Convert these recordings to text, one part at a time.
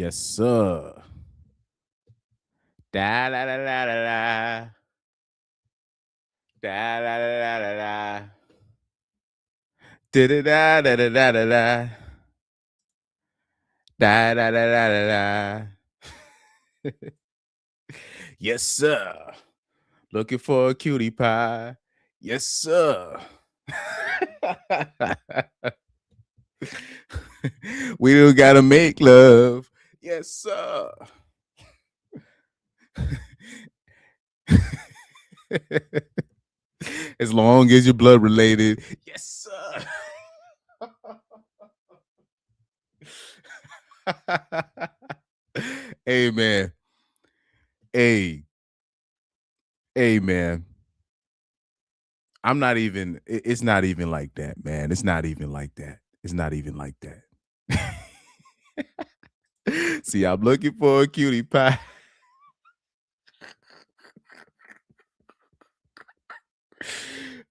Yes, sir. Da la la la la la. Da la la la la la. Da da da da da da da da. Da da da da da da. Yes, sir. Looking for a cutie pie. Yes, sir. We don't gotta make love. Yes, sir. As long as you're blood related. Yes, sir. Hey, man. Hey, hey, man. I'm not even, it's not even like that, man. It's not even like that. It's not even like that. See, I'm looking for a cutie pie.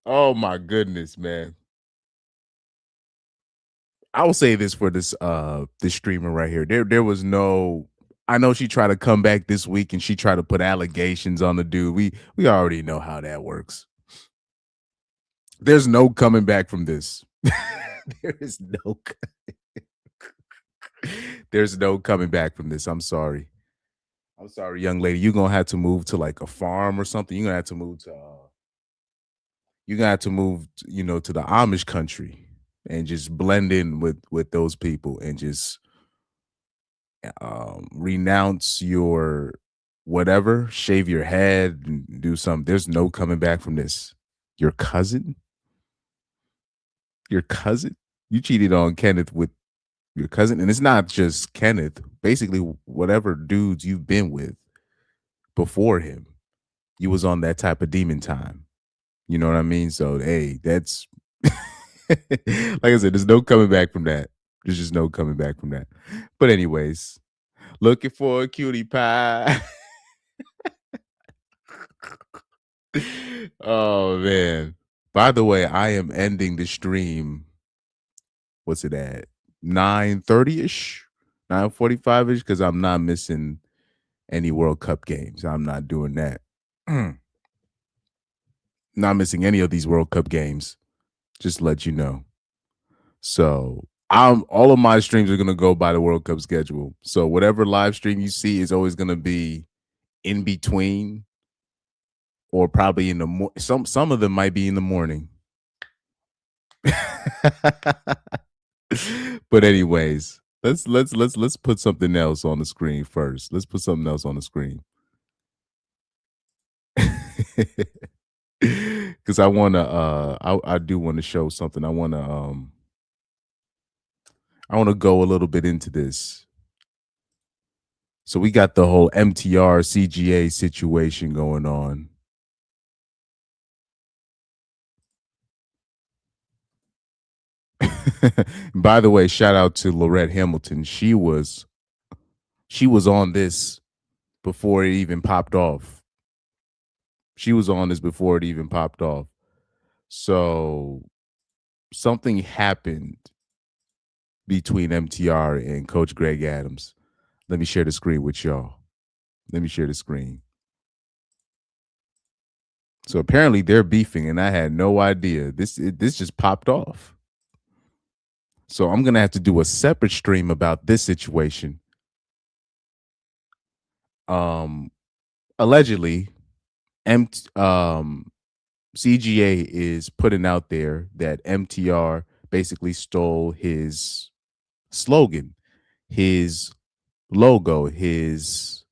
Oh my goodness, man. I will say this for this streamer right here. There was no, I know she tried to come back this week and she tried to put allegations on the dude. We already know how that works. There's no coming back from this. There is no there's no coming back from this. I'm sorry. I'm sorry, young lady. You're gonna have to move to like a farm or something. You're gonna have to move to to the Amish country and just blend in with those people and just renounce your whatever, shave your head and do something. There's no coming back from this. Your cousin? Your cousin? You cheated on Kenneth with your cousin, and it's not just Kenneth. Basically, whatever dudes you've been with before him, you was on that type of demon time. You know what I mean? So, hey, that's like I said, there's no coming back from that. There's just no coming back from that. But anyways, looking for a cutie pie. Oh man. By the way, I am ending the stream. What's it at? 9:30ish, 9:45ish, because I'm not missing any World Cup games. I'm not doing that. Not missing any of these World Cup games. Just to let you know. So I'm all of my streams are gonna go by the World Cup schedule. So whatever live stream you see is always gonna be in between, or probably in the some of them might be in the morning. But anyways, let's put something else on the screen first. Let's put something else on the screen. Because I wanna I do want to show something. I wanna go a little bit into this. So we got the whole MTR CGA situation going on. By the way, shout out to Lorette Hamilton. She was on this before it even popped off. She was on this before it even popped off. So something happened between MTR and Coach Greg Adams. Let me share the screen with y'all. Let me share the screen. So apparently they're beefing, and I had no idea. This just popped off. So I'm gonna have to do a separate stream about this situation. Allegedly, CGA is putting out there that MTR basically stole his slogan, his logo, his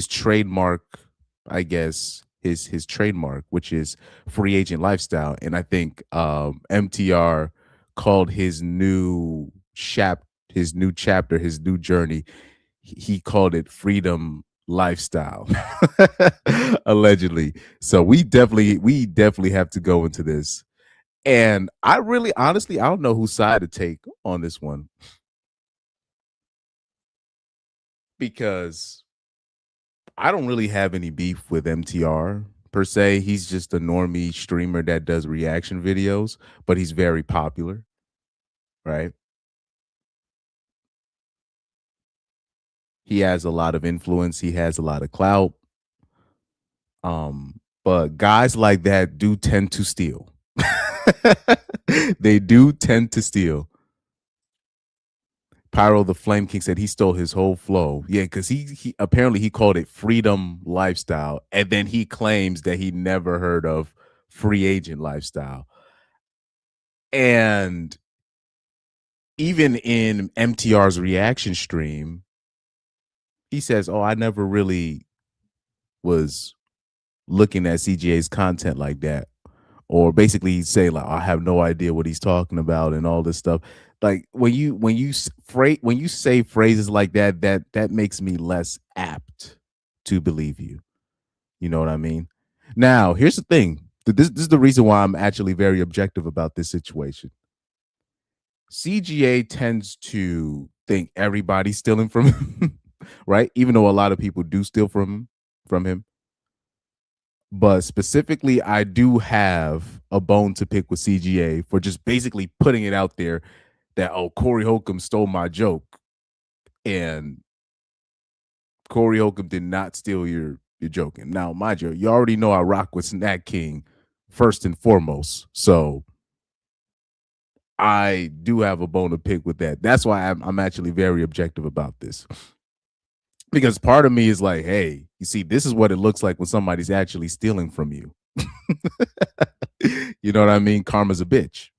trademark, I guess, his trademark, which is free agent lifestyle. And I think MTR called his new chapter, his new journey, he called it freedom lifestyle. Allegedly. So we definitely have to go into this. And I really honestly I don't know whose side to take on this one. Because I don't really have any beef with MTR per se. He's just a normie streamer that does reaction videos, but he's very popular, right? He has a lot of influence. He has a lot of clout. But guys like that do tend to steal. They do tend to steal. Pyro the Flame King said he stole his whole flow. Yeah, because he apparently he called it freedom lifestyle, and then he claims that he never heard of free agent lifestyle. And even in MTR's reaction stream, he says, "Oh, I never really was looking at CGA's content like that." Or basically he's saying like, I have no idea what he's talking about and all this stuff. Like when you say phrases like that, that makes me less apt to believe you. You know what I mean? Now, here's the thing. This is the reason why I'm actually very objective about this situation. CGA tends to think everybody's stealing from him, right? Even though a lot of people do steal from him. But specifically, I do have a bone to pick with CGA for just basically putting it out there that, oh, Corey Holcomb stole my joke. And Corey Holcomb did not steal your joke. And now, mind you already know I rock with Snack King first and foremost. So I do have a bone to pick with that. That's why I'm actually very objective about this. Because part of me is like, hey, you see, this is what it looks like when somebody's actually stealing from you. You know what I mean? Karma's a bitch.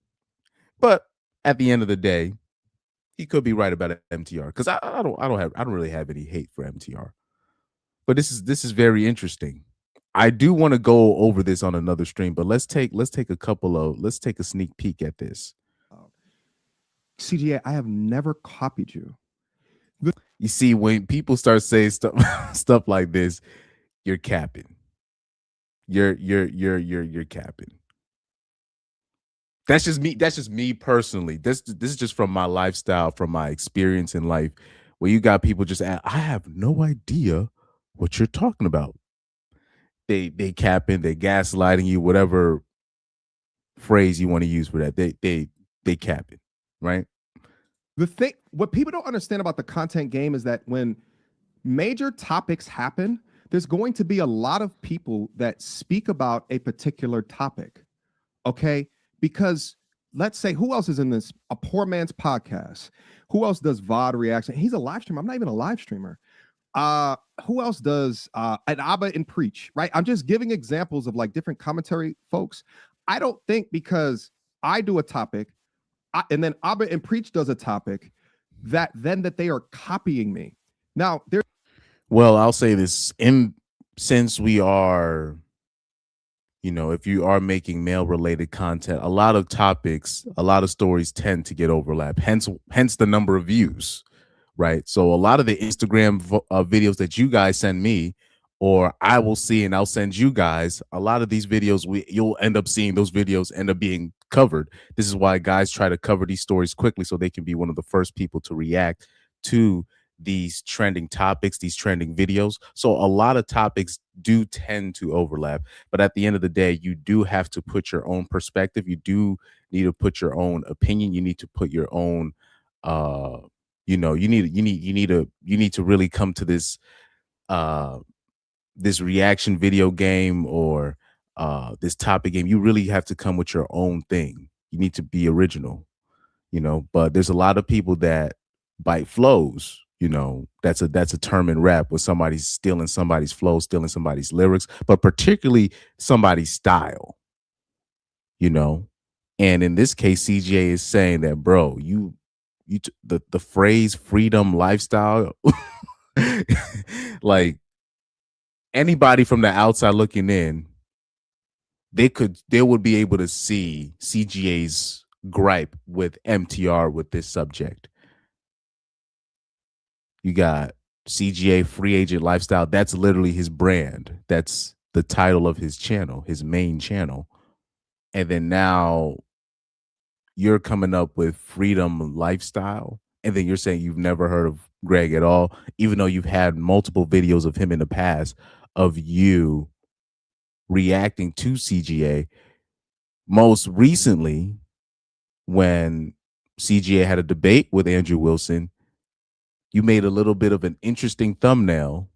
But at the end of the day, he could be right about MTR because I don't really have any hate for MTR. But this is very interesting. I do want to go over this on another stream, but let's take a sneak peek at this. CGA, I have never copied you. You see, when people start saying stuff like this, you're capping. You're capping. That's just me. That's just me personally. This is just from my lifestyle, from my experience in life, where you got people just I have no idea what you're talking about. They capping, they gaslighting you, whatever phrase you want to use for that. They capping, right? The thing, what people don't understand about the content game is that when major topics happen, there's going to be a lot of people that speak about a particular topic. Okay? Because let's say, who else is in this? A poor man's podcast. Who else does VOD reaction? He's a live streamer. I'm not even a live streamer. Who else does an Abba and Preach, right? I'm just giving examples of like different commentary folks. I don't think because I do a topic and then Abba and Preach does a topic that they are copying me. Now, well, I'll say this since we are, if you are making male related content, a lot of topics, a lot of stories tend to get overlap. Hence the number of views, right? So a lot of the Instagram videos that you guys send me, or I will see and I'll send you guys, a lot of these videos, you'll end up seeing those videos end up being covered. This is why guys try to cover these stories quickly so they can be one of the first people to react to these trending topics, these trending videos. So a lot of topics do tend to overlap, but at the end of the day, you do have to put your own perspective. You do need to put your own opinion. You need to put your own you need to really come to this this reaction video game or this topic game. You really have to come with your own thing. You need to be original, but there's a lot of people that bite flows. That's a term in rap where somebody's stealing somebody's flow, stealing somebody's lyrics, but particularly somebody's style. And in this case, CGA is saying that, bro, the phrase freedom lifestyle, like anybody from the outside looking in, they would be able to see CGA's gripe with MTR with this subject. You got CGA free agent lifestyle. That's literally his brand. That's the title of his channel, his main channel. And then now you're coming up with freedom lifestyle. And then you're saying you've never heard of Greg at all, even though you've had multiple videos of him in the past of you reacting to CGA. Most recently, when CGA had a debate with Andrew Wilson, You made a little bit of an interesting thumbnail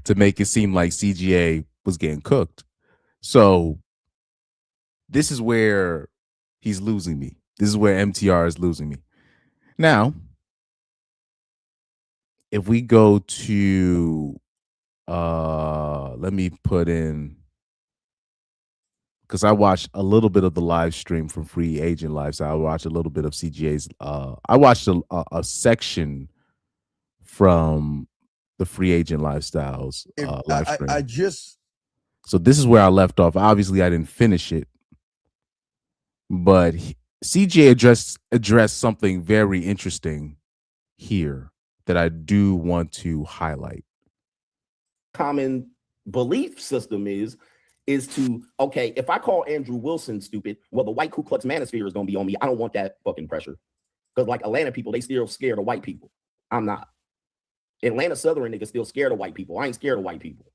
to make it seem like CGA was getting cooked. So this is where he's losing me. This is where MTR is losing me. Now, if we go to let me put in, because I watched a little bit of the live stream from Free Agent Lifestyle. I watched a little bit of CGA's. I watched a section from the Free Agent Lifestyles live stream. I just So this is where I left off. Obviously, I didn't finish it, but CGA addressed something very interesting here that I do want to highlight. Common belief system is to, okay, if I call Andrew Wilson stupid, well, the white Ku Klux Manosphere is going to be on me. I don't want that fucking pressure. Because like Atlanta people, they still scared of white people. I'm not. Atlanta Southern niggas still scared of white people. I ain't scared of white people.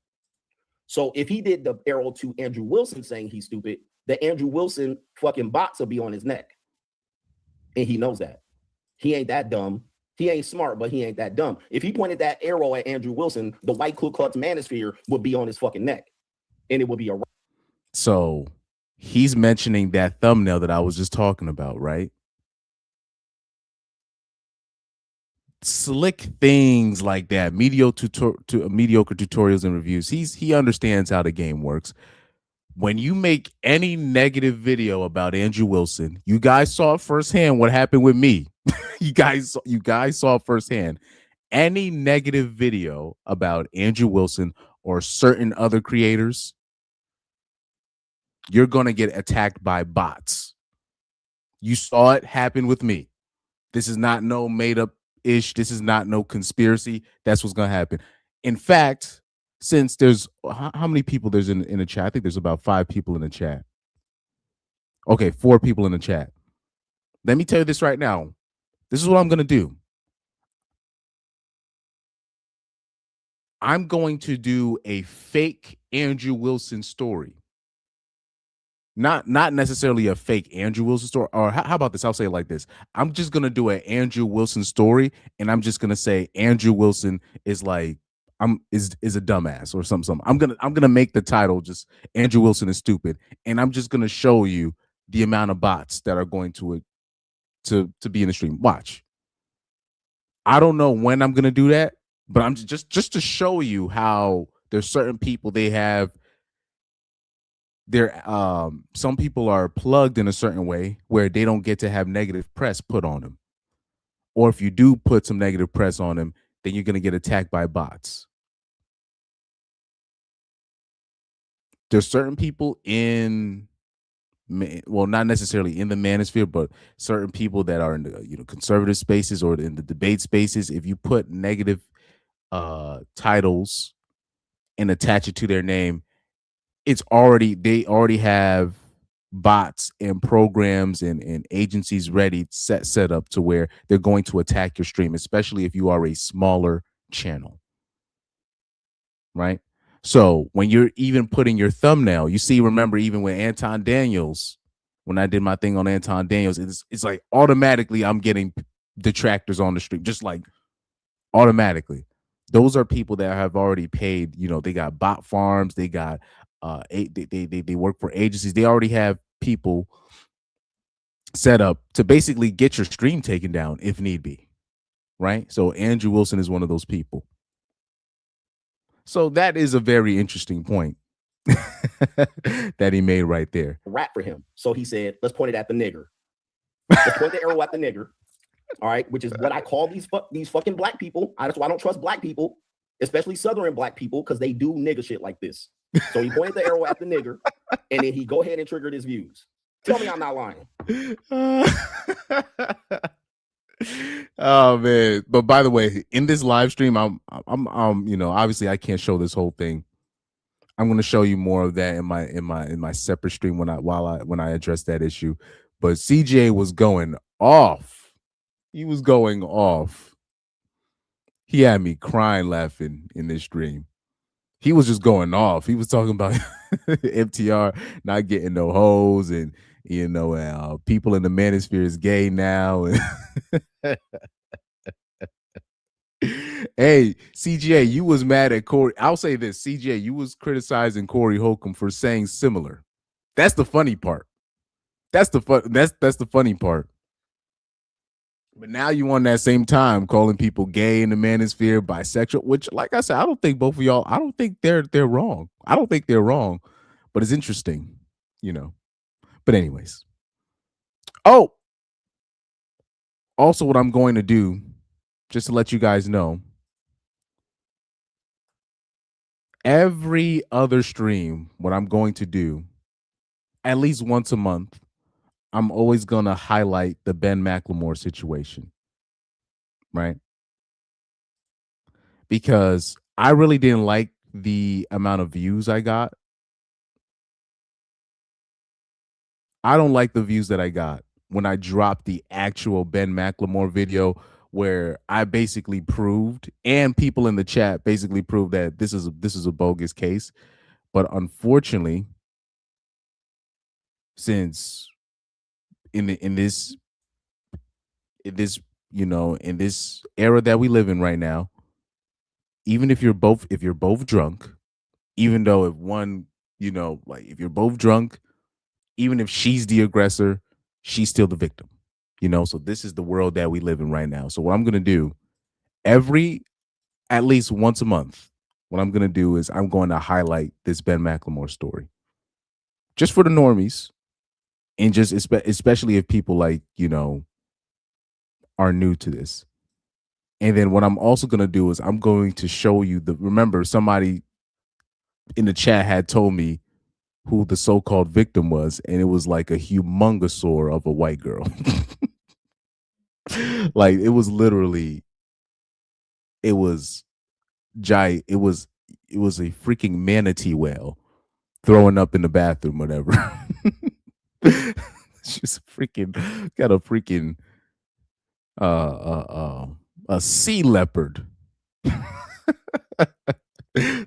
So if he did the arrow to Andrew Wilson saying he's stupid, the Andrew Wilson fucking box will be on his neck. And he knows that. He ain't that dumb. He ain't smart, but he ain't that dumb. If he pointed that arrow at Andrew Wilson, the white Ku Klux Manosphere would be on his fucking neck. And it would be a... So he's mentioning that thumbnail that I was just talking about, right? Slick things like that, mediocre tutorials and reviews. He understands how the game works. When you make any negative video about Andrew Wilson, you guys saw firsthand what happened with me. you guys saw firsthand. Any negative video about Andrew Wilson or certain other creators, you're going to get attacked by bots. You saw it happen with me. This is not no made up ish. This is not no conspiracy. That's what's going to happen. In fact, since there's how many people there's in the chat? I think there's about 5 people in the chat. Okay, 4 people in the chat. Let me tell you this right now. This is what I'm going to do. I'm going to do a fake Andrew Wilson story. Not necessarily a fake Andrew Wilson story. Or how about this? I'll say it like this. I'm just going to do an Andrew Wilson story, and I'm just going to say Andrew Wilson is like is a dumbass or something. I'm gonna make the title just Andrew Wilson is stupid, and I'm just gonna show you the amount of bots that are going to be in the stream. Watch. I don't know when I'm gonna do that, but I'm just to show you how there's certain people they have their some people are plugged in a certain way where they don't get to have negative press put on them, or if you do put some negative press on them, then you're gonna get attacked by bots. There's certain people in, well, not necessarily in the manosphere, but certain people that are in the conservative spaces or in the debate spaces. If you put negative titles and attach it to their name, they already have bots and programs and agencies ready set up to where they're going to attack your stream, especially if you are a smaller channel, right? So when you're even putting your thumbnail, you see, remember, even with Anton Daniels, when I did my thing on Anton Daniels, it's like automatically I'm getting detractors on the stream, just like automatically. Those are people that have already paid, they got bot farms, they got they work for agencies, they already have people set up to basically get your stream taken down if need be, right? So Andrew Wilson is one of those people. So that is a very interesting point that he made right there. Rap for him. So he said, let's point it at the nigger. Let's point the arrow at the nigger. All right, which is what I call these fucking black people. That's why I don't trust black people, especially Southern black people, because they do nigger shit like this. So he pointed the arrow at the nigger, and then he go ahead and triggered his views. Tell me I'm not lying. Oh man! But by the way, in this live stream, I'm obviously I can't show this whole thing. I'm going to show you more of that in my separate stream when I address that issue. But CJ was going off. He was going off. He had me crying laughing in this stream. He was just going off. He was talking about MTR not getting no hoes and People in the manosphere is gay now. Hey, CGA, you was mad at Corey. I'll say this, CGA, you was criticizing Corey Holcomb for saying similar. That's the funny part. That's the funny part. But now you on that same time calling people gay in the manosphere, bisexual, which, like I said, I don't think both of y'all, I don't think they're wrong. I don't think they're wrong, but it's interesting, But anyways. Oh, also what I'm going to do, just to let you guys know, every other stream, what I'm going to do, at least once a month, I'm always going to highlight the Ben McLemore situation, right? Because I really didn't like the amount of views I got. I don't like the views that I got when I dropped the actual Ben McLemore video, where I basically proved, and people in the chat basically proved, that this is a bogus case. But unfortunately, since in this era that we live in right now, even if you're both drunk, even though if one, if you're both drunk, even if she's the aggressor, she's still the victim. So this is the world that we live in right now. So what I'm going to do, at least once a month, what I'm going to do is I'm going to highlight this Ben McLemore story, just for the normies, and just especially if people are new to this. And then what I'm also going to do is I'm going to show you remember, somebody in the chat had told me who the so-called victim was, and it was like a humongosaur of a white girl. Like, it was literally, it was a freaking manatee whale throwing up in the bathroom, whatever. She's got a freaking a sea leopard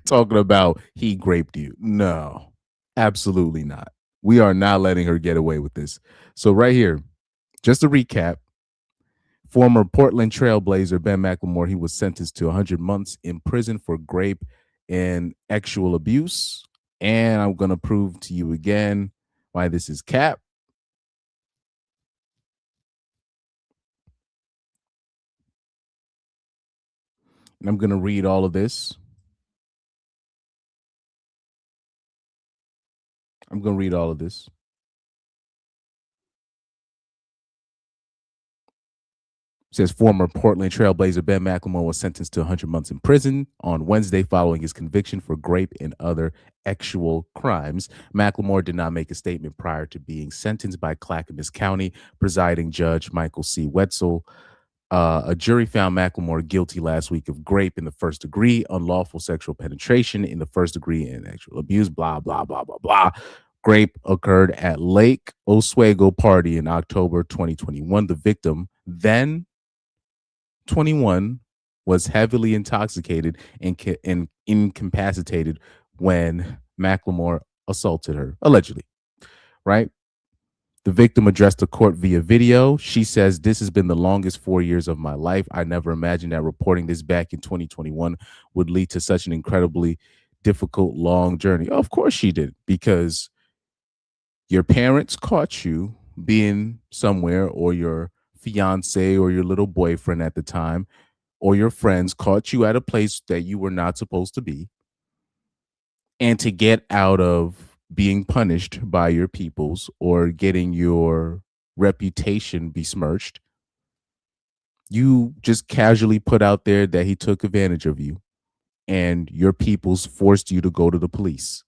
talking about he raped you. No, absolutely not. We are not letting her get away with this. So right here, just to recap, former Portland Trailblazer Ben McLemore, he was sentenced to 100 months in prison for rape and sexual abuse. And I'm going to prove to you again why this is cap. And I'm going to read all of this. It says former Portland Trailblazer Ben McLemore was sentenced to 100 months in prison on Wednesday following his conviction for rape and other sexual crimes. McLemore did not make a statement prior to being sentenced by Clackamas County presiding judge Michael C. Wetzel. A jury found McLemore guilty last week of rape in the first degree, unlawful sexual penetration in the first degree, and sexual abuse, blah, blah, blah, blah, blah. Rape occurred at Lake Oswego party in October 2021. The victim, then 21, was heavily intoxicated and incapacitated when McLemore assaulted her, allegedly, right? The victim addressed the court via video. She says, "This has been the longest 4 years of my life. I never imagined that reporting this back in 2021 would lead to such an incredibly difficult, long journey." Of course she did, because your parents caught you being somewhere, or your fiance or your little boyfriend at the time, or your friends caught you at a place that you were not supposed to be. And to get out of being punished by your peoples or getting your reputation besmirched, you just casually put out there that he took advantage of you, and your peoples forced you to go to the police.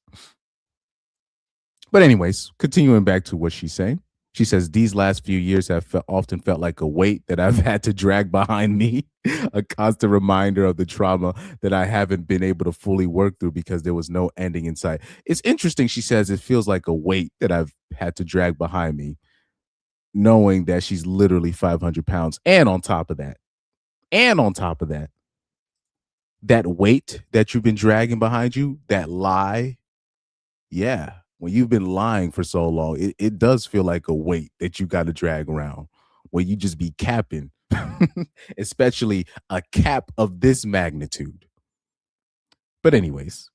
But anyways, continuing back to what she's saying. She says, "These last few years have often felt like a weight that I've had to drag behind me, a constant reminder of the trauma that I haven't been able to fully work through because there was no ending in sight." It's interesting. She says it feels like a weight that I've had to drag behind me, knowing that she's literally 500 pounds. And on top of that, that weight that you've been dragging behind you, that lie, yeah, when you've been lying for so long, it does feel like a weight that you got to drag around where you just be capping, especially a cap of this magnitude. But anyways,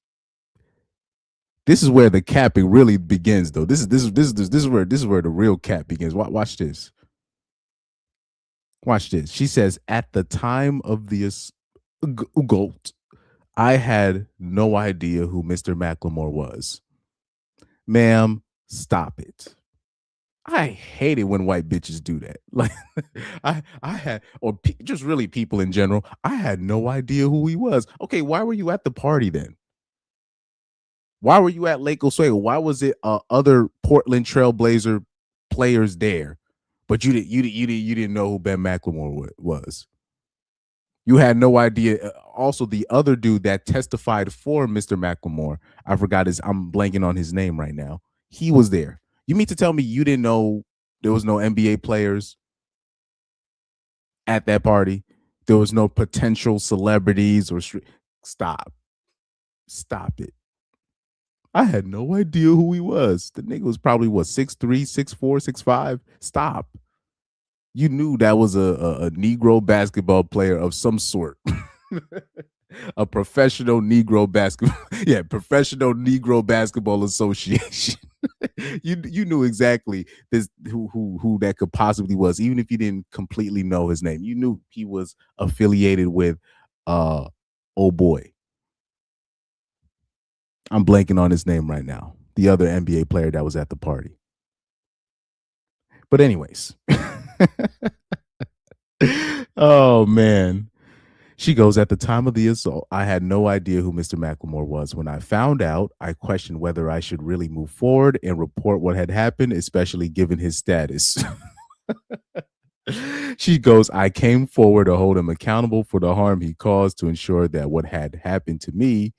this is where the capping really begins, though. This is where the real cap begins. Watch this. Watch this. She says, at the time of the Gold, I had no idea who Mr. Macklemore was. Ma'am, stop it. I hate it when white bitches do that. Like, I had, or just really people in general. I had no idea who he was. Okay, why were you at the party then? Why were you at Lake Oswego? Why was it other Portland Trailblazer players there, but you didn't know who Ben McLemore was? You had no idea. Also, the other dude that testified for Mr. McLemore, I forgot I'm blanking on his name right now. He was there. You mean to tell me you didn't know there was no NBA players at that party? There was no potential celebrities or stop it. I had no idea who he was. The nigga was probably what, 6'3", 6'4", 6'5". Stop. You knew that was a Negro basketball player of some sort. A professional Negro basketball, professional Negro basketball association. you knew exactly this who that could possibly was, even if you didn't completely know his name. You knew he was affiliated with oh boy. I'm blanking on his name right now. The other NBA player that was at the party. But anyways. Oh man. She goes, at the time of the assault, I had no idea who Mr. McLemore was. When I found out, I questioned whether I should really move forward and report what had happened, especially given his status. She goes, I came forward to hold him accountable for the harm he caused to ensure that what had happened to me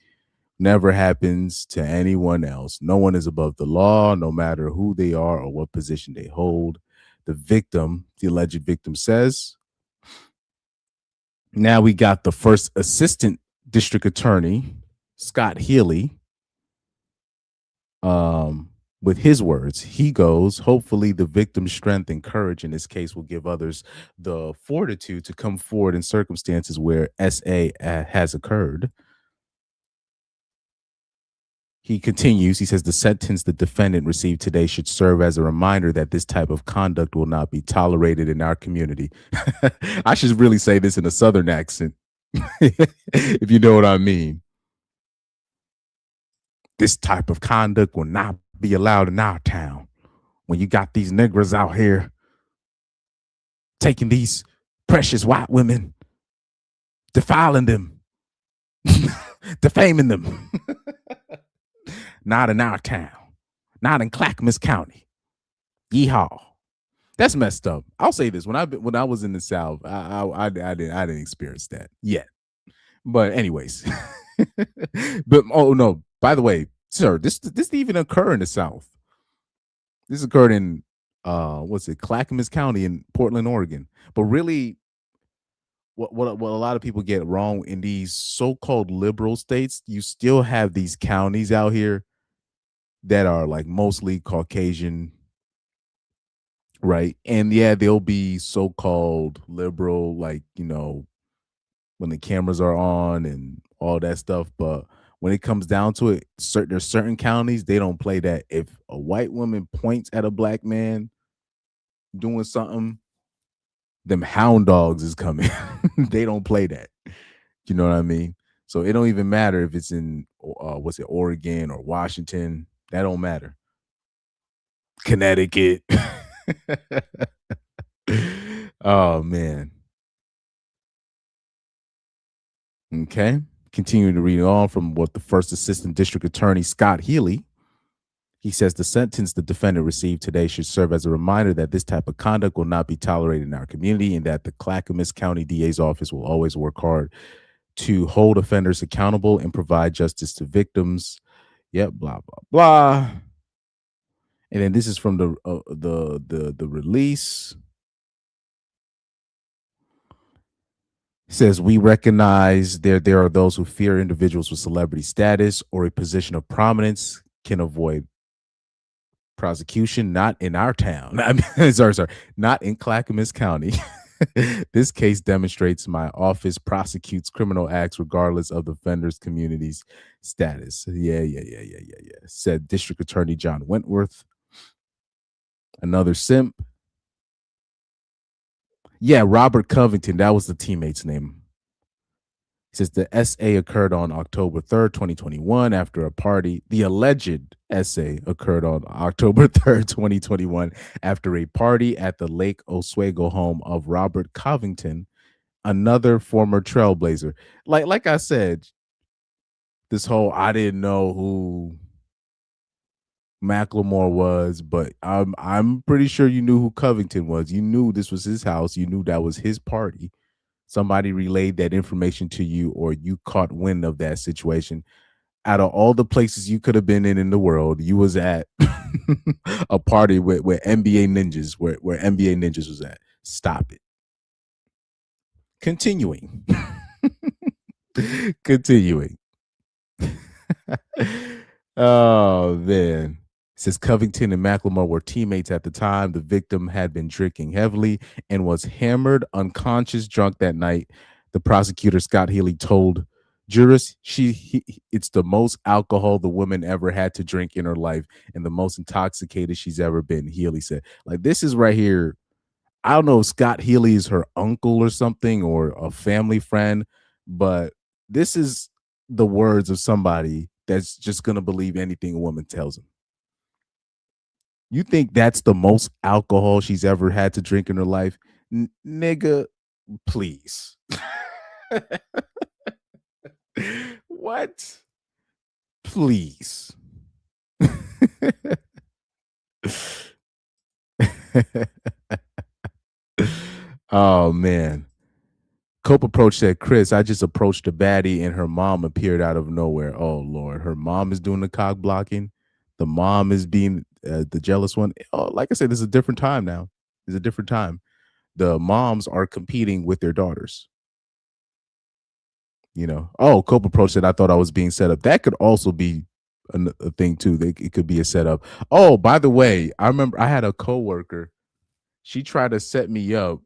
never happens to anyone else. No one is above the law, no matter who they are or what position they hold. The victim, the alleged victim, says. Now we got the first assistant district attorney, Scott Healy, with his words. He goes, hopefully the victim's strength and courage in this case will give others the fortitude to come forward in circumstances where SA has occurred. He continues, he says, the sentence the defendant received today should serve as a reminder that this type of conduct will not be tolerated in our community. I should really say this in a Southern accent, if you know what I mean. This type of conduct will not be allowed in our town. When you got these niggers out here taking these precious white women, defiling them, defaming them. Not in our town. Not in Clackamas County. Yeehaw. That's messed up. I'll say this: when I was in the South, I didn't experience that yet. But anyways, but oh no. By the way, sir, this didn't even occur in the South. This occurred in Clackamas County in Portland, Oregon. But really, what a lot of people get wrong in these so-called liberal states, you still have these counties out here that are like mostly Caucasian, right? And yeah, they'll be so-called liberal, like, you know, when the cameras are on and all that stuff. But when it comes down to it, there's certain counties, they don't play that. If a white woman points at a black man doing something, them hound dogs is coming. They don't play that. You know what I mean? So it don't even matter if it's in Oregon or Washington. That don't matter. Connecticut. Oh man. Okay. Continuing to read on from what the first assistant district attorney, Scott Healy, he says the sentence the defendant received today should serve as a reminder that this type of conduct will not be tolerated in our community and that the Clackamas County DA's office will always work hard to hold offenders accountable and provide justice to victims. Yep, blah, blah, blah. And then this is from the release. It says, we recognize there are those who fear individuals with celebrity status or a position of prominence can avoid Prosecution not in our town. I mean, sorry, not in Clackamas County. This case demonstrates my office prosecutes criminal acts regardless of the offender's community's status. Yeah. Said District Attorney John Wentworth. Another simp. Yeah, Robert Covington. That was the teammate's name. He says the SA occurred on October 3rd, 2021, after a party. The alleged SA occurred on October 3rd, 2021, after a party at the Lake Oswego home of Robert Covington, another former trailblazer. Like I said, this whole I didn't know who Macklemore was, but I'm pretty sure you knew who Covington was. You knew this was his house. You knew that was his party. Somebody relayed that information to you, or you caught wind of that situation. Out of all the places you could have been in the world, you was at a party where NBA ninjas, where NBA ninjas was at. Stop it. Continuing. Oh man. Says Covington and Macklemore were teammates at the time. The victim had been drinking heavily and was hammered, unconscious, drunk that night. The prosecutor, Scott Healy, told jurors it's the most alcohol the woman ever had to drink in her life and the most intoxicated she's ever been, Healy said. Like, this is right here. I don't know if Scott Healy is her uncle or something or a family friend, but this is the words of somebody that's just going to believe anything a woman tells him. You think that's the most alcohol she's ever had to drink in her life? Nigga, please. What? Please. Oh, man. Cope approach said, Chris, I just approached a baddie and her mom appeared out of nowhere. Oh, Lord. Her mom is doing the cock blocking. The mom is being the jealous one. Oh, like I said, this is a different time now. It's a different time. The moms are competing with their daughters. You know, oh, Cope approach said, I thought I was being set up. That could also be a thing, too. It could be a setup. Oh, by the way, I remember I had a coworker. She tried to set me up.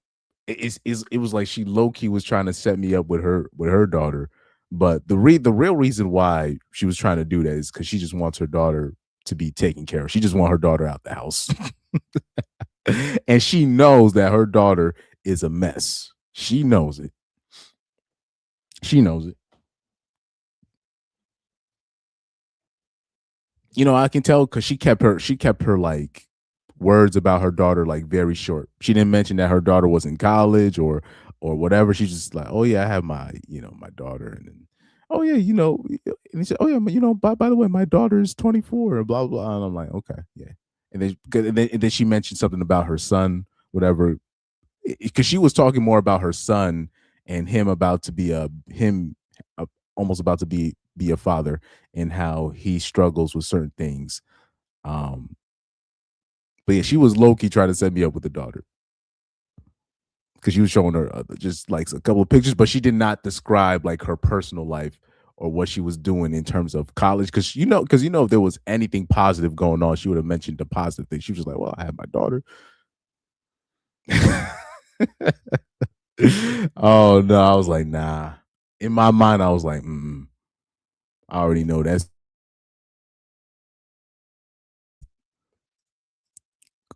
It was like she low-key was trying to set me up with her daughter. But the real reason why she was trying to do that is because she just wants her daughter to be taken care of. She just wants her daughter out the house. And she knows that her daughter is a mess. She knows it. She knows it. You know, I can tell because she kept her like words about her daughter like very short. She didn't mention that her daughter was in college or whatever. She's just like, oh yeah, I have my daughter, and then oh yeah, and he said, oh yeah, by the way, my daughter is 24 and blah blah. And I'm like, okay, yeah. And then she mentioned something about her son, whatever, because she was talking more about her son and him about to be almost about to be a father and how he struggles with certain things. But yeah, she was low-key trying to set me up with the daughter because she was showing her just like a couple of pictures, but she did not describe like her personal life or what she was doing in terms of college. Because if there was anything positive going on, she would have mentioned the positive thing. She was just like, well, I have my daughter. Oh no, I was like, nah. In my mind, I was like, I already know that's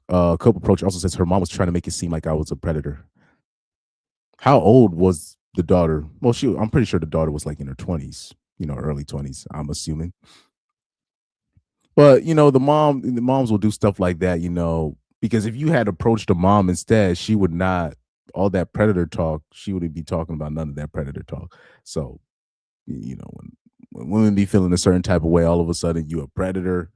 Cope approach also says her mom was trying to make it seem like I was a predator. How old was the daughter? Well, I'm pretty sure the daughter was like in her 20s, early 20s, I'm assuming. But the moms will do stuff like that, because if you had approached the mom instead, she would not all that predator talk. She wouldn't be talking about none of that predator talk. So, when women be feeling a certain type of way, all of a sudden you a predator.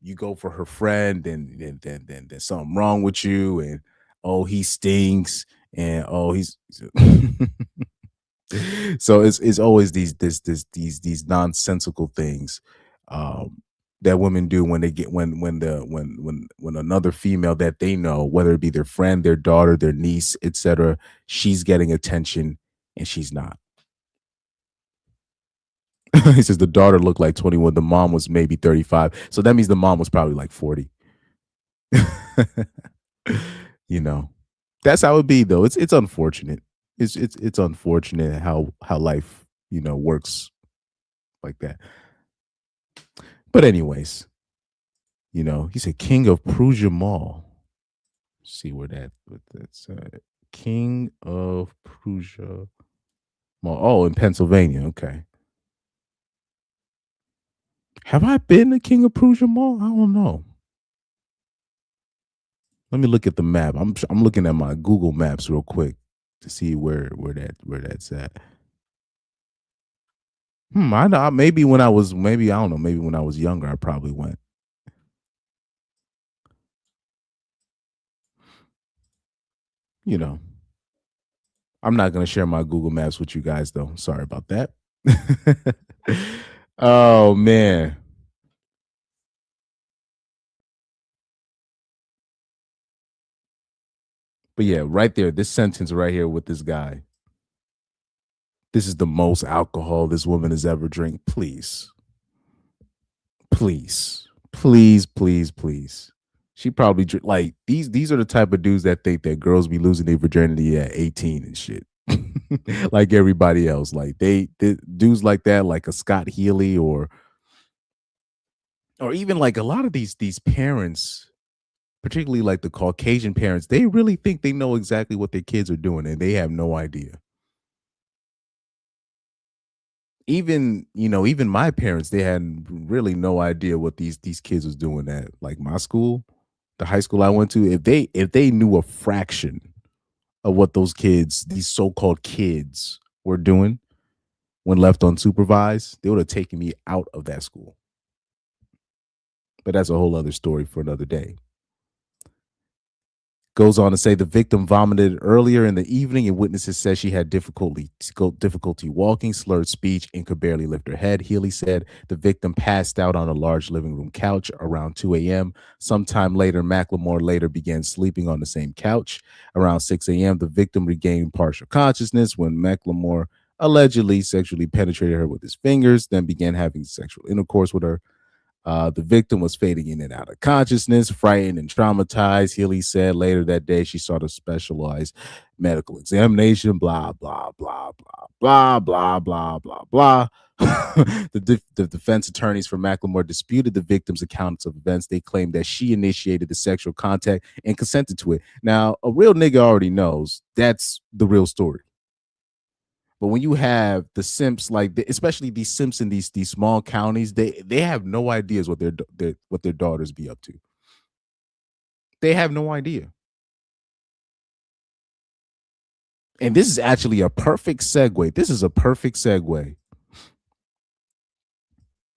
You go for her friend, and then there's something wrong with you, and oh, he stinks, and oh, he's so it's always these nonsensical things that women do when they get when another female that they know, whether it be their friend, their daughter, their niece, etc., she's getting attention and she's not. He says the daughter looked like 21. The mom was maybe 35. So that means the mom was probably like 40. You know, that's how it be though. It's unfortunate. It's unfortunate how life, works like that. But anyways, he said King of Prusia Mall. See what that's King of Prusia Mall. Oh, in Pennsylvania. Okay. Have I been to King of Prusia Mall? I don't know. Let me look at the map. I'm looking at my Google Maps real quick to see where that's at. I know. Maybe when I was maybe I don't know. Maybe when I was younger, I probably went. I'm not gonna share my Google Maps with you guys though. Sorry about that. Oh man. But yeah, right there, this sentence right here with this guy. This is the most alcohol this woman has ever drank. Please. Please. Please, please, please. She probably like these are the type of dudes that think that girls be losing their virginity at 18 and shit. Like everybody else. Like they dudes like that, like a Scott Healy or even like a lot of these parents, particularly like the Caucasian parents, they really think they know exactly what their kids are doing and they have no idea. Even my parents, they had really no idea what these kids was doing at like my school, the high school I went to. If they knew a fraction of what these so-called kids were doing when left unsupervised, they would have taken me out of that school. But that's a whole other story for another day. Goes on to say the victim vomited earlier in the evening, and witnesses said she had difficulty walking, slurred speech, and could barely lift her head. Healy said the victim passed out on a large living room couch around 2 a.m. Sometime later, Macklemore later began sleeping on the same couch. Around 6 a.m., the victim regained partial consciousness when Macklemore allegedly sexually penetrated her with his fingers, then began having sexual intercourse with her. The victim was fading in and out of consciousness, frightened and traumatized. Healy said later that day she sought a specialized medical examination, blah, blah, blah, blah, blah, blah, blah, blah, blah. The defense attorneys for Macklemore disputed the victim's accounts of events. They claimed that she initiated the sexual contact and consented to it. Now, a real nigga already knows that's the real story. But when you have the simps, like especially these simps in these small counties, they have no ideas what their daughters be up to. They have no idea. And this is actually a perfect segue. This is a perfect segue.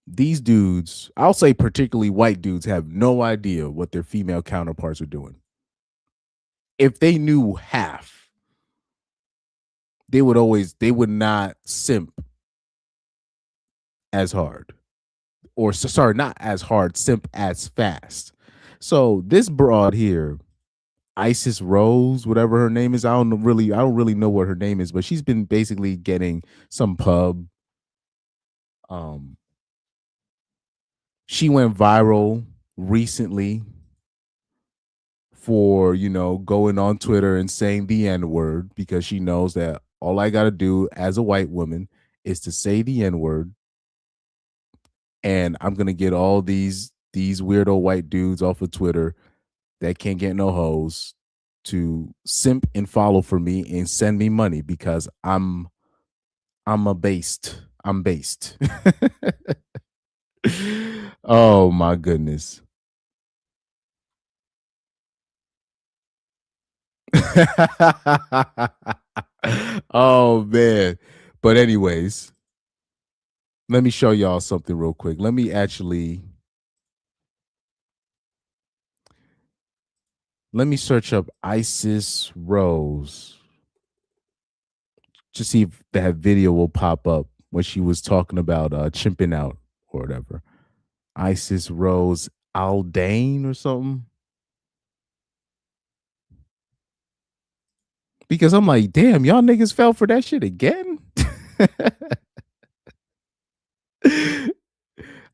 These dudes, I'll say particularly white dudes, have no idea what their female counterparts are doing. If they knew half, they would not simp as hard. Or sorry, not as hard, simp as fast. So this broad here, Isis Rose, whatever her name is, I don't really know what her name is, but she's been basically getting some pub. She went viral recently for, going on Twitter and saying the N-word because she knows that all I got to do as a white woman is to say the N-word, and I'm going to get all these weirdo white dudes off of Twitter that can't get no hoes to simp and follow for me and send me money because I'm based. Oh my goodness. Oh man. But anyways, let me show y'all something real quick. Let me search up Isis Rose to see if that video will pop up when she was talking about chimping out or whatever. Isis Rose Aldane or something. Because I'm like, damn, y'all niggas fell for that shit again.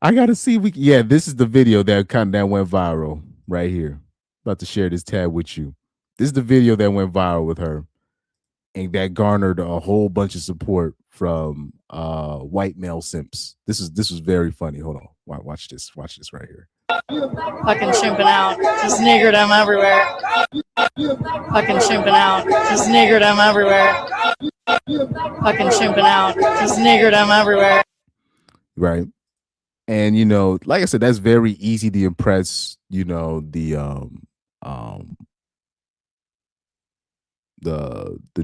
I gotta see. Yeah, this is the video that went viral right here. About to share this tab with you. This is the video that went viral with her, and that garnered a whole bunch of support from white male simps. This was very funny. Hold on, watch this. Watch this right here. Fucking chimping out, just niggerdom everywhere. Fucking chimping out, just niggerdom everywhere. Fucking chimping out, just niggerdom everywhere. Right. And like I said, that's very easy to impress, the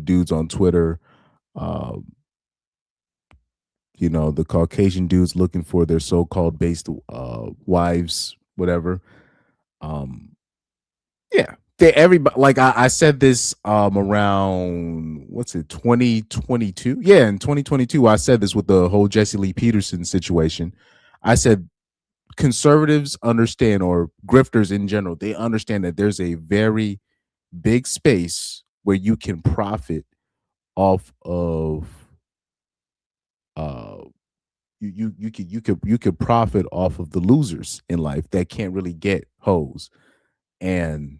dudes on Twitter, the Caucasian dudes looking for their so-called based wives, whatever. Yeah. Everybody, like I said this around 2022? Yeah, in 2022, I said this with the whole Jesse Lee Peterson situation. I said conservatives understand, or grifters in general, they understand that there's a very big space where you can profit off of you could profit off of the losers in life that can't really get hoes. And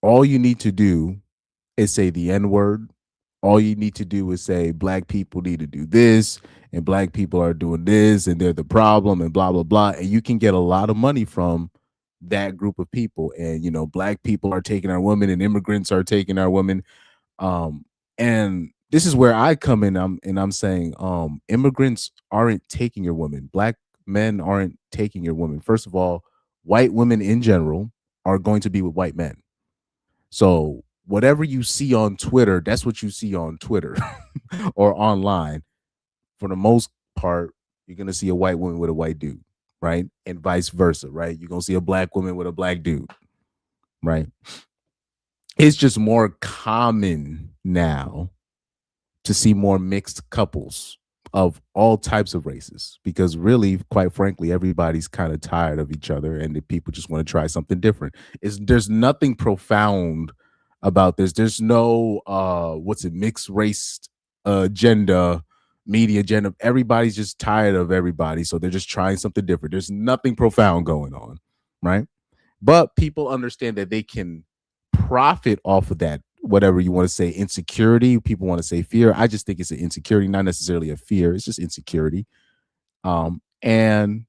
all you need to do is say the N-word. All you need to do is say black people need to do this, and black people are doing this, and they're the problem, and blah, blah, blah. And you can get a lot of money from that group of people. And, black people are taking our women, and immigrants are taking our women. And this is where I come in. I'm saying immigrants aren't taking your woman. Black men aren't taking your woman. First of all, white women in general are going to be with white men. So whatever you see on Twitter, that's what you see on Twitter or online. For the most part, you're going to see a white woman with a white dude, right? And vice versa, right? You're going to see a black woman with a black dude, right? It's just more common now to see more mixed couples of all types of races, because really, quite frankly, everybody's kind of tired of each other, and the people just want to try something different. There's nothing profound about this. There's no mixed race agenda, media agenda. Everybody's just tired of everybody, so they're just trying something different. There's nothing profound going on, right? But people understand that they can profit off of that, whatever you want to say, insecurity. People want to say fear. I just think it's an insecurity, not necessarily a fear. It's just insecurity. And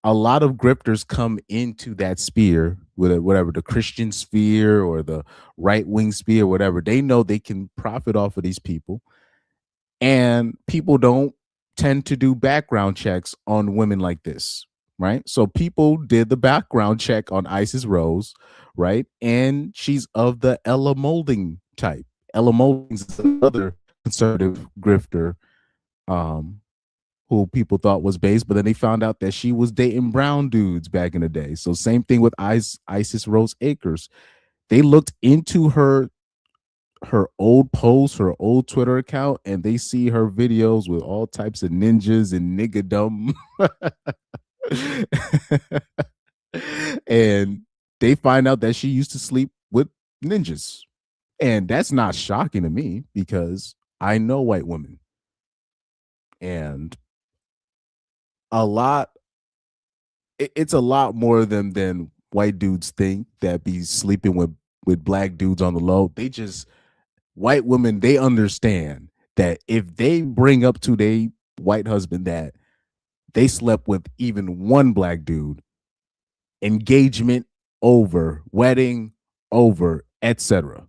a lot of grifters come into that sphere, with whatever, the Christian sphere or the right-wing sphere, whatever. They know they can profit off of these people. And people don't tend to do background checks on women like this, right? So people did the background check on Isis Rose, right? And she's of the Ella Molding type. Ella Molding's another conservative grifter who people thought was base, but then they found out that she was dating brown dudes back in the day. So same thing with Isis Rose Akers. They looked into her old posts, her old Twitter account, and they see her videos with all types of ninjas and niggerdom. And they find out that she used to sleep with ninjas. And that's not shocking to me, because I know white women. And it's a lot more than white dudes think that be sleeping with black dudes on the low. White women, they understand that if they bring up to their white husband that they slept with even one black dude, engagement over, wedding over, etc.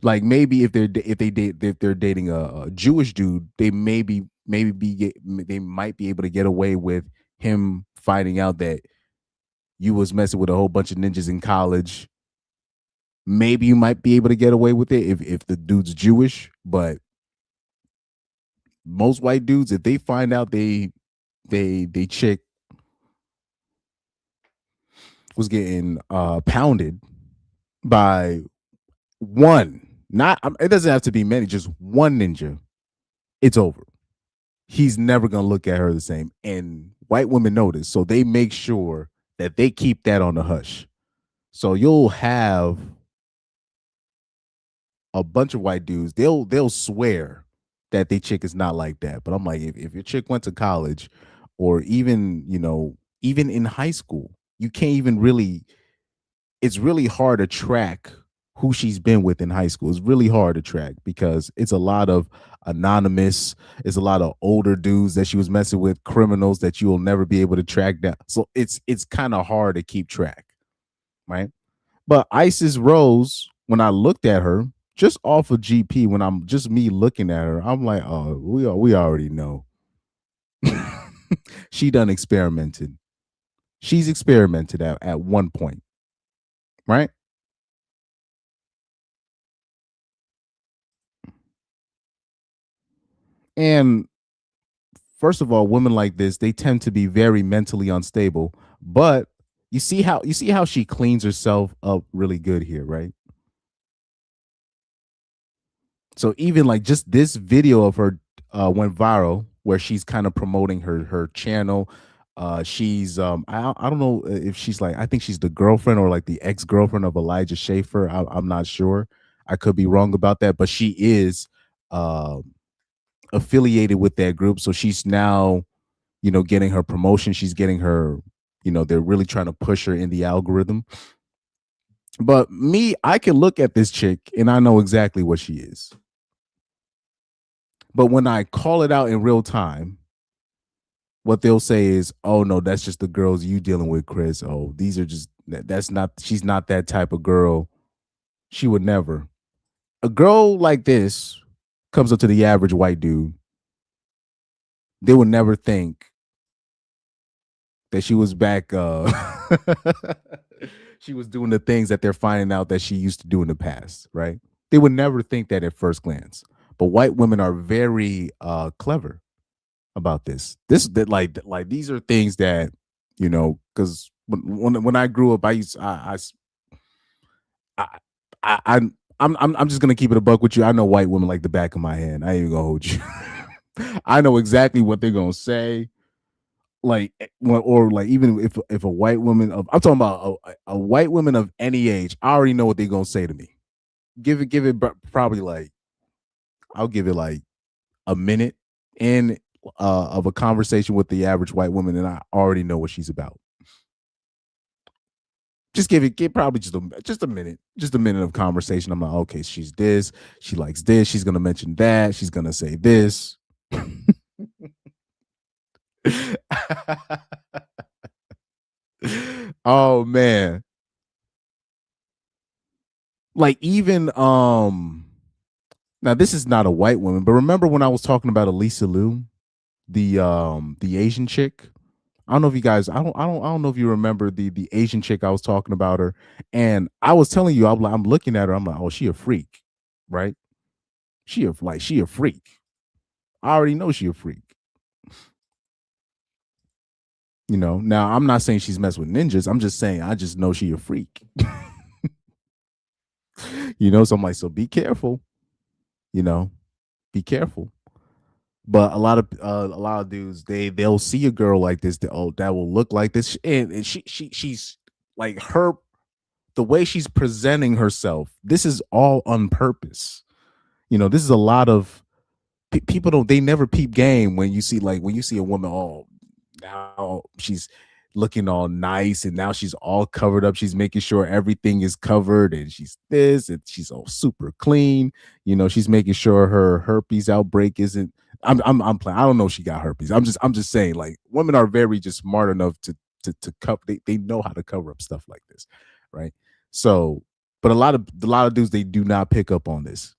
Like maybe if they're dating a Jewish dude, they might be able to get away with him finding out that you was messing with a whole bunch of ninjas in college. Maybe you might be able to get away with it if the dude's Jewish, but most white dudes, if they find out they chick was getting pounded by one, not it doesn't have to be many, just one ninja, it's over. He's never gonna look at her the same. And white women know this, so they make sure that they keep that on the hush. So you'll have a bunch of white dudes, they'll swear that they chick is not like that. But I'm like, if your chick went to college, or even even in high school, you can't even really. It's really hard to track who she's been with in high school. It's really hard to track because it's a lot of anonymous. It's a lot of older dudes that she was messing with, criminals that you will never be able to track down. So it's kind of hard to keep track, right? But Isis Rose, when I looked at her, just off of GP, when I'm just me looking at her, I'm like, oh, we already know. She done experimented. She's experimented at one point, right? And first of all, women like this, they tend to be very mentally unstable. But you see how she cleans herself up really good here, right? So even like just this video of her went viral where she's kind of promoting her channel. She's I don't know if she's like, I think she's the girlfriend or like the ex-girlfriend of Elijah Schaefer. I'm not sure. I could be wrong about that, but she is affiliated with that group. So she's now, getting her promotion. She's getting her, they're really trying to push her in the algorithm. But me, I can look at this chick and I know exactly what she is. But when I call it out in real time, what they'll say is, "Oh no, that's just the girls you dealing with, Chris. Oh, these are just that's not. She's not that type of girl. She would never. A girl like this comes up to the average white dude. They would never think that she was back. She was doing the things that they're finding out that she used to do in the past, right? They would never think that at first glance. But white women are very clever about this. Like these are things that because when I grew up, I used I I I'm just gonna keep it a buck with you. I know white women like the back of my hand. I ain't even gonna hold you. I know exactly what they're gonna say. Like or like even if a white woman of I'm talking about a white woman of any age, I already know what they're gonna say to me. Give it probably like I'll give it like a minute in of a conversation with the average white woman, and I already know what she's about. Just give probably just a minute of conversation. I'm like, okay, she's this, she likes this, she's gonna mention that, she's gonna say this. Oh man. Like even now this is not a white woman, but remember when I was talking about Elisa Liu, the Asian chick? I don't know if you guys, I don't know if you remember the Asian chick I was talking about her, and I was telling you, I'm looking at her, I'm like, oh, she a freak, right? She a freak. I already know she a freak. Now I'm not saying she's messed with ninjas. I'm just saying I just know she a freak. So I'm like, so be careful. Be careful. But a lot of dudes, they'll see a girl like this that will look like this, and she's like the way she's presenting herself. This is all on purpose. This is a lot of people they never peep game when you see a woman, oh, now she's looking all nice and now she's all covered up, she's making sure everything is covered and she's this and she's all super clean, she's making sure her herpes outbreak isn't. I'm playing. I don't know if she got herpes. I'm just saying, like, women are very just smart enough to cover. They know how to cover up stuff like this, right? So, but a lot of dudes, they do not pick up on this,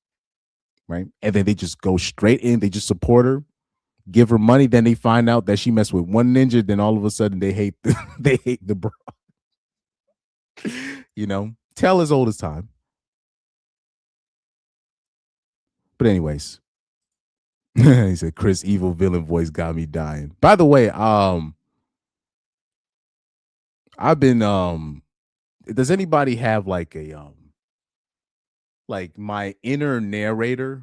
right? And then they just go straight in. They just support her, give her money. Then they find out that she messed with one ninja. Then all of a sudden they hate they hate the bro. Tell as old as time. But anyways, he said Chris evil villain voice got me dying. By the way, I've been does anybody have like a like my inner narrator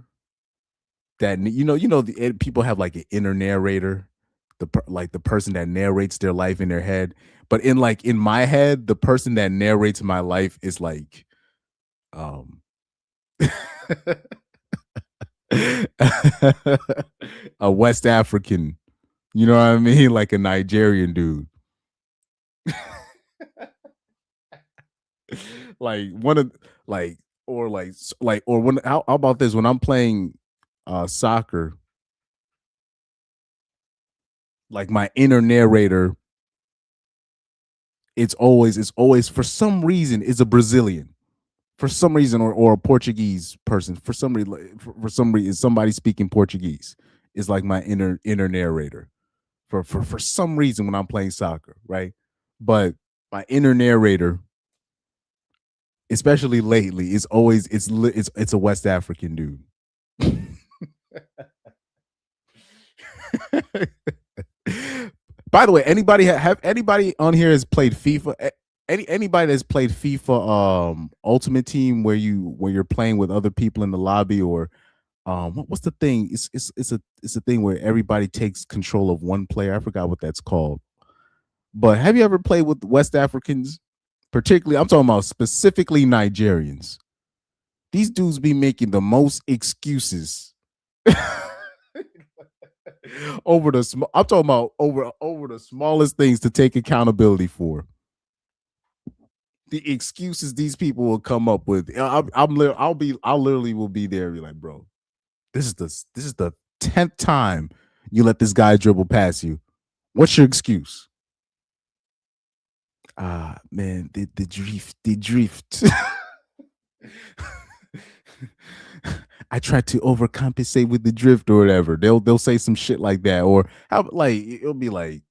that people have like an inner narrator, like the person that narrates their life in their head, but in my head, the person that narrates my life is like A West African, you know what I mean? Like a Nigerian dude. Like one of like or like or when how about this when I'm playing soccer, like my inner narrator, it's always for some reason is a Brazilian. For some reason, or a Portuguese person. For some reason, somebody speaking Portuguese is like my inner narrator. For some reason, when I'm playing soccer, right? But my inner narrator, especially lately, is always it's a West African dude. By the way, anybody have anybody on here has played FIFA? Anybody that's played FIFA Ultimate Team where you're playing with other people in the lobby, or what's the thing? It's a thing where everybody takes control of one player. I forgot what that's called. But have you ever played with West Africans? Particularly, I'm talking about specifically Nigerians. These dudes be making the most excuses over the I'm talking about over the smallest things to take accountability for. The excuses these people will come up with. I'll literally will be there and be like, bro, this is the 10th time you let this guy dribble past you. What's your excuse? Man, the drift. I tried to overcompensate with the drift or whatever. They'll say some shit like that, or how like it'll be like,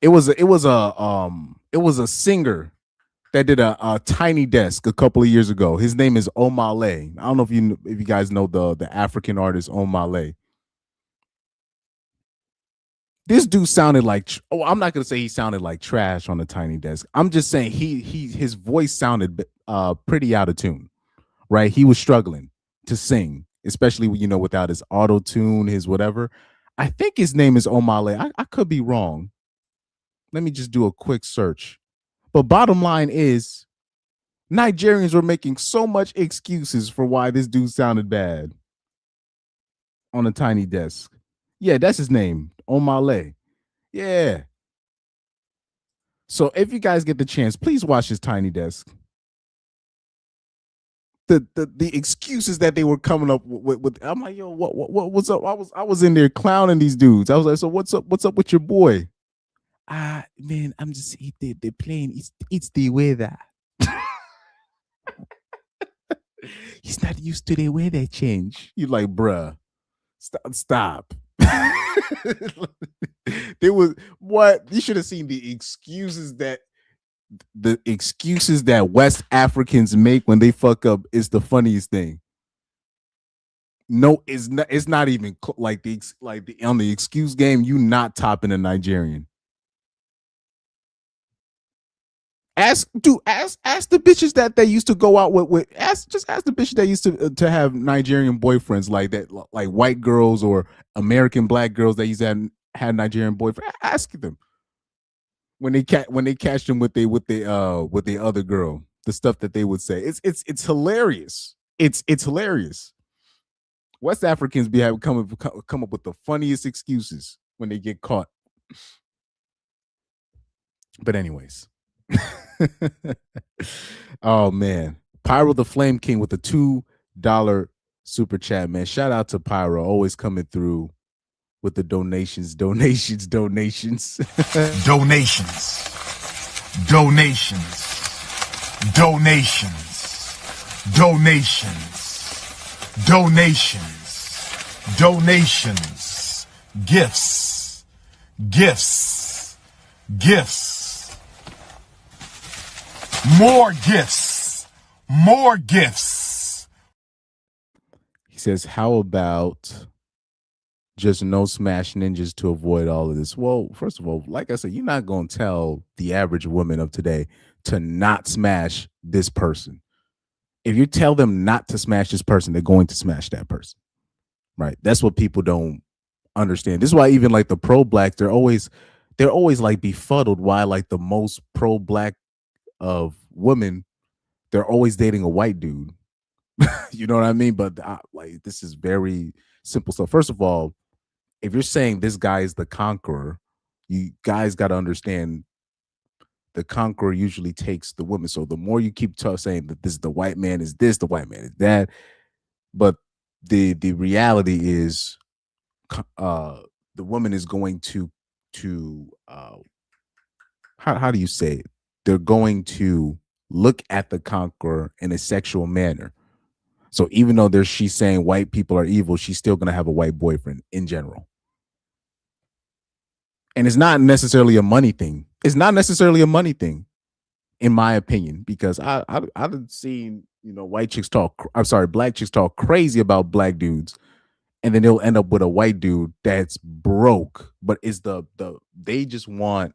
it was a singer that did a Tiny Desk a couple of years ago. His name is Omale. I don't know if you guys know the African artist Omale. This dude sounded like, I'm not gonna say he sounded like trash on the Tiny Desk. I'm just saying his voice sounded pretty out of tune, right? He was struggling to sing, especially without his auto tune, his whatever. I think his name is Omale. I could be wrong. Let me just do a quick search. But bottom line is, Nigerians were making so much excuses for why this dude sounded bad on a Tiny Desk. Yeah, that's his name, Omale. Yeah. So if you guys get the chance, please watch his Tiny Desk. The excuses that they were coming up with I'm like, yo, what's up? I was in there clowning these dudes. I was like, so what's up with your boy? Man, I'm just they're playing. It's the weather. He's not used to the weather change. You're like, bruh, stop. There was what you should have seen the excuses that West Africans make when they fuck up is the funniest thing. No, it's not even like the on the excuse game, you not topping a Nigerian. Ask the bitches that they used to go out with ask the bitches that used to have Nigerian boyfriends like that, like white girls or American black girls that used to had Nigerian boyfriends. Ask them when they catch them with the other girl, the stuff that they would say. It's hilarious. It's hilarious. West Africans come up with the funniest excuses when they get caught. But anyways. Oh man, Pyro the Flame King with the $2 super chat, man. Shout out to Pyro, always coming through with the donations. donations donations donations gifts more gifts. He says, how about just no smash ninjas to avoid all of this? Well, first of all, like I said, you're not going to tell the average woman of today to not smash this person. If you tell them not to smash this person, they're going to smash that person, right? That's what people don't understand. This is why even like the pro-black, they're always like befuddled why like the most pro-black of women, they're always dating a white dude. You know what I mean? But like, this is very simple stuff. First of all, if you're saying this guy is the conqueror, you guys got to understand the conqueror usually takes the woman. So the more you keep saying that this, the white man is this, the white man is that, but the reality is, the woman is going to how do you say it? They're going to look at the conqueror in a sexual manner. So even though she's saying white people are evil, she's still going to have a white boyfriend in general. And it's not necessarily a money thing. It's not necessarily a money thing, in my opinion, because I've seen, white chicks talk. I'm sorry, black chicks talk crazy about black dudes, and then they'll end up with a white dude that's broke. But it's they just want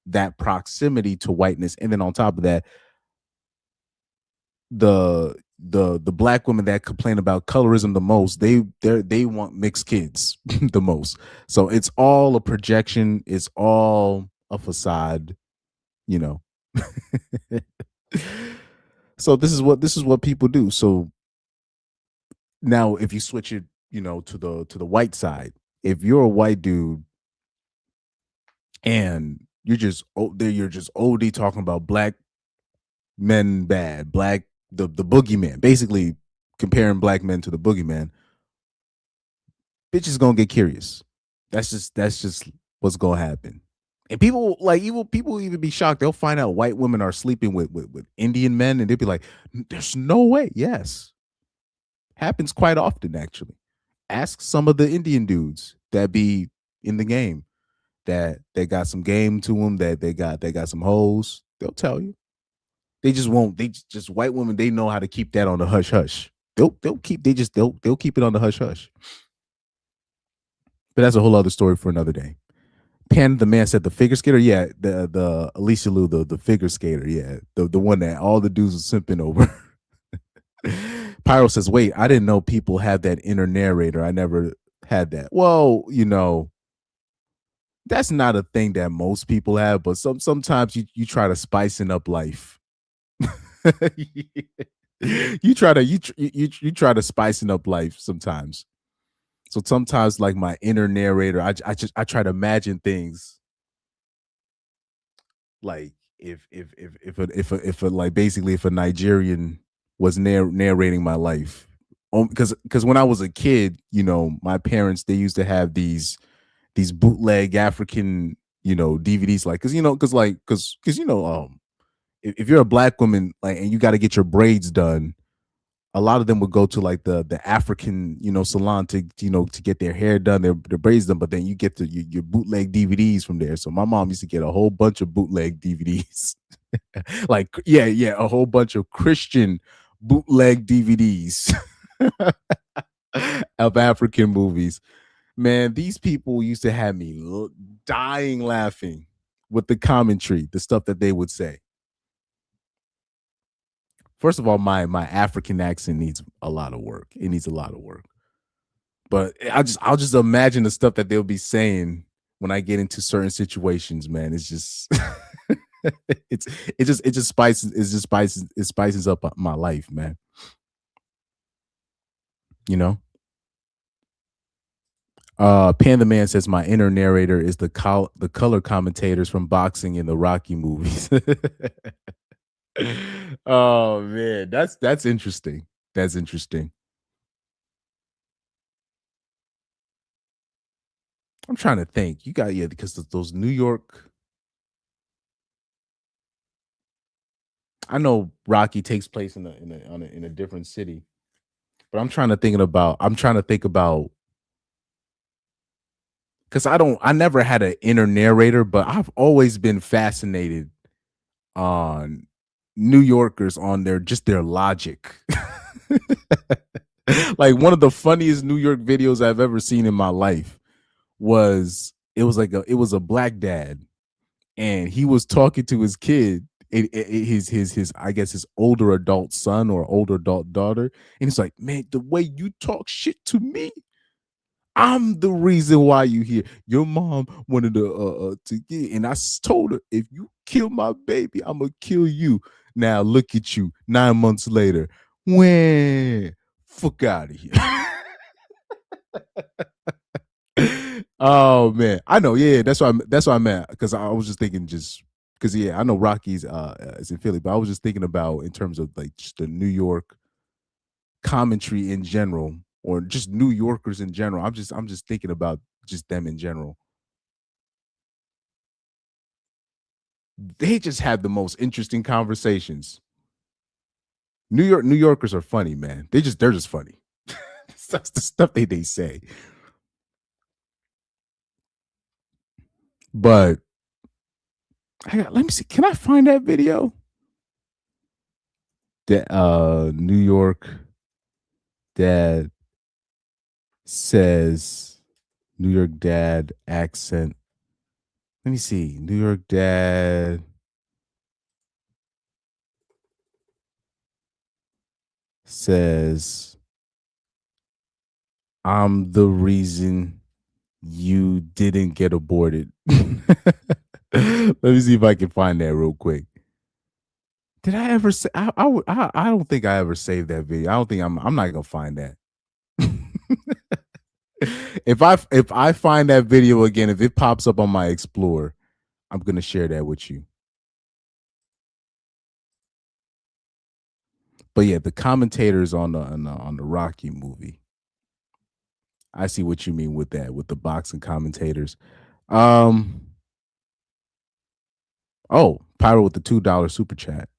that proximity to whiteness, and then on top of that, the black women that complain about colorism the most, they want mixed kids the most. So it's all a projection, it's all a facade, So this is what people do. So now if you switch it, to the white side, if you're a white dude and you're just OD talking about black men bad, black the boogeyman, basically comparing black men to the boogeyman, bitches gonna get curious. That's just what's gonna happen. And people even be shocked. They'll find out white women are sleeping with Indian men, and they'll be like, "There's no way." Yes, happens quite often actually. Ask some of the Indian dudes that be in the game, that they got some game to them, that they got some hoes. They'll tell you. They just won't. They just white women. They know how to keep that on the hush hush. They'll keep it on the hush hush. But that's a whole other story for another day. Pan the man said the figure skater. Yeah, the Alicia Lou, the figure skater. Yeah, the one that all the dudes are simping over. Pyro says, "Wait, I didn't know people have that inner narrator. I never had that." Well, that's not a thing that most people have, but sometimes you try to spicing up life. you try to spicing up life sometimes. So sometimes, like my inner narrator, I try to imagine things like if like basically if a Nigerian was narrating my life, because when I was a kid, my parents, they used to have these bootleg African DVDs, like because if you're a black woman, like, and you got to get your braids done, a lot of them would go to like the African, salon to get their hair done, their braids done, but then you get your bootleg DVDs from there. So my mom used to get a whole bunch of bootleg DVDs. Like, yeah, a whole bunch of Christian bootleg DVDs of African movies. Man, these people used to have me dying laughing with the commentary, the stuff that they would say. First of all, my African accent needs a lot of work. It needs a lot of work. But I'll just imagine the stuff that they'll be saying when I get into certain situations, man. It's just it spices up my life, man. Panda Man says my inner narrator is the color commentators from boxing in the Rocky movies. Oh man, that's interesting. That's interesting. I'm trying to think. You got because those New York. I know Rocky takes place in a different city, but I'm trying to think about because I never had an inner narrator, but I've always been fascinated on New Yorkers, on their logic. Like one of the funniest New York videos I've ever seen in my life was a black dad, and he was talking to his kid, his I guess his older adult son or older adult daughter, and he's like, "Man, the way you talk shit to me, I'm the reason why you here. Your mom wanted to get," and I told her, "If you kill my baby, I'm gonna kill you." Now look at you, 9 months later. When fuck out of here. Oh man, I know. Yeah, that's what I meant. Because I was just thinking, because yeah, I know Rockies is in Philly, but I was just thinking about in terms of like just the New York commentary in general, or just New Yorkers in general. I'm just thinking about just them in general. They just have the most interesting conversations. New Yorkers are funny, man. They're just funny. That's the stuff they say. But let me see. Can I find that video? That New York dad says New York dad accent. Let me see. New York dad says I'm the reason you didn't get aborted. Let me see if I can find that real quick. Did I ever say I don't think I ever saved that video. I don't think I'm not gonna find that. If I find that video again, if it pops up on my Explorer, I'm gonna share that with you. But yeah, the commentators on the Rocky movie. I see what you mean with that, with the boxing commentators. Oh, Pyro with the $2 super chat.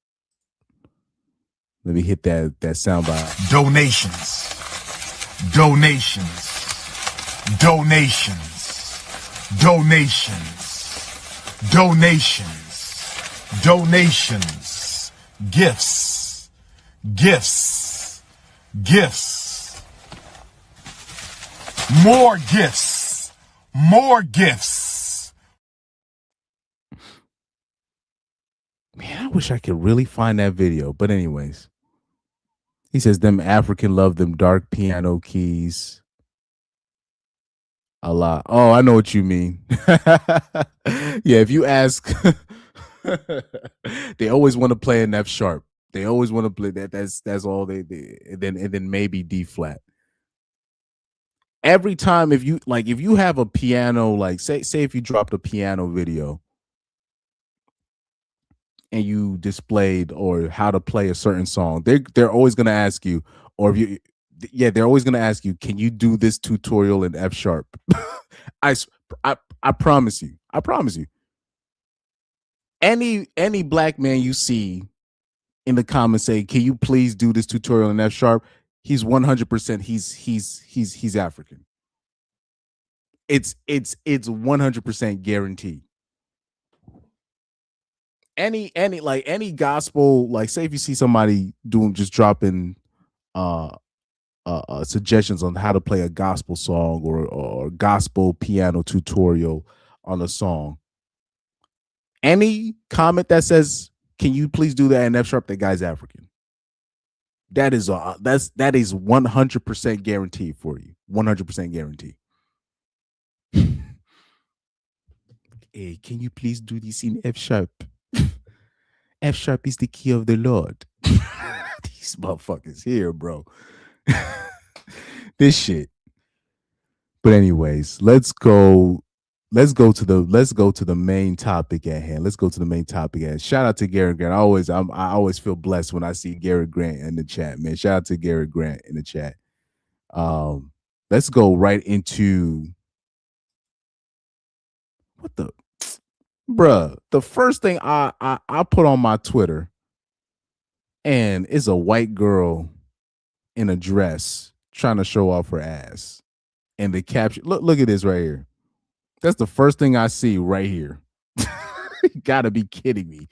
Let me hit that soundbite. Donations. Donations. Donations. Donations. Donations. Donations. Gifts. Gifts. Gifts. More gifts. More gifts. Man, I wish I could really find that video. But anyways, he says them African love them dark piano keys a lot. Oh, I know what you mean. Yeah, if you ask, they always want to play an F sharp. They always want to play that. That's all they and then maybe D flat. Every time if you have a piano, like say if you dropped a piano video and you displayed or how to play a certain song, they're always gonna ask you, or if you they're always gonna ask you, can you do this tutorial in F sharp? I promise you. I promise you. Any black man you see in the comments say, can you please do this tutorial in F sharp? He's 100% he's African. It's 100% guaranteed. Any gospel, like say if you see somebody dropping suggestions on how to play a gospel song or gospel piano tutorial on a song, any comment that says, can you please do that in F sharp, that guy's African. That is 100% guaranteed for you. 100% guaranteed. Hey, can you please do this in F sharp? F sharp is the key of the Lord. These motherfuckers here, bro. This shit. But anyways, let's go to the main topic at hand. Let's go to the main topic at hand. Shout out to Garrett Grant. I always feel blessed when I see Garrett Grant in the chat, man. Shout out to Garrett Grant in the chat. Let's go right into what the bruh. The first thing I put on my Twitter, and is a white girl in a dress trying to show off her ass. And the caption, look at this right here. That's the first thing I see right here. You gotta be kidding me.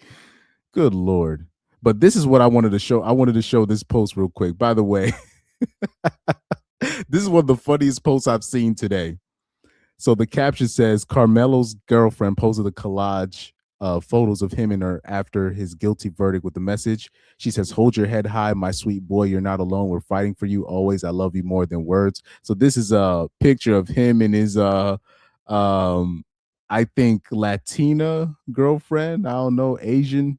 Good Lord. But this is what I wanted to show. I wanted to show this post real quick. By the way, this is one of the funniest posts I've seen today. So the caption says, Carmelo's girlfriend posted a collage of photos of him and her after his guilty verdict with the message. She says, hold your head high, my sweet boy. You're not alone. We're fighting for you always. I love you more than words. So this is a picture of him and his I think Latina girlfriend. I don't know, Asian.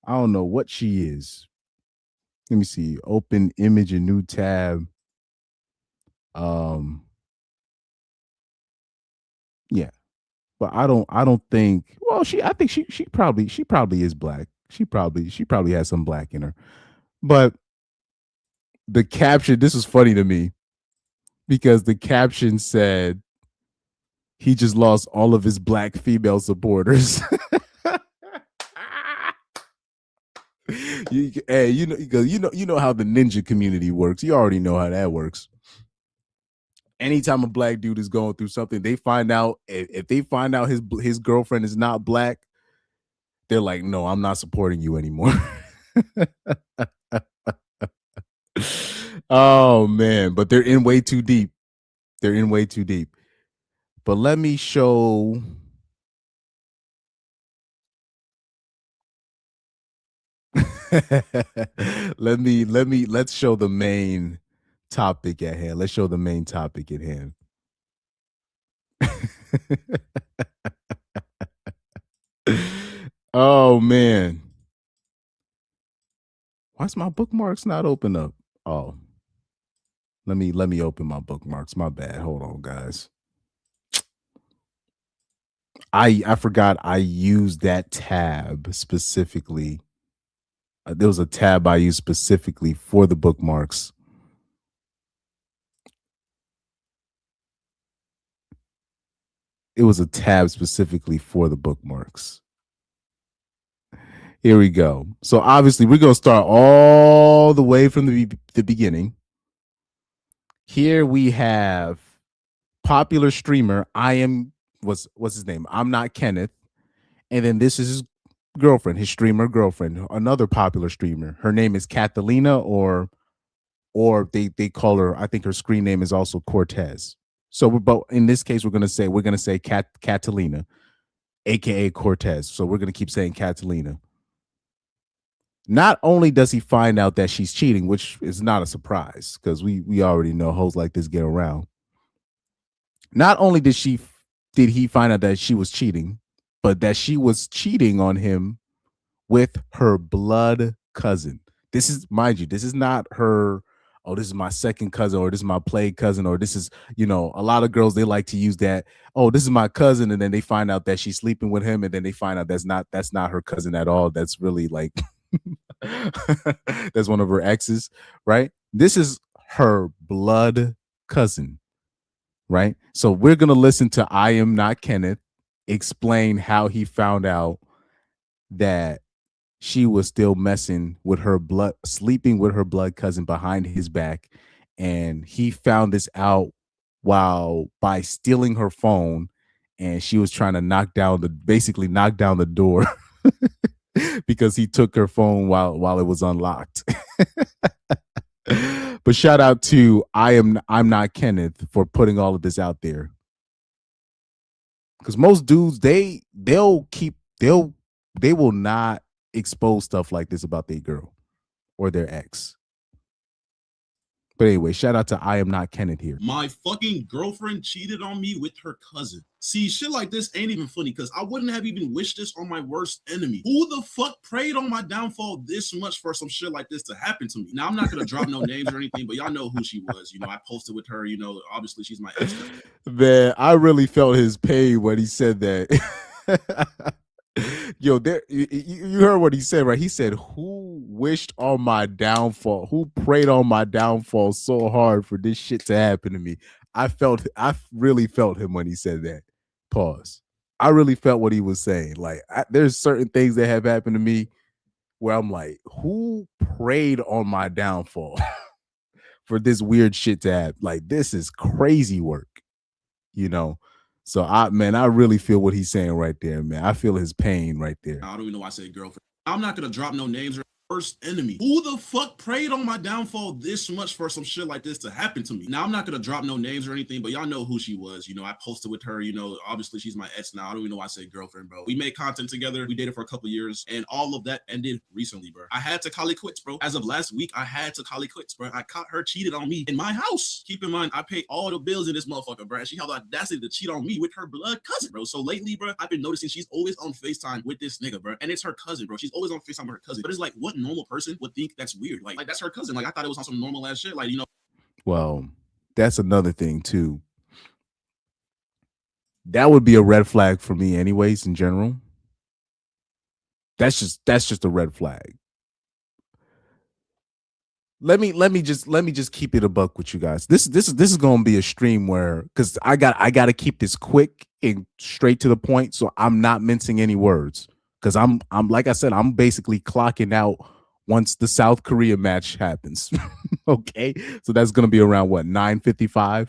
I don't know what she is. Let me see. Open image, a new tab. Yeah. But I don't think, well, I think she probably is black. She probably has some black in her. But the caption, this is funny to me because the caption said he just lost all of his black female supporters. Hey, you know how the ninja community works. You already know how that works. Anytime a black dude is going through something, they find out, if they find out his girlfriend is not black, they're like, no, I'm not supporting you anymore. Oh man, but they're in way too deep. They're in way too deep. But let me show. Let's show the main topic at hand. Let's show the main topic at hand. Oh man. Why's my bookmarks not open up? Oh. Let me open my bookmarks. My bad. Hold on, guys. I forgot I used that tab specifically. There was a tab I used specifically for the bookmarks. It was a tab specifically for the bookmarks. Here we go. So obviously we're going to start all the way from the beginning. Here we have popular streamer, what's his name? I'm Not Kenneth. And then this is his girlfriend, his streamer girlfriend, another popular streamer. Her name is Kathelina, or they call her, I think her screen name is also Kvrtez. So but in this case, we're gonna say Kathelina, aka Kvrtez. So we're gonna keep saying Kathelina. Not only does he find out that she's cheating, which is not a surprise because we already know hoes like this get around. Not only did he find out that she was cheating, but that she was cheating on him with her blood cousin. This is, mind you, this is not her, oh, this is my second cousin, or this is my play cousin, or this is, a lot of girls, they like to use that, oh, this is my cousin, and then they find out that she's sleeping with him, and then they find out that's not her cousin at all. That's really like that's one of her exes, right? This is her blood cousin, right? So we're gonna listen to I Am Not Kenneth explain how he found out that she was still messing with her sleeping with her blood cousin behind his back. And he found this out by stealing her phone, and she was trying to basically knock down the door because he took her phone while it was unlocked. But shout out to I'm Not Kenneth for putting all of this out there. Because most dudes, they will not expose stuff like this about their girl or their ex. But anyway, shout out to I Am Not Kenneth here. My fucking girlfriend cheated on me with her cousin. See, shit like this ain't even funny because I wouldn't have even wished this on my worst enemy. Who the fuck prayed on my downfall this much for some shit like this to happen to me? Now, I'm not going to drop no names or anything, but y'all know who she was. I posted with her, obviously she's my ex. Man, I really felt his pain when he said that. Yo, you heard what he said, right? He said, who wished on my downfall? Who prayed on my downfall so hard for this shit to happen to me? I really felt him when he said that. Pause. I really felt what he was saying. Like, there's certain things that have happened to me where I'm like, who prayed on my downfall for this weird shit to happen? Like, this is crazy work, So I really feel what he's saying right there, man. I feel his pain right there. I don't even know why I said girlfriend. I'm not gonna drop no names or worst enemy. Who the fuck prayed on my downfall this much for some shit like this to happen to me? Now, I'm not gonna drop no names or anything, but y'all know who she was. I posted with her, obviously she's my ex now. I don't even know why I said girlfriend, bro. We made content together. We dated for a couple years, and all of that ended recently, bro. I had to call it quits, bro. As of last week, I had to call it quits, bro. I caught her cheated on me in my house. Keep in mind, I pay all the bills in this motherfucker, bro. And she had the audacity to cheat on me with her blood cousin, bro. So lately, bro, I've been noticing she's always on FaceTime with this nigga, bro. And it's her cousin, bro. She's always on FaceTime with her cousin. But it's like, what normal person would think that's weird. Like that's her cousin. Like I thought it was on some normal ass shit. Like, you know. Well, that's another thing too. That would be a red flag for me anyways in general. That's just a red flag. Let me just keep it a buck with you guys. This is going to be a stream where, because I got to keep this quick and straight to the point, so I'm not mincing any words, because I'm like I said, I'm basically clocking out once the South Korea match happens. Okay, so that's going to be around what, 9:55.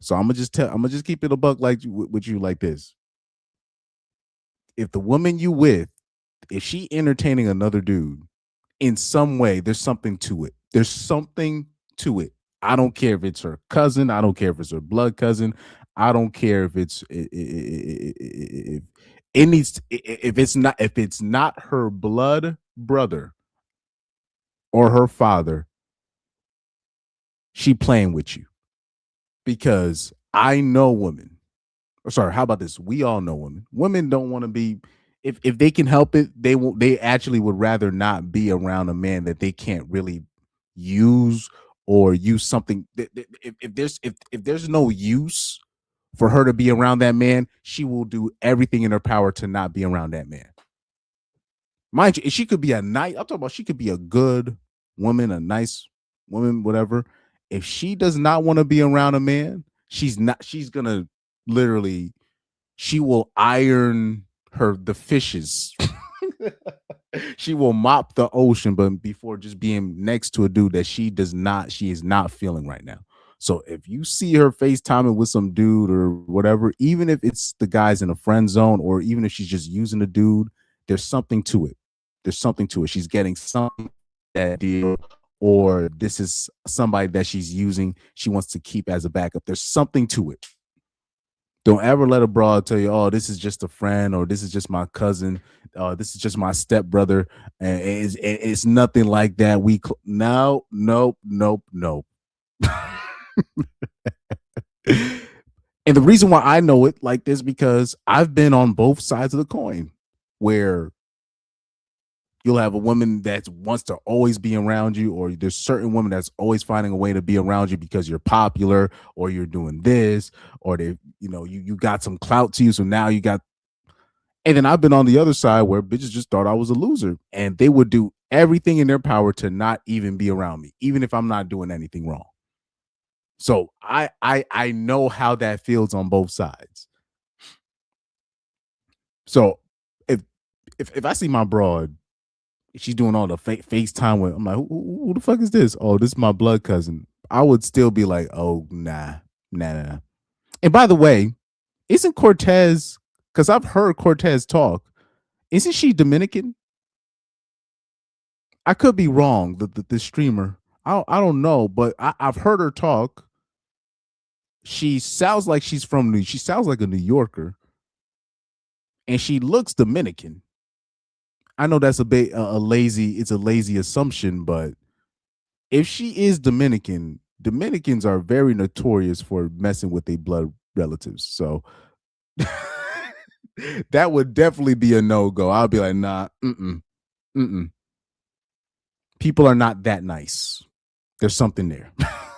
So I'm gonna just keep it a buck like with you like this. If the woman you with, if she entertaining another dude in some way, there's something to it. There's something to it. I don't care if it's her cousin. I don't care if it's her blood cousin. I don't care if it's if it needs if it's not her blood brother or her father. She playing with you, because I know women. Or sorry, how about this? We all know women. Women don't want to be, if they can help it, they won't. They actually would rather not be around a man that they can't really use, or use something. If there's no use for her to be around that man, she will do everything in her power to not be around that man. Mind you, she could be I'm talking about, she could be a good woman, a nice woman, whatever. If she does not want to be around a man, she's gonna literally, she will iron the fishes. She will mop the ocean, but before just being next to a dude that she is not feeling right now. So if you see her FaceTiming with some dude or whatever, even if it's the guy's in a friend zone, or even if she's just using a dude, there's something to it. There's something to it. She's getting something, that deal, or this is somebody that she's using, she wants to keep as a backup. There's something to it. Don't ever let a broad tell you, oh, this is just a friend, or this is just my cousin, this is just my stepbrother, and it's nothing like that. No, nope. And the reason why I know it like this, because I've been on both sides of the coin, where you'll have a woman that wants to always be around you, or there's certain women that's always finding a way to be around you because you're popular, or you're doing this, or you got some clout to you, so now you got. And then I've been on the other side where bitches just thought I was a loser, and they would do everything in their power to not even be around me, even if I'm not doing anything wrong. So I know how that feels on both sides. So if I see my broad, she's doing all the FaceTime with, I'm like, who the fuck is this? Oh, this is my blood cousin. I would still be like, oh, nah. And by the way, isn't Kvrtez, because I've heard Kvrtez talk, isn't she Dominican? I could be wrong, the streamer. I don't know, but I've heard her talk. She sounds like she sounds like a New Yorker, and she looks Dominican. I know that's a lazy assumption, but if she is Dominican, Dominicans are very notorious for messing with their blood relatives. So that would definitely be a no-go. I'll be like, nah, people are not that nice. There's something there.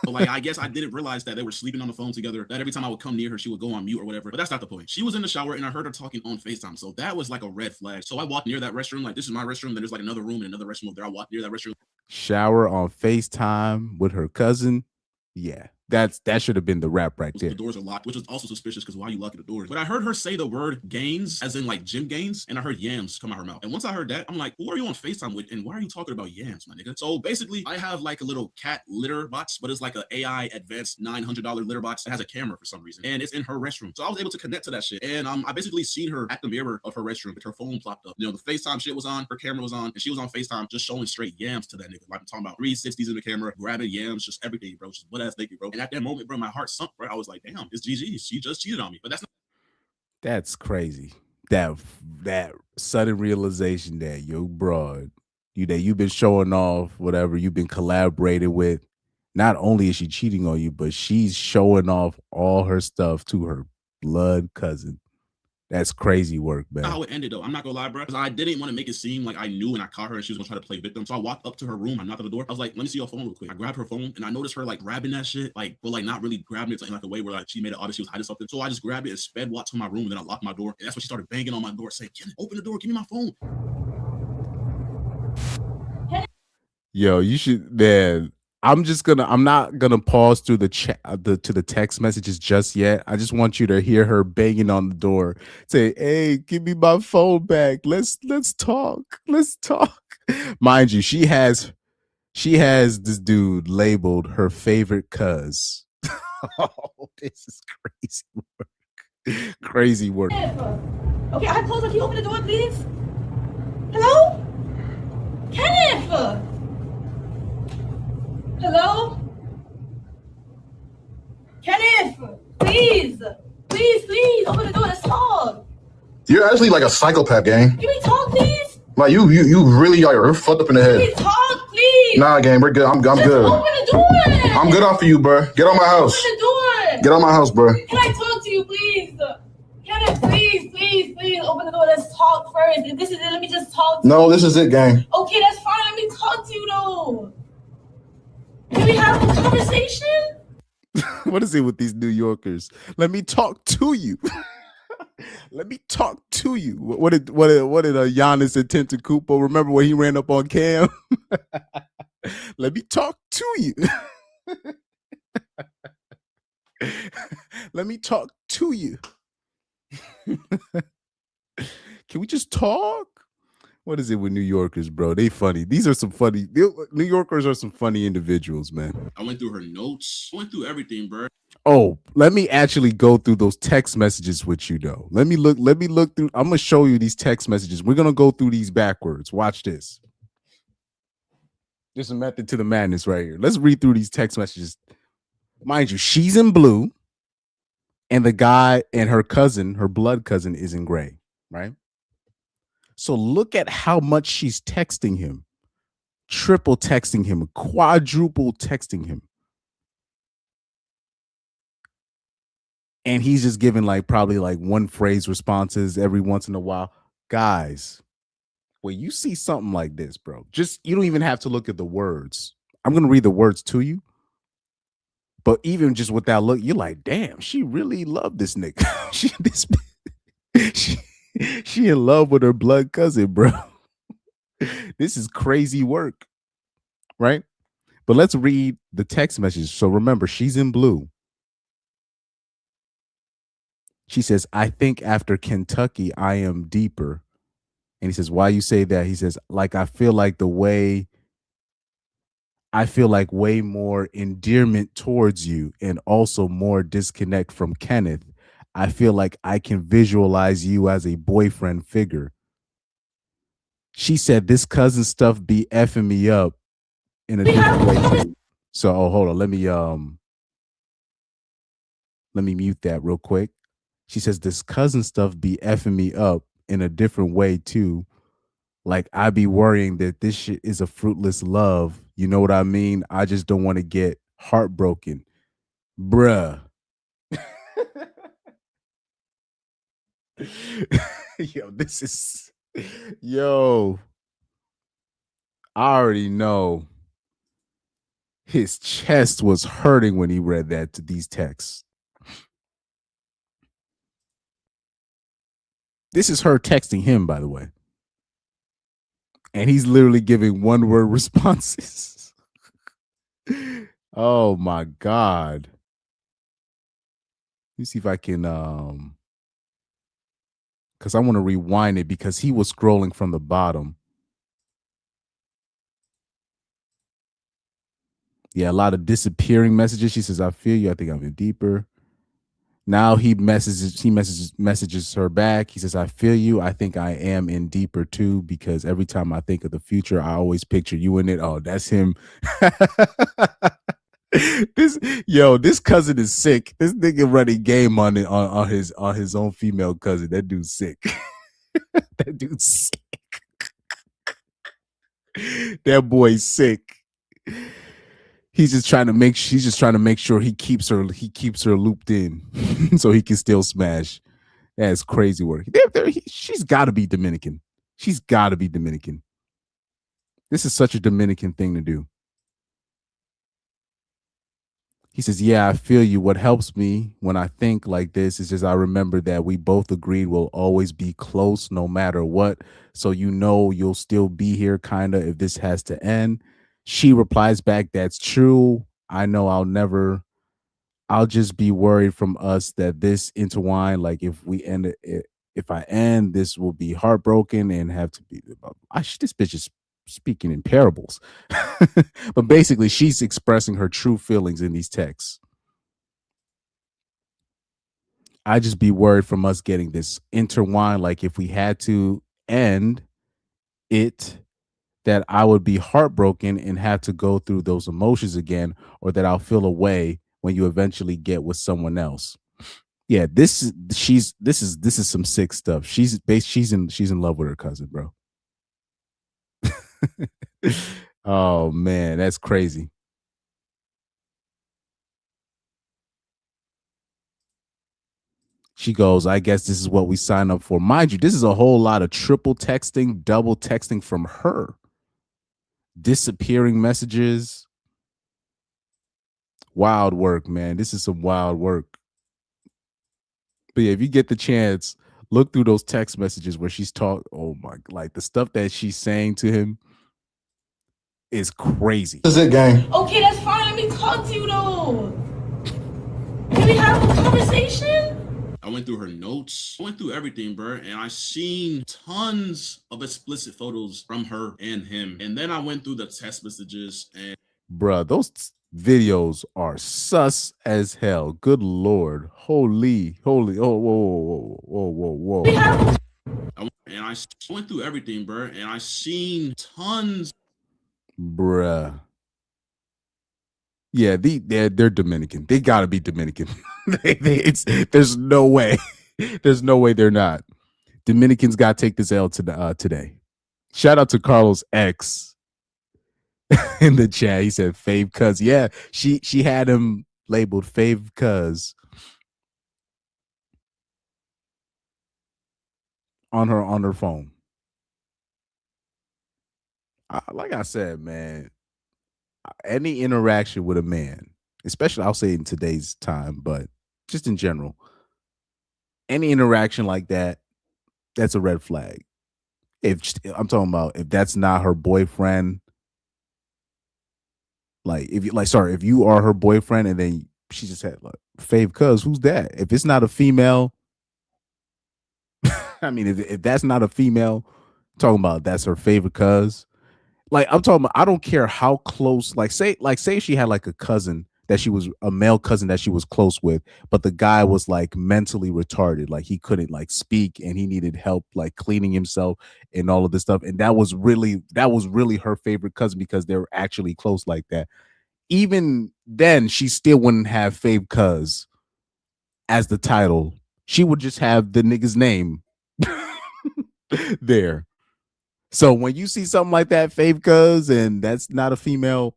But like, I guess I didn't realize that they were sleeping on the phone together, that every time I would come near her, she would go on mute or whatever. But that's not the point. She was in the shower and I heard her talking on FaceTime. So that was like a red flag. So I walked near that restroom, like, this is my restroom. Then there's like another room and another restroom over there. I walked near that restroom. Shower on FaceTime with her cousin. Yeah. That should have been the rap right there. The doors are locked, which is also suspicious, because why are you locking the doors? But I heard her say the word gains, as in like gym gains, and I heard yams come out her mouth. And once I heard that, I'm like, who are you on FaceTime with, and why are you talking about yams, my nigga? So basically, I have like a little cat litter box, but it's like an AI advanced $900 litter box that has a camera for some reason, and it's in her restroom. So I was able to connect to that shit, and I basically seen her at the mirror of her restroom with her phone plopped up. You know, the FaceTime shit was on, her camera was on, and she was on FaceTime just showing straight yams to that nigga. Like, I'm talking about 360s in the camera, grabbing yams, just everything, bro. Just what ass naked, bro. And at that moment, bro, my heart sunk, bro. I was like, damn, it's GG. She just cheated on me. But that's crazy. That sudden realization that your broad, that you've been showing off, whatever, you've been collaborating with, not only is she cheating on you, but she's showing off all her stuff to her blood cousin. That's crazy work, man. That's how it ended, though. I'm not gonna lie, bro. Because I didn't want to make it seem like I knew and I caught her and she was gonna try to play victim. So I walked up to her room. I knocked on the door. I was like, "Let me see your phone real quick." I grabbed her phone and I noticed her like grabbing that shit, like, but like not really grabbing it in like a way where like she made it obvious she was hiding something. So I just grabbed it and sped walked to my room and then I locked my door. And that's when she started banging on my door, saying, "Kenneth, open the door. Give me my phone." Yo, you should, man. I'm not gonna pause through the chat to the text messages just yet. I just want you to hear her banging on the door, say, "Hey, give me my phone back. Let's talk. Let's talk." Mind you, she has this dude labeled her favorite cuz. Oh, this is crazy work. Crazy work. Okay, I closed. Can you open the door, please? Hello? Kenneth! Hello? Kenneth! Please! Please! Open the door, let's talk! You're actually like a psychopath, gang. Can we talk, please? Like you really are fucked up in the Can we head. talk, please? Nah, gang, we're good. I'm Just good. open the door! I'm good off for you, bro. Get on my house. Open the door! Get on my house, bro. Can I talk to you, please? Kenneth, please, open the door. Let's talk first. If this is it, let me just talk to you. No, this is it, gang. Okay, that's fine. Let me talk to you, though. Can we have a conversation? What is it with these New Yorkers? Let me talk to you. Let me talk to you. What did Giannis Antetokounmpo remember when he ran up on Cam? Let me talk to you. Let me talk to you. Can we just talk? What is it with New Yorkers, bro? They funny. These are some funny. New Yorkers are some funny individuals, man. I went through her notes. I went through everything, bro. Oh, let me actually go through those text messages with you, though. Let me look through. I'm gonna show you these text messages. We're gonna go through these backwards. Watch this. There's a method to the madness right here. Let's read through these text messages. Mind you, she's in blue, and the guy and her cousin, her blood cousin, is in gray, right? So look at how much she's texting him, triple texting him, quadruple texting him. And he's just giving like probably like one phrase responses every once in a while. Guys, when you see something like this, bro, just you don't even have to look at the words. I'm going to read the words to you. But even just with that look, you're like, damn, she really loved this nigga. She in love with her blood cousin, bro. This is crazy work, right? But let's read the text message. So remember, she's in blue. She says, "I think after Kentucky, I am deeper." And he says, "Why you say that?" He says, "Like, I feel like way more endearment towards you and also more disconnect from Kenneth. I feel like I can visualize you as a boyfriend figure." She said, "This cousin stuff be effing me up in a different way too." So, hold on. Let me mute that real quick. She says, "This cousin stuff be effing me up in a different way too. Like, I be worrying that this shit is a fruitless love. You know what I mean? I just don't want to get heartbroken. Bruh." Yo, I already know his chest was hurting when he read these texts. This is her texting him, by the way. And he's literally giving one-word responses. Oh my God. Let me see if I can because I want to rewind it because he was scrolling from the bottom. Yeah, a lot of disappearing messages. She says, "I feel you. I think I'm in deeper." Now he messages her back. He says, "I feel you. I think I am in deeper too, because every time I think of the future, I always picture you in it." Oh, that's him. This cousin is sick. This nigga running game on his own female cousin. That dude's sick. That dude's sick. That boy's sick. She's just trying to make sure he keeps her looped in so he can still smash. That's crazy work. She's got to be Dominican. She's got to be Dominican. This is such a Dominican thing to do. He says, yeah, I feel you. What helps me when I think like this is just I remember that we both agreed we'll always be close no matter what. So you'll still be here, kind of, if this has to end. She replies back, that's true. I know I'll just be worried from us that this intertwine, like if we end it, if I end, this will be heartbroken and have to be. This bitch is speaking in parables. But basically, she's expressing her true feelings in these texts. I just be worried from us getting this intertwined, like if we had to end it, that I would be heartbroken and have to go through those emotions again, or that I'll feel away when you eventually get with someone else. Yeah, this is some sick stuff. She's in love with her cousin, bro. Oh man, that's crazy. She goes, I guess this is what we sign up for. Mind you, this is a whole lot of triple texting, double texting from her. Disappearing messages. Wild work, man. This is some wild work. But yeah, if you get the chance, look through those text messages where she's like the stuff that she's saying to him is crazy. This is it, gang. Okay, that's fine. Let me talk to you though. Can we have a conversation? I went through her notes. I went through everything, bro. And I seen tons of explicit photos from her and him. And then I went through the text messages and bruh, those videos are sus as hell. Good Lord. Holy. Oh, whoa. And I went through everything, bro. And I seen tons. Bruh. Yeah, they're Dominican. They gotta be Dominican. There's no way. There's no way they're not. Dominicans gotta take this L today. Shout out to Carlos X in the chat. He said fave cuz. Yeah, she had him labeled fave cuz on her phone. Like I said, man, any interaction with a man, especially I'll say in today's time, but just in general, any interaction like that, that's a red flag. If I'm talking about if that's not her boyfriend, like if you are her boyfriend and then she just had like fave cuz, who's that? If it's not a female, I mean, if that's not a female, talking about that's her favorite cuz. Like I'm talking about, I don't care how close, like say she had like a cousin that she was a male cousin that she was close with, but the guy was like mentally retarded, like he couldn't like speak and he needed help like cleaning himself and all of this stuff. And that was really her favorite cousin because they were actually close like that. Even then, she still wouldn't have fave cuz as the title. She would just have the nigga's name there. So when you see something like that, fave cuz, and that's not a female,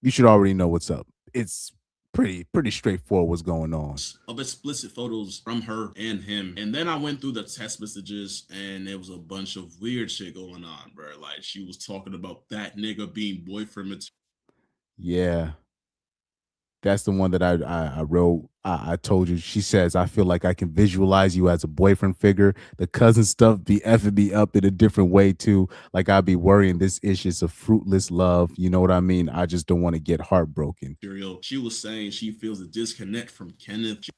you should already know what's up. It's pretty straightforward what's going on. Of explicit photos from her and him. And then I went through the text messages and there was a bunch of weird shit going on, bro. Like she was talking about that nigga being boyfriend material. Yeah. That's the one that I wrote. I told you. She says, I feel like I can visualize you as a boyfriend figure. The cousin stuff be effing me up in a different way too. Like I'd be worrying this is just a fruitless love. You know what I mean? I just don't want to get heartbroken. She was saying she feels a disconnect from Kenneth.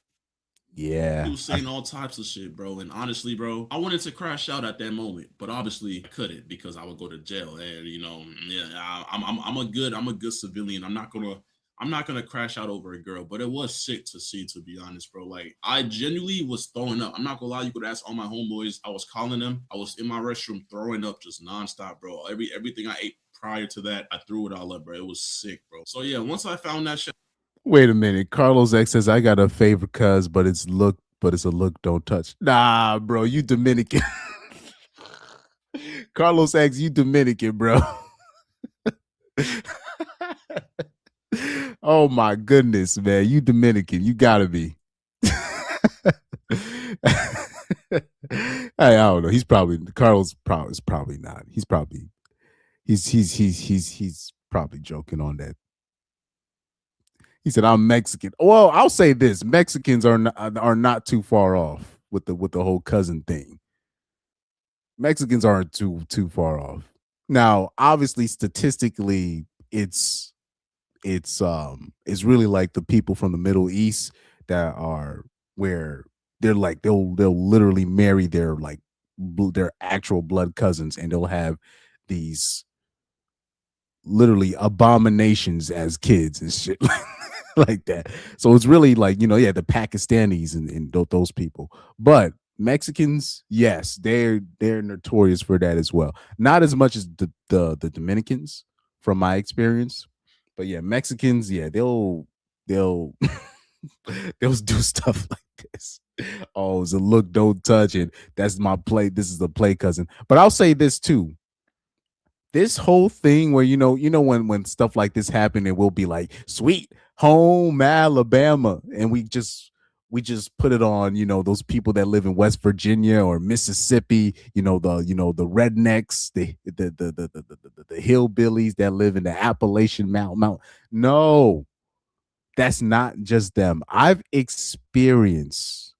Yeah. He was saying all types of shit, bro. And honestly, bro, I wanted to crash out at that moment, but obviously I couldn't because I would go to jail. And you know, yeah, I'm a good civilian. I'm not gonna crash out over a girl, but it was sick to see, to be honest, bro. Like I genuinely was throwing up. I'm not gonna lie, you could ask all my homeboys. I was calling them. I was in my restroom throwing up just nonstop, bro. Everything I ate prior to that, I threw it all up, bro. It was sick, bro. So yeah, once I found that shit. Wait a minute. Carlos X says I got a favorite cuz, but it's a look don't touch. Nah, bro, you Dominican. Carlos X, you Dominican, bro. Oh my goodness, man. You Dominican. You gotta be. I don't know. He's probably Carlos. Is probably not. He's probably he's probably joking on that. He said, "I'm Mexican." Well, I'll say this: Mexicans are not too far off with the whole cousin thing. Mexicans aren't too far off. Now, obviously, statistically, it's really like the people from the Middle East that are where they're like they'll literally marry their like their actual blood cousins, and they'll have these literally abominations as kids and shit like that. So it's really like, yeah, the Pakistanis and those people. But Mexicans, yes, they're notorious for that as well. Not as much as the Dominicans from my experience. But yeah, Mexicans, yeah, they'll they'll do stuff like this. Oh, it's a look, don't touch it. That's my play. This is the play cousin. But I'll say this too. This whole thing where when stuff like this happen, it will be like Sweet Home Alabama, and we just put it on those people that live in West Virginia or Mississippi, the rednecks, the hillbillies that live in the Appalachian Mountain. No, that's not just them. I've experienced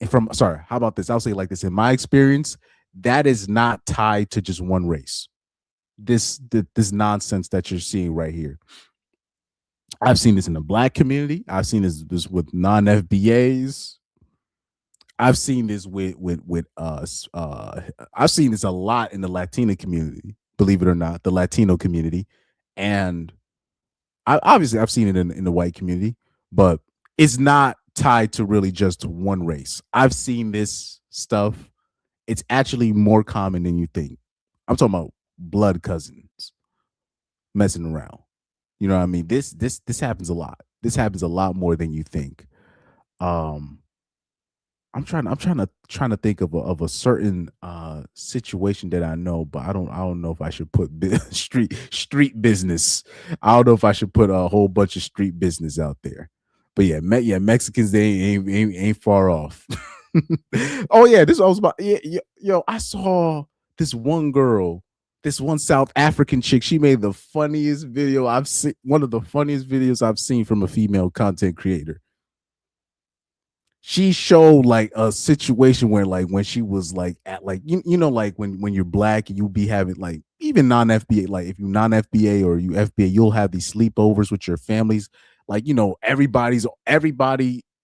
how about this? I'll say it like this. In my experience, that is not tied to just one race. This nonsense that you're seeing right here. I've seen this in the Black community. I've seen this with non-FBAs. I've seen this with I've seen this a lot in the Latina community, believe it or not, the Latino community. And obviously I've seen it in the white community, but it's not tied to really just one race. I've seen this stuff. It's actually more common than you think. I'm talking about blood cousins messing around. You know what I mean? This happens a lot. This happens a lot more than you think. I'm trying to think of a certain situation that I know, but I don't know if I should put street business. I don't know if I should put a whole bunch of street business out there. But yeah, Mexicans, they ain't far off. Oh yeah, this was about yo. I saw this one girl, this one South African chick. She made the funniest video I've seen. One of the funniest videos I've seen from a female content creator. She showed like a situation where like when she was like at like like when you're Black and you'll be having like even non-FBA, like if you non-FBA or you FBA, you'll have these sleepovers with your families. Like everybody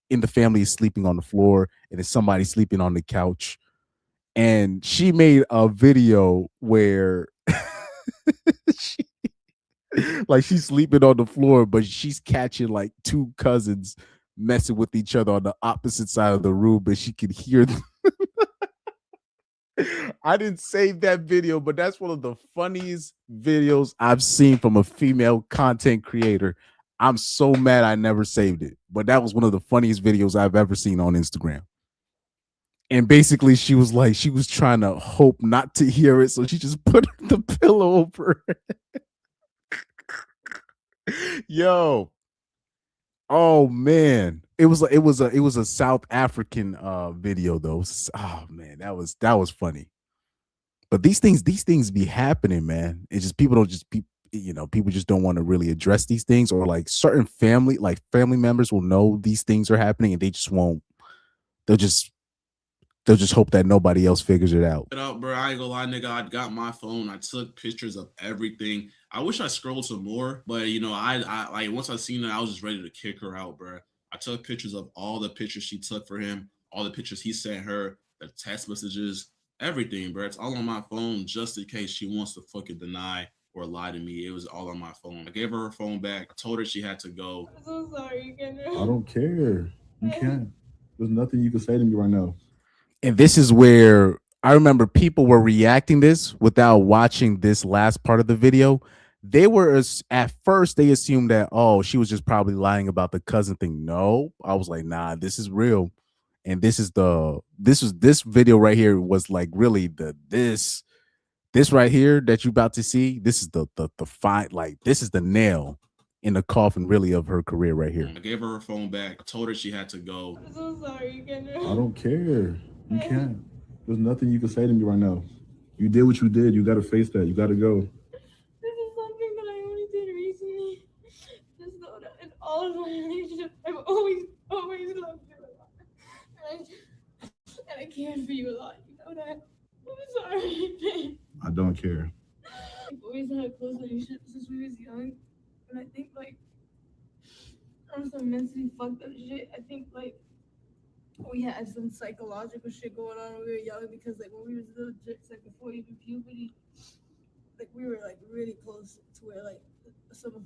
in the family is sleeping on the floor and there's somebody sleeping on the couch. And she made a video where she's sleeping on the floor, but she's catching like two cousins messing with each other on the opposite side of the room, but she could hear them. I didn't save that video, but that's one of the funniest videos I've seen from a female content creator. I'm so mad I never saved it, but that was one of the funniest videos I've ever seen on Instagram. And basically she was trying to hope not to hear it, so she just put the pillow over her. Yo. Oh man. It was a South African video though. Oh man, that was funny. But these things be happening, man. It's just people just don't want to really address these things, or like certain family members will know these things are happening and they just won't. They'll just hope that nobody else figures it out. Bro, I ain't gonna lie, nigga. I got my phone. I took pictures of everything. I wish I scrolled some more, but I like once I seen it, I was just ready to kick her out, bro. I took pictures of all the pictures she took for him, all the pictures he sent her, the text messages, everything, bro. It's all on my phone just in case she wants to fucking deny or lie to me. It was all on my phone. I gave her her phone back. I told her she had to go. I'm so sorry, Kenneth. I don't care. You can't. There's nothing you can say to me right now. And this is where I remember people were reacting this without watching this last part of the video. They were at first they assumed that, oh, she was just probably lying about the cousin thing. No, I was like, nah, this is real. And this video right here was like really this right here that you about to see. This is the fine, like this is the nail in the coffin really of her career right here. I gave her her phone back. I told her she had to go. I'm so sorry, Kenneth. I don't care. You can't. There's nothing you can say to me right now. You did what you did. You gotta face that. You gotta go. This is something that I only did recently. Just know that in all of my relationships, I've always loved you a lot. And I cared for you a lot. You know that. I'm sorry. I don't care. We've always had a close relationship since we was young. And I think like on some mentally fucked up shit, I think like we had some psychological shit going on when we were young because like when we was little chicks, like before even puberty, like we were like really close to where like some of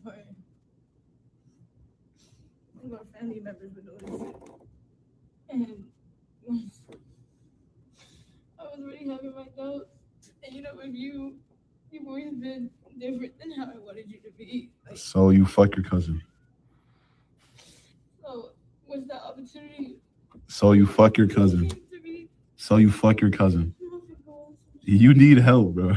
our family members would notice it. And I was really having my doubts. And you know, with you, you've always been different than how I wanted you to be. Like, So you fuck your cousin. so was that opportunity So you fuck your cousin. to me? So you fuck your cousin. You need help, bro.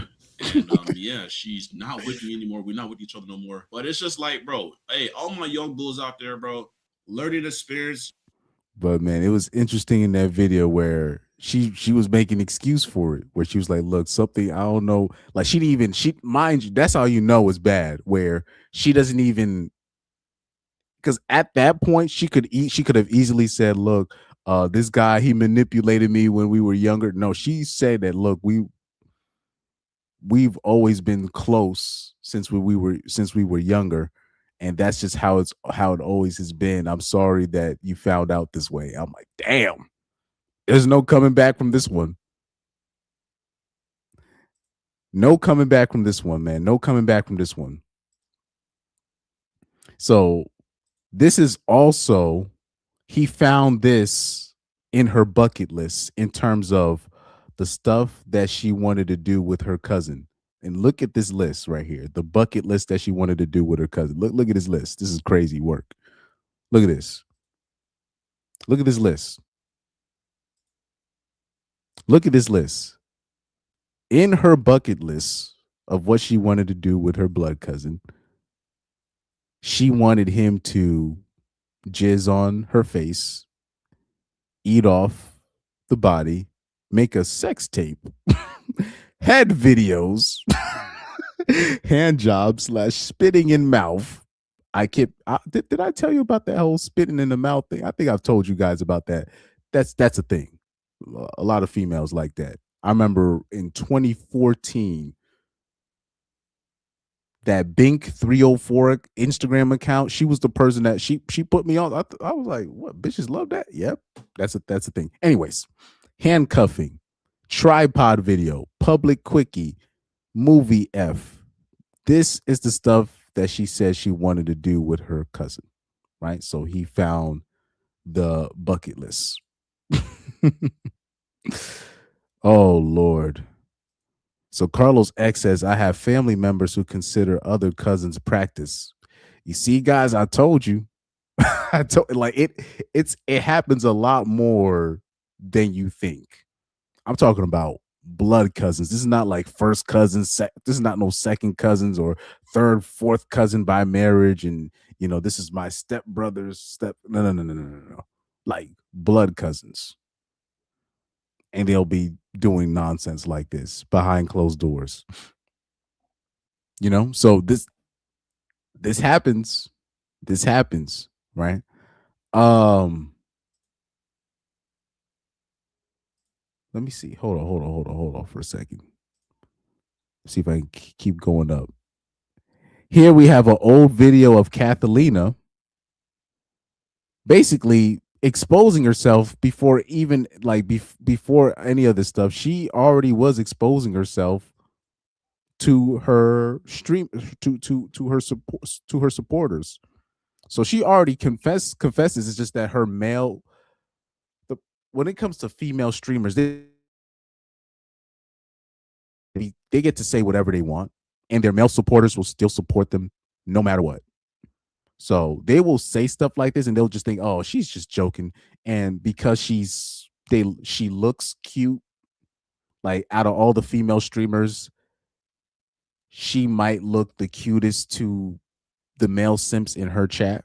And yeah, she's not with me anymore. We're not with each other no more. But it's just like, bro, hey, all my young bulls out there, bro, learning experience. But man, it was interesting in that video where she was making excuse for it, where she was like, look, something I don't know. Like she didn't even, she mind you, that's how you know it's bad, where she doesn't even, because at that point she could have easily said, look, this guy, he manipulated me when we were younger. No, she said that, look, we've always been close since we were younger, and that's just how it always has been. I'm sorry that you found out this way. I'm like, damn, there's no coming back from this one. No coming back from this one, man. No coming back from this one. So this is also, he found this in her bucket list in terms of the stuff that she wanted to do with her cousin. And look at this list right here, the bucket list that she wanted to do with her cousin. Look at this list. This is crazy work. Look at this. Look at this list. Look at this list. In her bucket list of what she wanted to do with her blood cousin, she wanted him to jizz on her face, eat off the body, make a sex tape, head videos, hand jobs / spitting in mouth. Did I tell you about that whole spitting in the mouth thing? I think I've told you guys about that. That's a thing. A lot of females like that. I remember in 2014, that Bink 304 Instagram account, she was the person that she put me on. I was like, what, bitches love that? Yep, that's a thing. Anyways, handcuffing, tripod video, public quickie, movie F. This is the stuff that she said she wanted to do with her cousin, right? So he found the bucket list. Oh, Lord. So Carlos X says, I have family members who consider other cousins practice. You see, guys, I told you. I told, like, it happens a lot more than you think. I'm talking about blood cousins. This is not like first cousins. This is not no second cousins or third, fourth cousin by marriage. And, you know, this is my stepbrother's no. Like blood cousins. And they'll be doing nonsense like this behind closed doors. You know, so this happens. This happens, right? Let me see. Hold on for a second. See if I can keep going up. Here we have an old video of Kathelina basically exposing herself before even like before any of this stuff. She already was exposing herself to her stream, to her support, to her supporters. So she already confesses. It's just that her male, when it comes to female streamers, they get to say whatever they want, and their male supporters will still support them no matter what. So they will say stuff like this and they'll just think, oh, she's just joking. And because she looks cute, like out of all the female streamers, she might look the cutest to the male simps in her chat.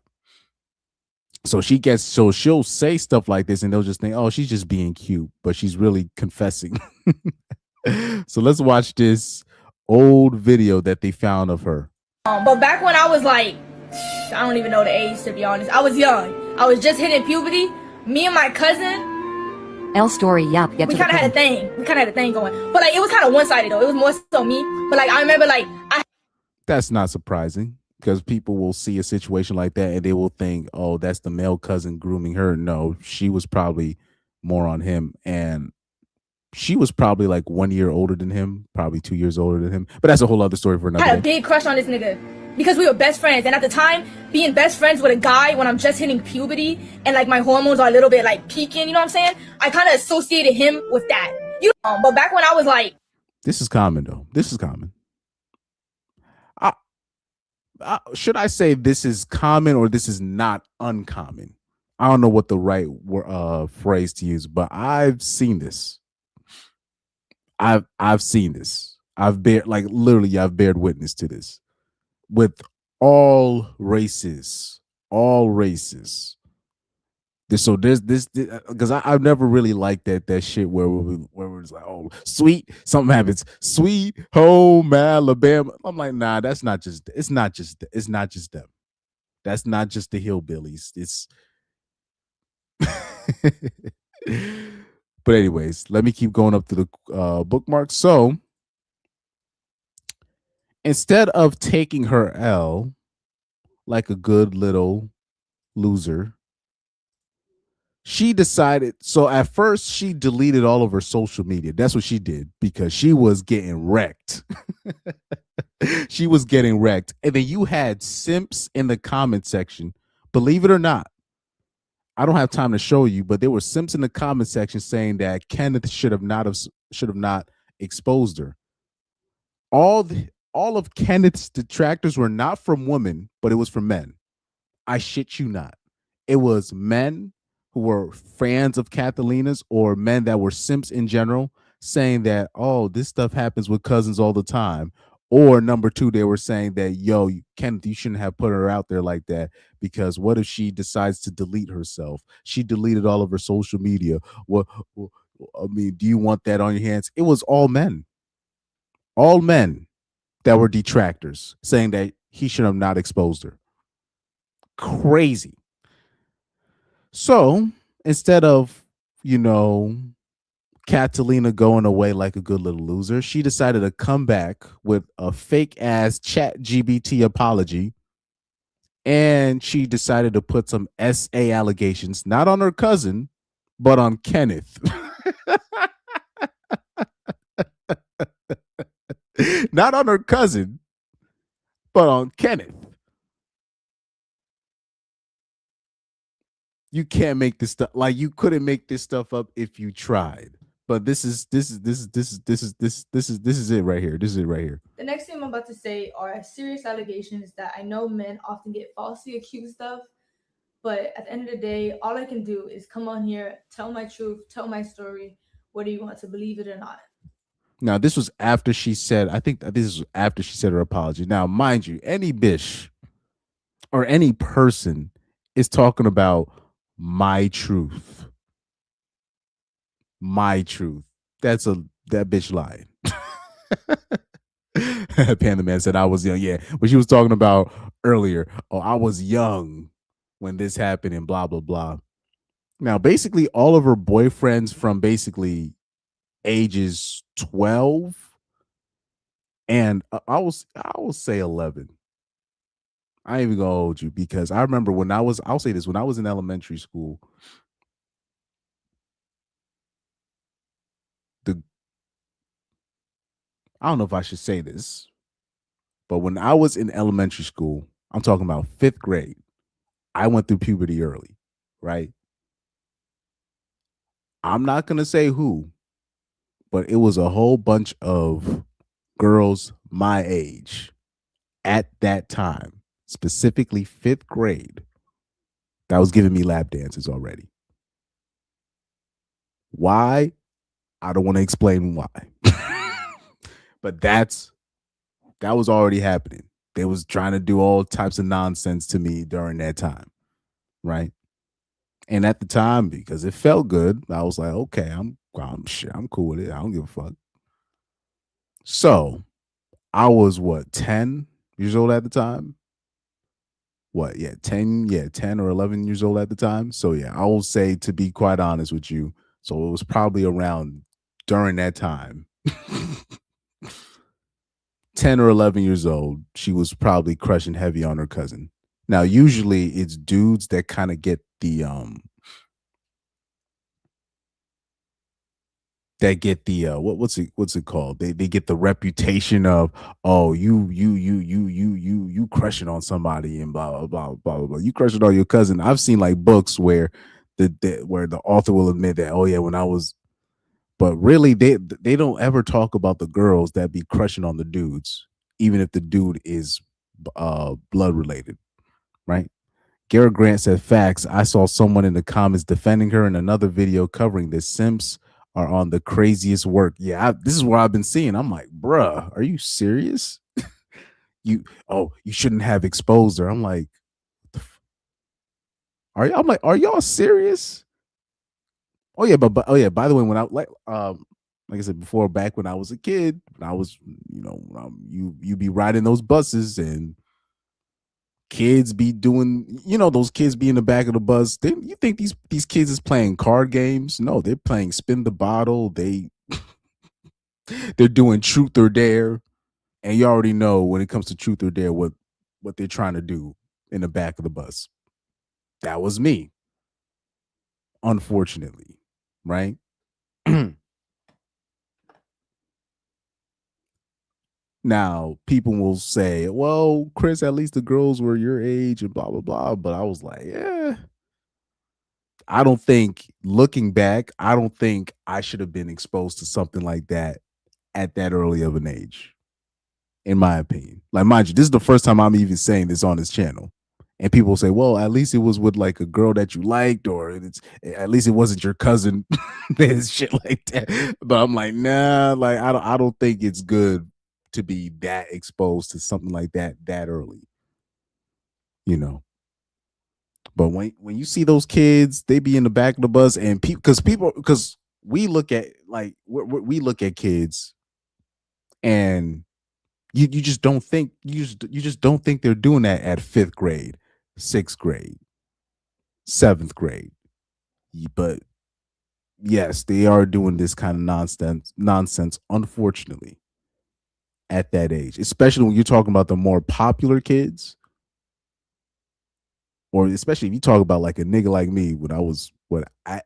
So she'll say stuff like this and they'll just think, oh, she's just being cute, but she's really confessing. So let's watch this old video that they found of her. But back when I was like, I don't even know the age, to be honest. I was young. I was just hitting puberty. Me and my cousin, L story, yep, get we to the kind of had a point. thing. We kind of had a thing going. But like, it was kind of one-sided though. It was more so me. But like, I remember like, That's not surprising because people will see a situation like that and they will think, oh, that's the male cousin grooming her. No, she was probably more on him. And she was probably like 1 year older than him, probably 2 years older than him. But that's a whole other story for another I had a day. big crush on this nigga because we were best friends. And at the time, being best friends with a guy when I'm just hitting puberty and like my hormones are a little bit like peaking, you know what I'm saying? I kind of associated him with that. But back when I was like, This is common though. This is common. Should I say this is common or this is not uncommon? I don't know what the right phrase to use, but I've seen this. I've seen this. I've bared witness to this with all races, So there's this because I've never really liked that shit where we're just like, oh, sweet, something happens, sweet home Alabama. I'm like, nah, it's not just them. That's not just the hillbillies. It's but anyways, let me keep going up to the bookmark. So instead of taking her L like a good little loser, she decided. So at first, she deleted all of her social media. That's what she did because she was getting wrecked. She was getting wrecked. And then you had simps in the comment section. Believe it or not, I don't have time to show you, but there were simps in the comment section saying that Kenneth should have not exposed her. All of Kenneth's detractors were not from women, but it was from men. I shit you not. It was men who were fans of Kathelina's or men that were simps in general saying that, oh, this stuff happens with cousins all the time. Or number two, they were saying that, yo, Kenneth, you shouldn't have put her out there like that because what if she decides to delete herself? She deleted all of her social media. What? I mean, do you want that on your hands? It was all men that were detractors saying that he should have not exposed her. Crazy. So instead of, Kathelina going away like a good little loser, she decided to come back with a fake ass chat GBT apology. And she decided to put some SA allegations, not on her cousin, but on Kenneth. Not on her cousin, but on Kenneth. You can't make this stuff like you couldn't make this stuff up if you tried. But this is it right here. This is it right here. the next thing I'm about to say are serious allegations that I know men often get falsely accused of. But at the end of the day, all I can do is come on here, tell my truth, tell my story, whether you want to believe it or not. Now, this was after she said, I think that this was after she said her apology. Now, mind you, any bitch or any person is talking about my truth. My truth. That bitch lying. Panda Man said I was young. Yeah, what she was talking about earlier. Oh, I was young when this happened and blah, blah, blah. Now, basically, all of her boyfriends from basically ages 12 and I will say 11. I ain't even gonna hold you because I remember when I'll say this, when I was in elementary school, I don't know if I should say this, but when I was in elementary school, I'm talking about 5th grade, I went through puberty early, right? I'm not gonna say who, but it was a whole bunch of girls my age at that time, specifically 5th grade, that was giving me lap dances already. Why? I don't want to explain why. But that was already happening. They was trying to do all types of nonsense to me during that time, right? And at the time, because it felt good, I was like, okay, I'm shit, I'm cool with it. I don't give a fuck. So I was what, 10 years old at the time? What, yeah, 10 or 11 years old at the time. So yeah, I will say, to be quite honest with you, so it was probably around during that time. 10 or 11 years old, she was probably crushing heavy on her cousin. Now, usually it's dudes that kind of get the what's it called? They get the reputation of, oh, you crushing on somebody and blah blah blah blah blah blah. You crushing on your cousin. I've seen like books where where the author will admit that, oh yeah, when I was, but really they don't ever talk about the girls that be crushing on the dudes, even if the dude is blood related, right? Garrett Grant said, facts. I saw someone in the comments defending her in another video covering this. Simps are on the craziest work. Yeah, this is what I've been seeing. I'm like, bruh, are you serious? You shouldn't have exposed her. I'm like, I'm like, are y'all serious? Oh yeah, but oh yeah, by the way, when I like I said before, back when I was a kid, when I was, you be riding those buses and kids be doing, those kids be in the back of the bus. You think these kids is playing card games? No, they're playing spin the bottle. They're doing truth or dare, and you already know when it comes to truth or dare what they're trying to do in the back of the bus. That was me, unfortunately, right? Now, people will say, well, Chris, at least the girls were your age and blah, blah, blah. But I was like, yeah, I don't think, looking back, I don't think I should have been exposed to something like that at that early of an age, in my opinion. Like, mind you, this is the first time I'm even saying this on this channel. And people say, well, at least it was with like a girl that you liked, or at least it wasn't your cousin. There's shit like that. But I'm like, nah, like I don't think it's good to be that exposed to something like that early. But when you see those kids, they be in the back of the bus, and because we look at like we look at kids, and you just don't think you just don't think they're doing that at 5th grade, 6th grade, 7th grade. But yes, they are doing this kind of nonsense, unfortunately, at that age, especially when you're talking about the more popular kids, or especially if you talk about like a nigga like me when I was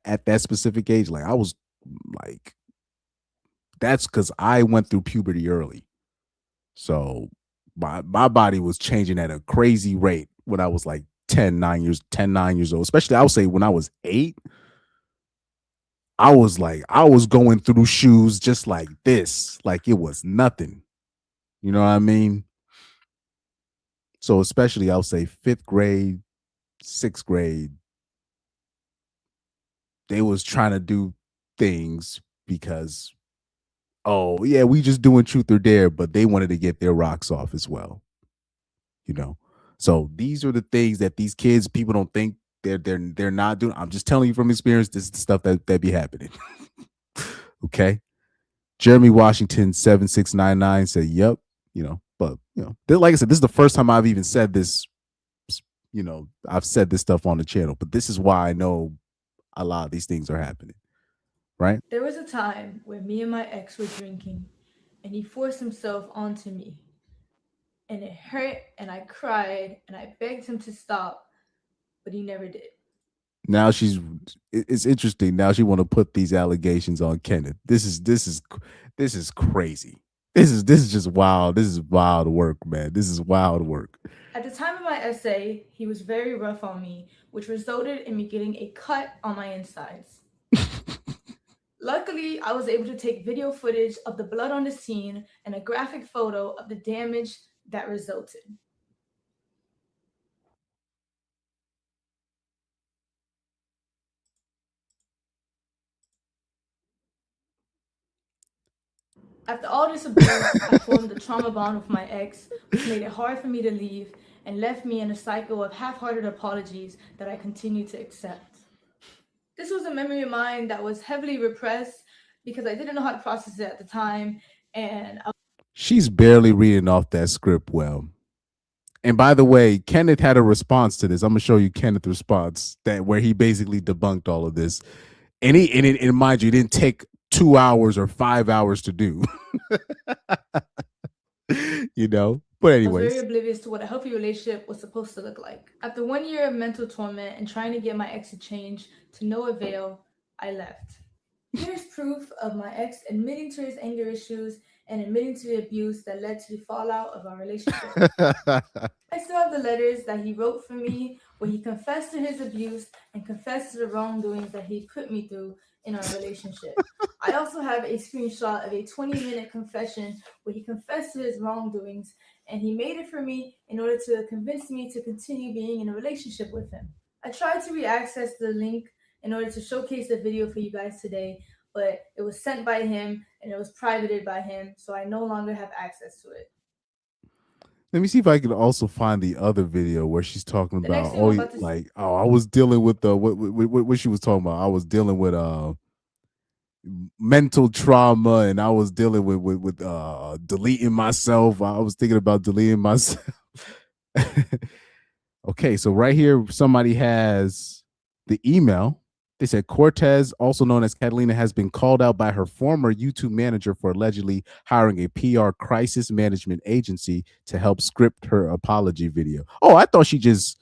at that specific age, like I was like, that's because I went through puberty early. So my body was changing at a crazy rate when I was like 9 years old. Especially I would say when I was 8, I was going through shoes just like this, like it was nothing. You know what I mean? So especially I would say 5th grade, 6th grade, they was trying to do things because, oh yeah, we just doing truth or dare, but they wanted to get their rocks off as well. So these are the things that these kids, people don't think they're not doing. I'm just telling you from experience, this is the stuff that be happening. Okay. Jeremy Washington 7699 said, yep, but like I said, this is the first time I've even said this. I've said this stuff on the channel, but this is why I know a lot of these things are happening, right? There was a time where me and my ex were drinking, and he forced himself onto me. And it hurt, and I cried, and I begged him to stop, but he never did. Now it's interesting. Now she want to put these allegations on Kenneth. This is crazy. This is just wild. This is wild work, man. This is wild work. At the time of my essay, he was very rough on me, which resulted in me getting a cut on my insides. Luckily, I was able to take video footage of the blood on the scene and a graphic photo of the damage that resulted. After all this abuse, I formed a trauma bond with my ex, which made it hard for me to leave and left me in a cycle of half-hearted apologies that I continue to accept. This was a memory of mine that was heavily repressed because I didn't know how to process it at the time, and She's barely reading off that script well. And by the way, Kenneth had a response to this. I'm gonna show you Kenneth's response that where he basically debunked all of this. And mind you, it didn't take 2 hours or 5 hours to do. You know? But I was very anyways. oblivious to what a healthy relationship was supposed to look like. After 1 year of mental torment and trying to get my ex to change to no avail, I left. Here's proof of my ex admitting to his anger issues and admitting to the abuse that led to the fallout of our relationship. I still have the letters that he wrote for me where he confessed to his abuse and confessed to the wrongdoings that he put me through in our relationship. I also have a screenshot of a 20-minute confession where he confessed to his wrongdoings, and he made it for me in order to convince me to continue being in a relationship with him. I tried to re-access the link in order to showcase the video for you guys today, but it was sent by him and it was privated by him, so I no longer have access to it. Let me see if I can also find the other video where she's talking The next about, thing I'm about to like, I was dealing with what she was talking about. I was dealing with mental trauma, and I was dealing with deleting myself. I was thinking about deleting myself. Okay, so right here, somebody has the email. They said Kvrtez, also known as Kathelina, has been called out by her former YouTube manager for allegedly hiring a PR crisis management agency to help script her apology video. Oh, I thought she just,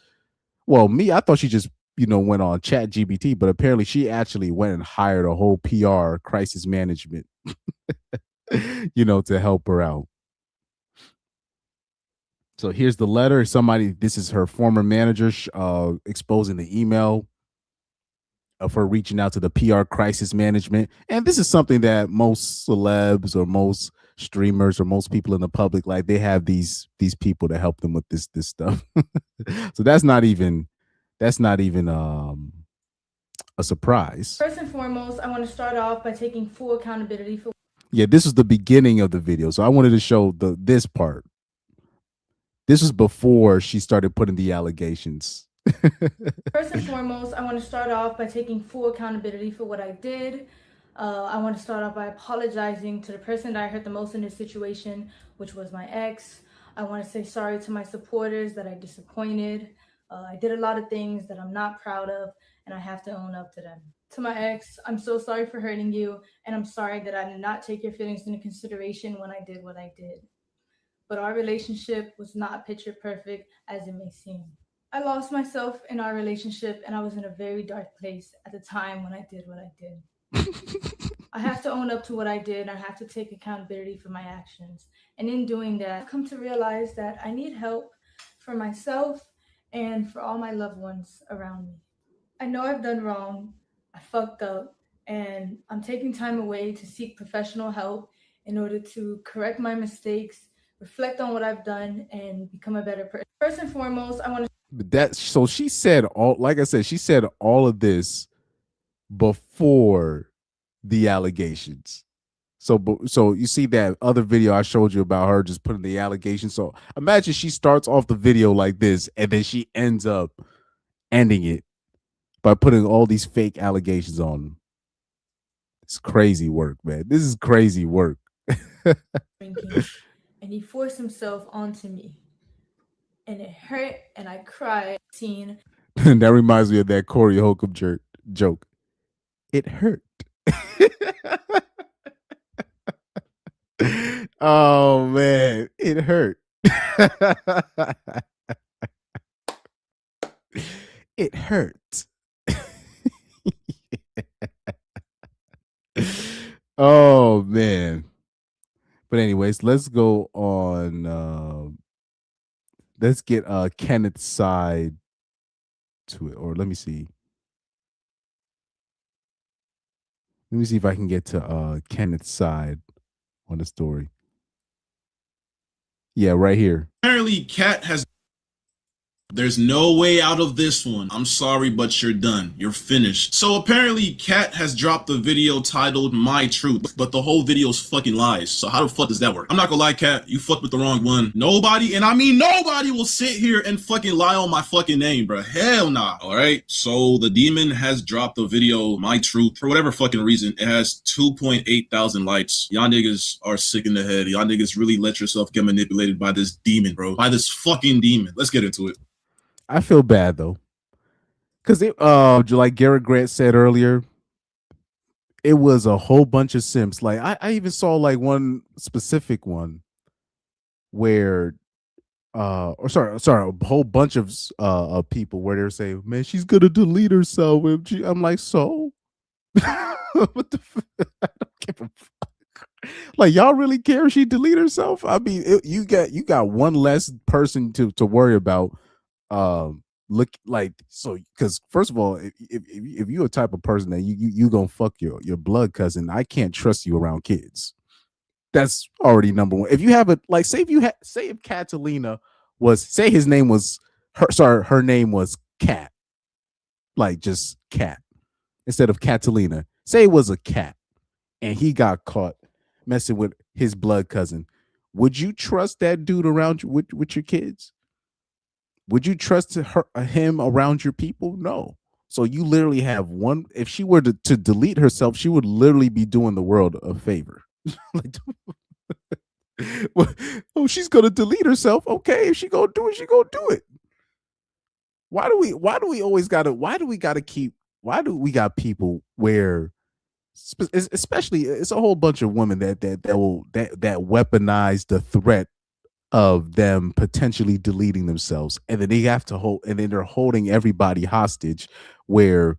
I thought she just, went on Chat GBT, but apparently she actually went and hired a whole PR crisis management, to help her out. So here's the letter. This is her former manager exposing the email of her reaching out to the PR crisis management. And this is something that most celebs or most streamers or most people in the public, like, they have these people to help them with this stuff. So that's not even a surprise. First and foremost, I want to start off by taking full accountability for. Yeah, this is the beginning of the video. So I wanted to show this part. This was before she started putting the allegations. First and foremost, I want to start off by taking full accountability for what I did. I want to start off by apologizing to the person that I hurt the most in this situation, which was my ex. I want to say sorry to my supporters that I disappointed. I did a lot of things that I'm not proud of, and I have to own up to them. To my ex, I'm so sorry for hurting you, and I'm sorry that I did not take your feelings into consideration when I did what I did. But our relationship was not picture perfect as it may seem. I lost myself in our relationship, and I was in a very dark place at the time when I did what I did. I have to own up to what I did, and I have to take accountability for my actions. And in doing that, I've come to realize that I need help for myself and for all my loved ones around me. I know I've done wrong, I fucked up, and I'm taking time away to seek professional help in order to correct my mistakes, reflect on what I've done, and become a better person. First and foremost, I want to. So she said she said all of this before the allegations. So you see that other video I showed you about her just putting the allegations. So imagine she starts off the video like this, and then she ends up ending it by putting all these fake allegations on them. It's crazy work, man. This is crazy work. Drinking, and he forced himself onto me, and it hurt, and I cried. That reminds me of that Corey Holcomb joke. It hurt. Oh man, it hurt. It hurt. Oh man. But anyways, let's go on. Let's get Kenneth's side to it, or let me see. Let me see if I can get to Kenneth's side on the story. Yeah, right here. Apparently, Kat has There's no way out of this one. I'm sorry, but you're done. You're finished. So apparently, Kat has dropped a video titled My Truth, but the whole video's fucking lies. So how the fuck does that work? I'm not gonna lie, Kat, you fucked with the wrong one. Nobody, and I mean nobody, will sit here and fucking lie on my fucking name, bro. Hell nah. Alright, so the demon has dropped the video My Truth. For whatever fucking reason, it has 2.8 thousand likes. Y'all niggas are sick in the head. Y'all niggas really let yourself get manipulated by this demon, bro. By this fucking demon. Let's get into it. I feel bad though, because like Garrett Grant said earlier, it was a whole bunch of simps. Like I even saw like one specific one where or sorry, a whole bunch of people where they're saying, man, she's gonna delete herself. I'm like, so what the I don't give a fuck. Like, y'all really care if she delete herself? I mean, you got one less person to worry about. Look, like, so because first of all, if you're a type of person that you gonna fuck your blood cousin, I can't trust you around kids. That's already number one. If you have a, like, say if Kathelina was, say his name was her name was Kat, like just Kat instead of Kathelina. Say it was a cat and he got caught messing with his blood cousin. Would you trust that dude around you with your kids? Would you trust him around your people? No. So you literally have one. If she were to delete herself, she would literally be doing the world a favor. Like, oh, she's gonna delete herself. Okay, if she gonna do it, she gonna do it. Why do we got people where, especially, it's a whole bunch of women that weaponize the threat of them potentially deleting themselves, and then they have to hold, and then they're holding everybody hostage, where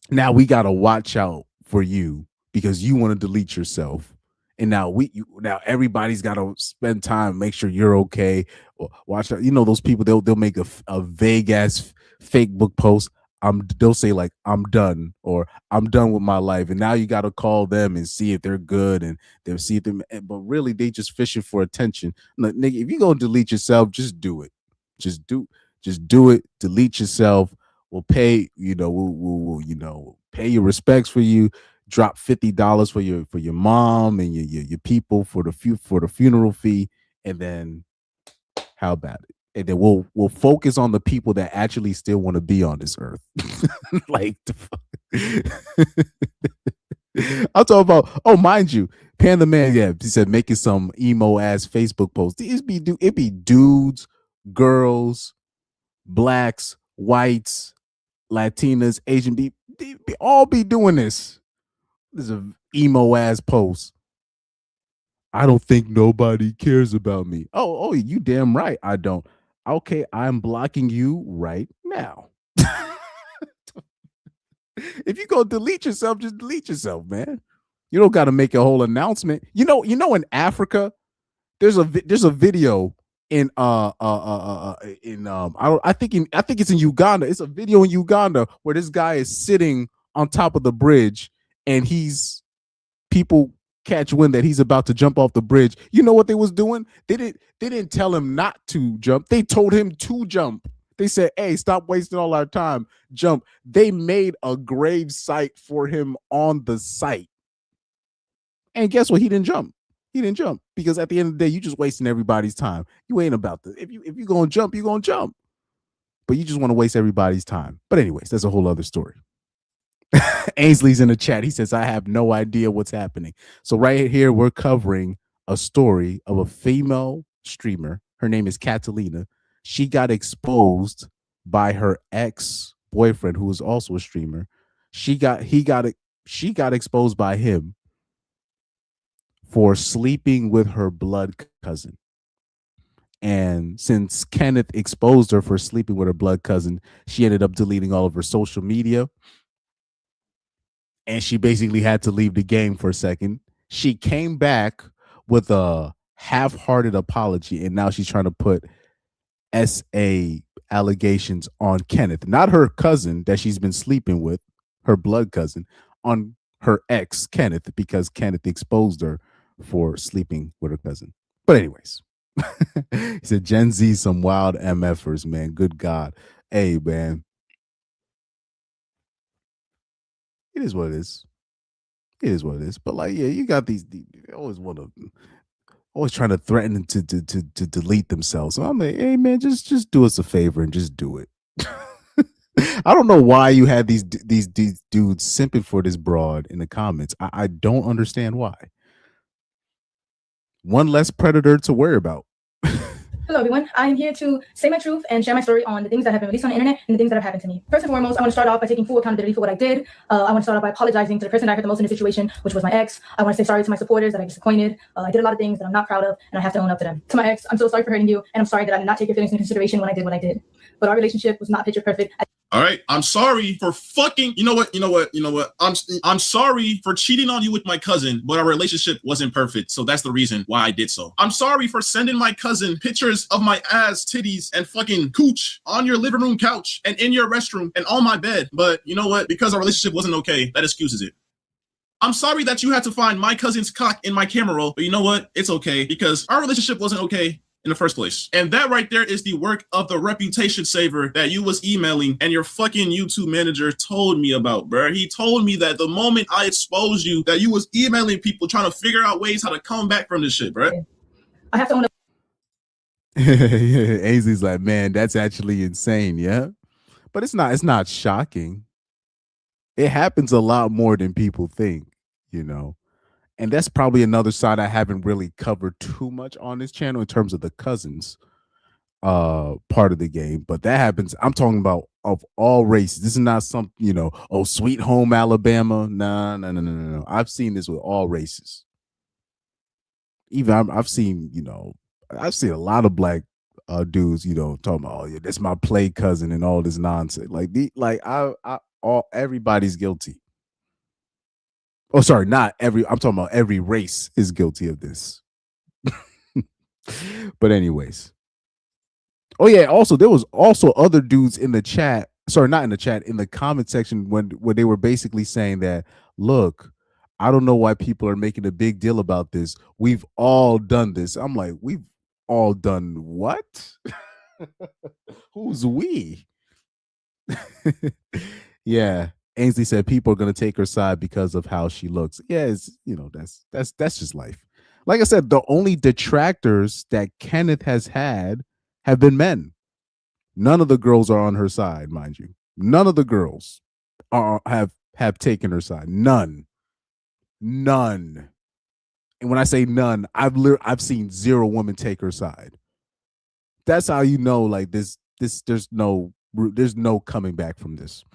now we got to watch out for you because you want to delete yourself, and now now everybody's got to spend time, make sure you're okay. Watch out, those people, they'll make a vague ass fake book post. They'll say like, I'm done, or I'm done with my life, and now you got to call them and see if they're good, and they'll see them, but really they just fishing for attention. Look, nigga, if you gonna delete yourself, just do it. Just do it. Delete yourself. We'll pay. We'll pay your respects for you. Drop $50 for your mom and your people for the funeral fee, and then how about it? And then we'll focus on the people that actually still want to be on this earth. Like, I'll talk about, oh, mind you, Panda Man, yeah, he said making some emo ass Facebook posts. It be dudes, girls, blacks, whites, Latinas, Asian people, they all be doing this. This is an emo ass post. I don't think nobody cares about me. Oh, you damn right I don't. Okay, I'm blocking you right now. If you go delete yourself, just delete yourself, man. You don't got to make a whole announcement. In Africa, there's a video in I think it's in Uganda. It's a video in Uganda where this guy is sitting on top of the bridge, and people catch wind that he's about to jump off the bridge. You know what they was doing? They didn't tell him not to jump. They told him to jump. They said, hey, stop wasting all our time. Jump. They made a grave site for him on the site. And guess what? He didn't jump. He didn't jump because at the end of the day, you just wasting everybody's time. You ain't about to. If you gonna jump, you gonna jump. But you just want to waste everybody's time. But anyways, that's a whole other story. Ainsley's in the chat. He says, I have no idea what's happening. So right here, we're covering a story of a female streamer. Her name is Kathelina. She got exposed by her ex-boyfriend, who was also a streamer. She got exposed by him for sleeping with her blood cousin. And since Kenneth exposed her for sleeping with her blood cousin, she ended up deleting all of her social media. And she basically had to leave the game for a second. She came back with a half-hearted apology, and now she's trying to put SA allegations on Kenneth, not her cousin that she's been sleeping with, her blood cousin, on her ex, Kenneth, because Kenneth exposed her for sleeping with her cousin. But anyways, He said Gen Z some wild MFers, man. Good God. Hey, man. It is what it is. It is what it is. But like, yeah, you got these they always want to always trying to threaten to delete themselves. So I'm like, hey man, just do us a favor and just do it. I don't know why you had these dudes simping for this broad in the comments. I don't understand why. One less predator to worry about. Hello, everyone. I'm here to say my truth and share my story on the things that have been released on the internet and the things that have happened to me. First and foremost, I want to start off by taking full accountability for what I did. I want to start off by apologizing to the person that I hurt the most in the situation, which was my ex. I want to say sorry to my supporters that I disappointed. I did a lot of things that I'm not proud of, and I have to own up to them. To my ex, I'm so sorry for hurting you, and I'm sorry that I did not take your feelings into consideration when I did what I did. But our relationship was not picture perfect. All right, I'm sorry for fucking. You know what? I'm sorry for cheating on you with my cousin, but our relationship wasn't perfect, so that's the reason why I did so. I'm sorry for sending my cousin pictures of my ass, titties, and fucking cooch on your living room couch and in your restroom and on my bed. But you know what? Because our relationship wasn't okay, that excuses it. I'm sorry that you had to find my cousin's cock in my camera roll, but you know what? It's okay because our relationship wasn't okay in the first place. And that right there is the work of the reputation saver that you was emailing and your fucking YouTube manager told me about, bro. He told me that the moment I exposed you, that you was emailing people trying to figure out ways how to come back from this shit, bro. I have to own up. Ainsley's like, man, that's actually insane, yeah? But it's not shocking. It happens a lot more than people think, you know? And that's probably another side I haven't really covered too much on this channel in terms of the cousins part of the game. But that happens. I'm talking about of all races. This is not some, oh, sweet home Alabama. No. I've seen this with all races. Even I've seen, I've seen a lot of black dudes, talking about, oh yeah, that's my play cousin and all this nonsense. Everybody's guilty. Oh, sorry, not every. I'm talking about every race is guilty of this. But anyways. Oh yeah, also there was also other dudes in the chat. Sorry, not in the chat, in the comment section where they were basically saying that, look, I don't know why people are making a big deal about this. We've all done this. I'm like, we've all done what? Who's we? Yeah. Ainsley said people are going to take her side because of how she looks. Yeah, it's, that's just life. Like I said, the only detractors that Kenneth has had have been men. None of the girls are on her side, mind you. None of the girls have taken her side. None. And when I say none, I've seen zero women take her side. That's how you know, like this there's no coming back from this.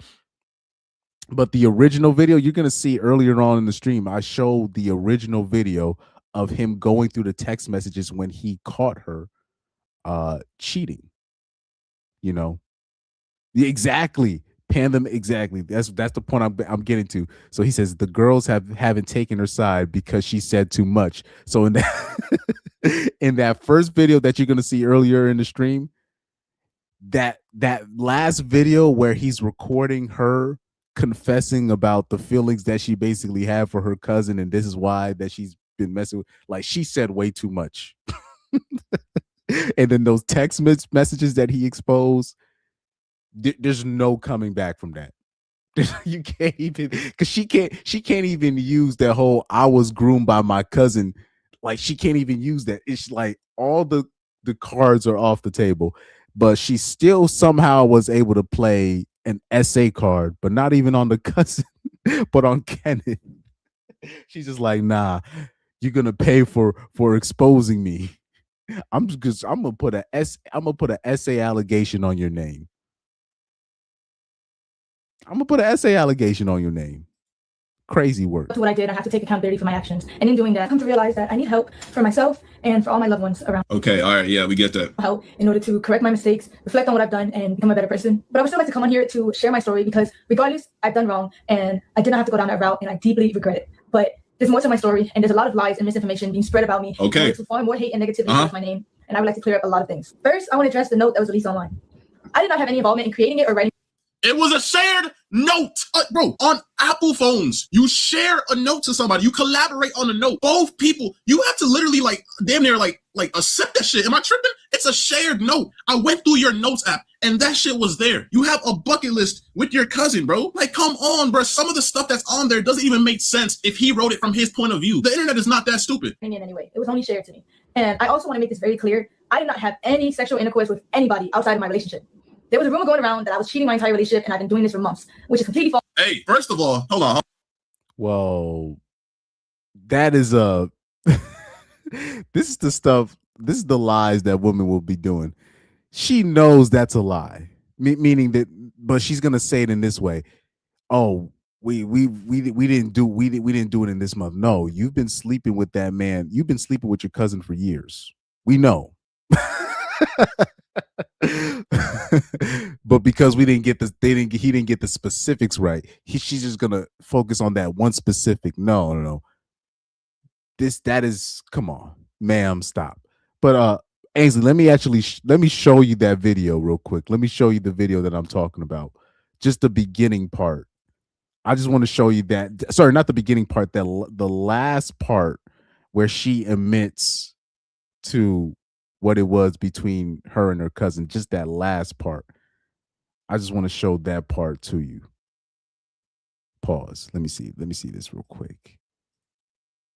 But the original video, you're going to see earlier on in the stream, I showed the original video of him going through the text messages when he caught her cheating. Exactly. Pan them exactly. That's the point I'm getting to. So he says the girls haven't taken her side because she said too much. So in that in that first video that you're going to see earlier in the stream, that last video where he's recording her confessing about the feelings that she basically had for her cousin, and this is why that she's been messing with, like, she said way too much. And then those text messages that he exposed, there's no coming back from that. You can't even, because she can't even use that whole I was groomed by my cousin. Like, she can't even use that. It's like all the cards are off the table, but she still somehow was able to play an essay card, but not even on the cousin, but on Kenneth. She's just like, nah, you're gonna pay for exposing me. I'm gonna put an essay allegation on your name. I'm gonna put an essay allegation on your name. Crazy work. To what I did, I have to take accountability for my actions. And in doing that, I come to realize that I need help for myself and for all my loved ones around. Okay, all right, yeah, we get that. Help in order to correct my mistakes, reflect on what I've done, and become a better person. But I would still like to come on here to share my story because regardless, I've done wrong and I did not have to go down that route, and I deeply regret it. But there's more to my story, and there's a lot of lies and misinformation being spread about me. Okay. To far more hate and negativity with my name, and I would like to clear up a lot of things. First, I want to address the note that was released online. I did not have any involvement in creating it or writing. It was a shared note. Bro, on Apple phones, you share a note to somebody. You collaborate on a note. Both people, you have to literally like damn near like accept that shit. Am I tripping? It's a shared note. I went through your notes app and that shit was there. You have a bucket list with your cousin, bro. Like, come on, bro. Some of the stuff that's on there doesn't even make sense if he wrote it from his point of view. The internet is not that stupid. Anyway, it was only shared to me. And I also want to make this very clear. I did not have any sexual intercourse with anybody outside of my relationship. There was a rumor going around that I was cheating my entire relationship, and I've been doing this for months, which is completely false. Hey, first of all, hold on. Well, that is this is the stuff, this is the lies that women will be doing. She knows that's a lie, meaning that, but she's gonna say it in this way. Oh, we didn't do it in this month. No, you've been sleeping with that man. You've been sleeping with your cousin for years. We know. But because we didn't get this, he didn't get the specifics right. She's just gonna focus on that one specific. No. That is, come on, ma'am, stop. But Ainsley, let me show you that video real quick. Let me show you the video that I'm talking about. Just the beginning part. I just want to show you that. Sorry, not the beginning part. The last part where she admits to what it was between her and her cousin. Just that last part. I just want to show that part to you. Pause. Let me see this real quick.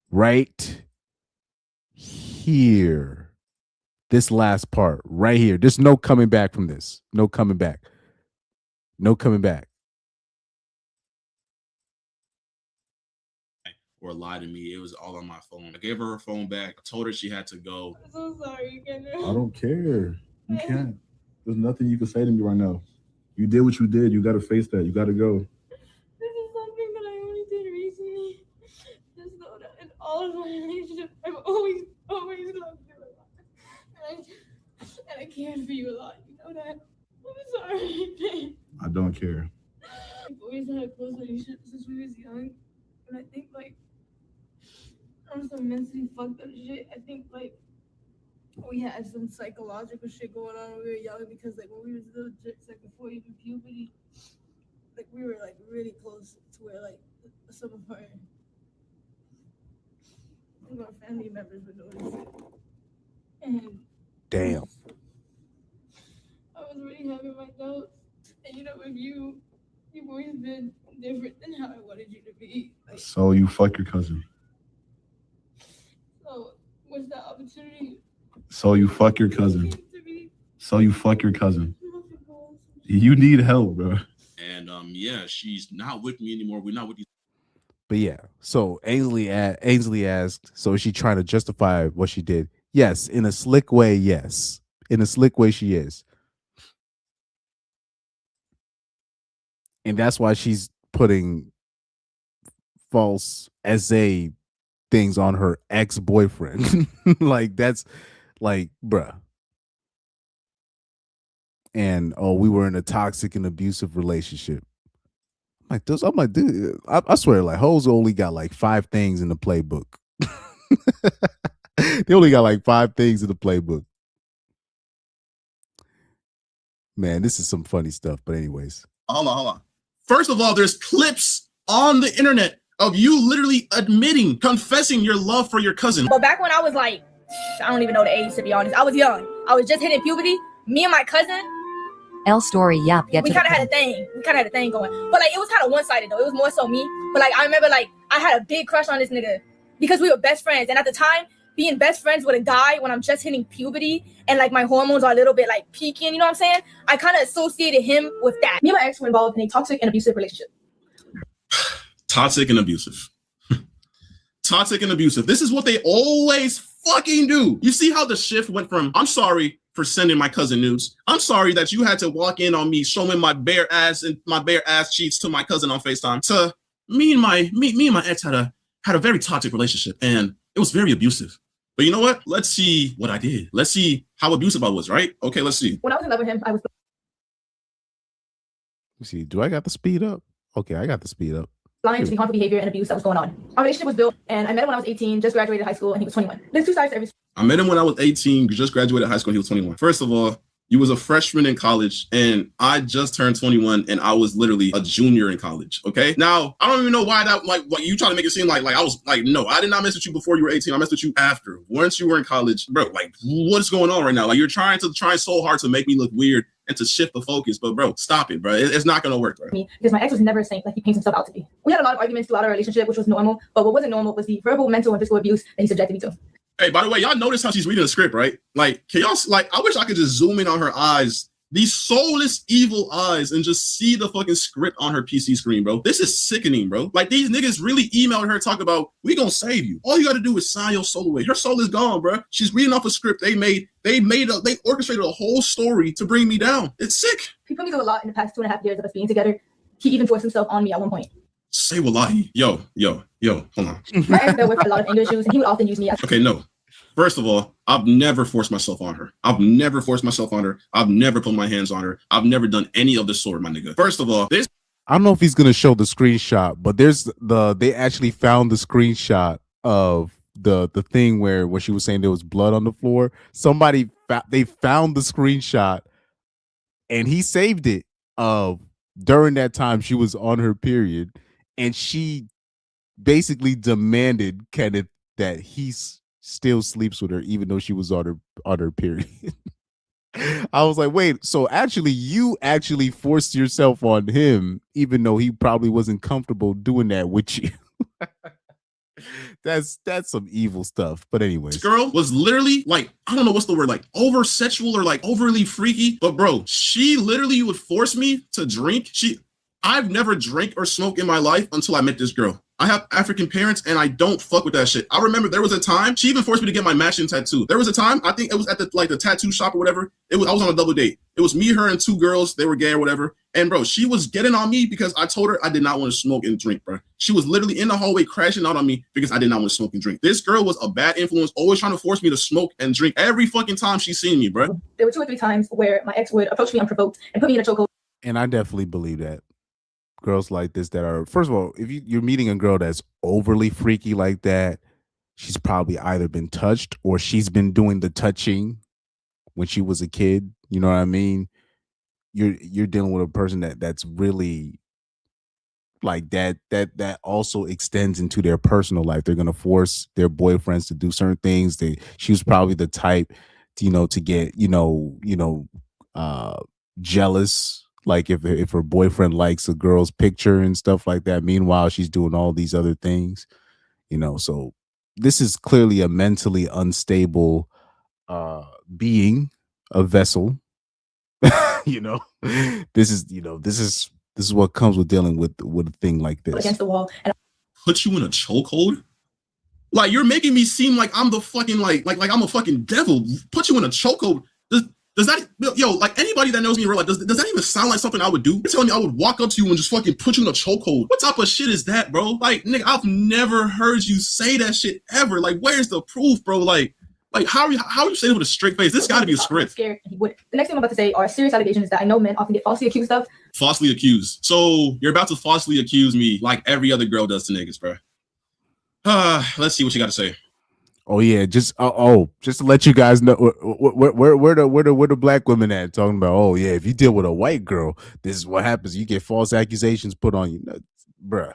Right here. This last part right here. There's no coming back from this. No coming back. No coming back. Or lie to me. It was all on my phone. I gave her her phone back. I told her she had to go. I'm so sorry, Kenneth. I don't care. You can't. There's nothing you can say to me right now. You did what you did. You got to face that. You got to go. This is something that I only did recently. Just know that in all of my relationships, I've always loved you a lot. And I cared for you a lot. You know that? I'm sorry. I don't care. We've always had a close relationship since we was young. And I think, like, on some mentally fucked up shit, I think, like, we had some psychological shit going on when we were young because, like, when we was little jits, like, before even puberty, like, we were, like, really close to where, like, some of our family members would notice it. And damn. I was really having my doubts. And, you know, with you, you've always been different than how I wanted you to be. Like, So you fuck your cousin. so, what's that opportunity? So you fuck your cousin. So you fuck your cousin. You need help, bro. And yeah, she's not with me anymore. We're not with each. But yeah, so Ainsley asked, so is she trying to justify what she did? Yes, in a slick way, yes. In a slick way, she is. And that's why she's putting false essay things on her ex-boyfriend. Like, that's like, bruh. And we were in a toxic and abusive relationship. I'm like, dude, I swear, like, hoes only got like 5 things in the playbook. They only got like 5 things in the playbook. Man, this is some funny stuff. But anyways. Hold on. First of all, there's clips on the internet of you literally admitting, confessing your love for your cousin. But back when I was like, I don't even know the age, to be honest. I was young. I was just hitting puberty. Me and my cousin, L story, yep. we kind of had a thing. We kind of had a thing going. But like, it was kind of one-sided though. It was more so me. But like, I remember like, I had a big crush on this nigga because we were best friends. And at the time, being best friends with a guy when I'm just hitting puberty and like my hormones are a little bit like peaking, you know what I'm saying? I kind of associated him with that. Me and my ex were involved in a toxic and abusive relationship. Toxic and abusive. Toxic and abusive. This is what they always fucking do. You see how the shift went from, I'm sorry for sending my cousin nudes. I'm sorry that you had to walk in on me showing my bare ass and my bare ass cheeks to my cousin on FaceTime. To me and my ex had a very toxic relationship and it was very abusive. But you know what? Let's see what I did. Let's see how abusive I was, right? Okay, let's see. When I was in love with him, I was... Let's see, do I got the speed up? Okay, I got the speed up. Blind to the harmful behavior and abuse that was going on. Our relationship was built, and I met him when I was 18, just graduated high school, and he was 21. There's 2 sides to every... I met him when I was 18, just graduated high school, and he was 21. First of all, You was a freshman in college, and I just turned 21, and I was literally a junior in college. Okay. Now I don't even know why that like what you trying to make it seem like I was like, no, I did not mess with you before you were 18. I messed with you after. Once you were in college, bro. Like, what's going on right now? Like, you're trying so hard to make me look weird and to shift the focus, but bro, stop it, bro. It's not gonna work, bro. Because my ex was never a saint. Like, he paints himself out to be. We had a lot of arguments throughout our relationship, which was normal. But what wasn't normal was the verbal, mental, and physical abuse that he subjected me to. Hey, by the way, y'all notice how she's reading the script, right? Like, can y'all, like, I wish I could just zoom in on her eyes, these soulless, evil eyes, and just see the fucking script on her PC screen, bro. This is sickening, bro. Like, these niggas really emailed her, talk about, we gonna save you. All you gotta do is sign your soul away. Her soul is gone, bro. She's reading off a script they orchestrated a whole story to bring me down. It's sick. He put me through a lot in the past 2.5 years of us being together. He even forced himself on me at one point. Say wallahi. Yo, hold on. My ex dealt with a lot of anger issues, and he would often use me as... Okay, no. First of all, I've never forced myself on her. I've never put my hands on her. I've never done any of the sort, my nigga. First of all, this... I don't know if he's gonna show the screenshot, but they actually found the screenshot of the thing where she was saying there was blood on the floor. They found the screenshot, and he saved it during that time she was on her period, and she basically demanded Kenneth that he still sleeps with her even though she was on her period. I was like, wait, so you actually forced yourself on him even though he probably wasn't comfortable doing that with you. That's some evil stuff. But anyways, this girl was literally like, I don't know what's the word, like over sexual or like overly freaky, but bro, she literally would force me to drink. I've never drank or smoked in my life until I met this girl. I have African parents and I don't fuck with that shit. I remember there was a time she even forced me to get my matching tattoo. There was a time, I think it was at the tattoo shop or whatever. I was on a double date. It was me, her, and two girls. They were gay or whatever. And bro, she was getting on me because I told her I did not want to smoke and drink, bro. She was literally in the hallway crashing out on me because I did not want to smoke and drink. This girl was a bad influence, always trying to force me to smoke and drink every fucking time she seen me, bro. There were 2 or 3 times where my ex would approach me unprovoked and put me in a chokehold. And I definitely believe that. Girls like this that are, first of all, if you're meeting a girl that's overly freaky like that, she's probably either been touched or she's been doing the touching when she was a kid. You know what I mean? You're dealing with a person that's really like that also extends into their personal life. They're gonna force their boyfriends to do certain things. She was probably the type to get jealous. Like if her boyfriend likes a girl's picture and stuff like that. Meanwhile, she's doing all these other things, so this is clearly a mentally unstable being, a vessel. This is what comes with dealing with a thing like this. Against the wall and put you in a chokehold. Like, you're making me seem like I'm the fucking like I'm a fucking devil. Put you in a chokehold. Does that, like anybody that knows me in real life, does that even sound like something I would do? You're telling me I would walk up to you and just fucking put you in a chokehold? What type of shit is that, bro? Like, nigga, I've never heard you say that shit ever. Like, where's the proof, bro? Like how are you saying it with a straight face? This got to be a script. Scared, and he wouldn't. The next thing I'm about to say are serious allegations that I know men often get falsely accused of. Falsely accused. So you're about to falsely accuse me like every other girl does to niggas, bro. Let's see what you got to say. Oh yeah, just to let you guys know where the black women at, talking about, oh yeah, if you deal with a white girl, this is what happens. You get false accusations put on you, bruh.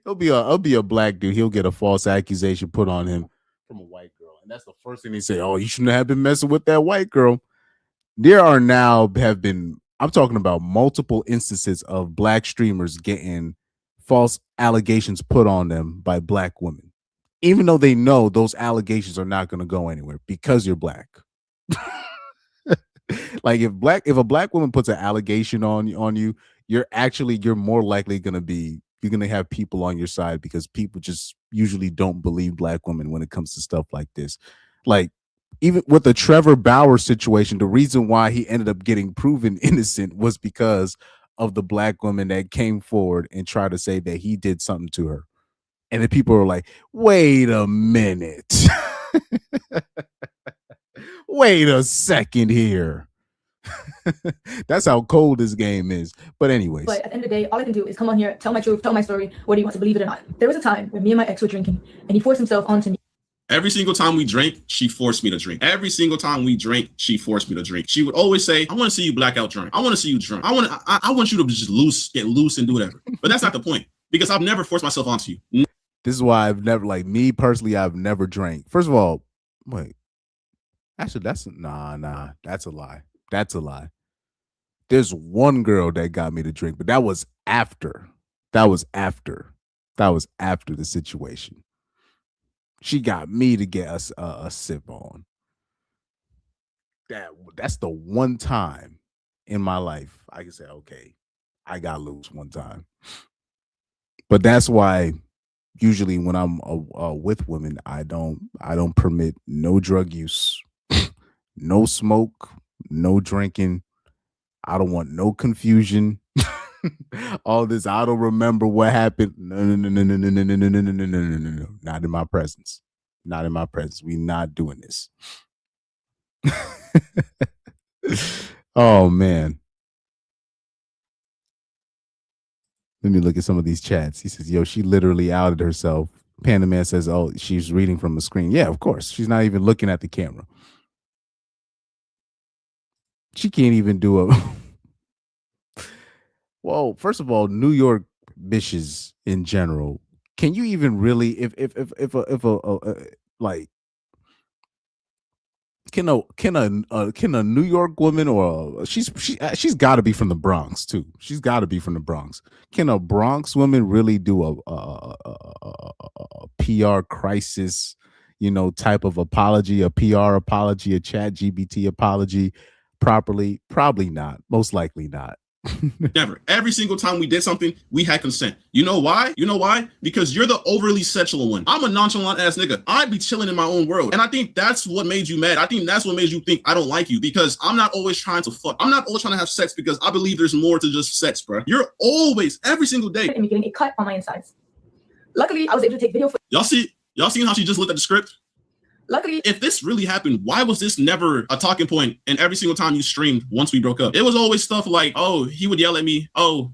He'll be a black dude. He'll get a false accusation put on him from a white girl, and that's the first thing they say. Oh, you shouldn't have been messing with that white girl. There are I'm talking about multiple instances of black streamers getting false allegations put on them by black women, even though they know those allegations are not going to go anywhere because you're black. Like if a black woman puts an allegation on you, you're more likely you're going to have people on your side, because people just usually don't believe black women when it comes to stuff like this. Like, even with the Trevor Bauer situation, the reason why he ended up getting proven innocent was because of the black woman that came forward and tried to say that he did something to her. And then people were like, wait a minute. Wait a second here. That's how cold this game is. But anyways. But at the end of the day, all I can do is come on here, tell my truth, tell my story, whether you want to believe it or not. There was a time when me and my ex were drinking, and he forced himself onto me. Every single time we drank, she forced me to drink. Every single time we drank, she forced me to drink. She would always say, I want to see you blackout drunk. I want to see you drunk. I want you to just get loose and do whatever. But that's not the point, because I've never forced myself onto you. This is why I've never, like, me personally, I've never drank. First of all, wait. Actually, that's a lie. That's a lie. There's one girl that got me to drink, but that was after. That was after the situation. She got me to get us a sip on. That's the one time in my life I can say, okay, I got loose one time. But that's why usually when I'm with women, I don't permit no drug use, no smoke, no drinking. I don't want no confusion. All this, I don't remember what happened. No. Not in my presence. Not in my presence. We not doing this. Oh man. Let me look at some of these chats. He says, yo, she literally outed herself. Panda Man says, oh, she's reading from the screen. Yeah, of course. She's not even looking at the camera. She can't even do a well, first of all, New York bitches in general, can you even really, if like, can a New York woman, or she's got to be from the Bronx too. She's got to be from the Bronx. Can a Bronx woman really do a PR crisis, type of apology, a PR apology, a chat GBT apology properly? Probably not. Most likely not. Never. Every single time we did something, we had consent. You know why? Because you're the overly sexual one. I'm a nonchalant ass nigga. I'd be chilling in my own world. And I think that's what made you mad. I think that's what made you think I don't like you, because I'm not always trying to fuck. I'm not always trying to have sex, because I believe there's more to just sex, bro. You're always, every single day. And me getting a cut on my insides. Luckily, I was able to take video footage. Y'all seen how she just looked at the script? Luckily, if this really happened, why was this never a talking point? And every single time you streamed once we broke up, it was always stuff like, oh, he would yell at me. Oh,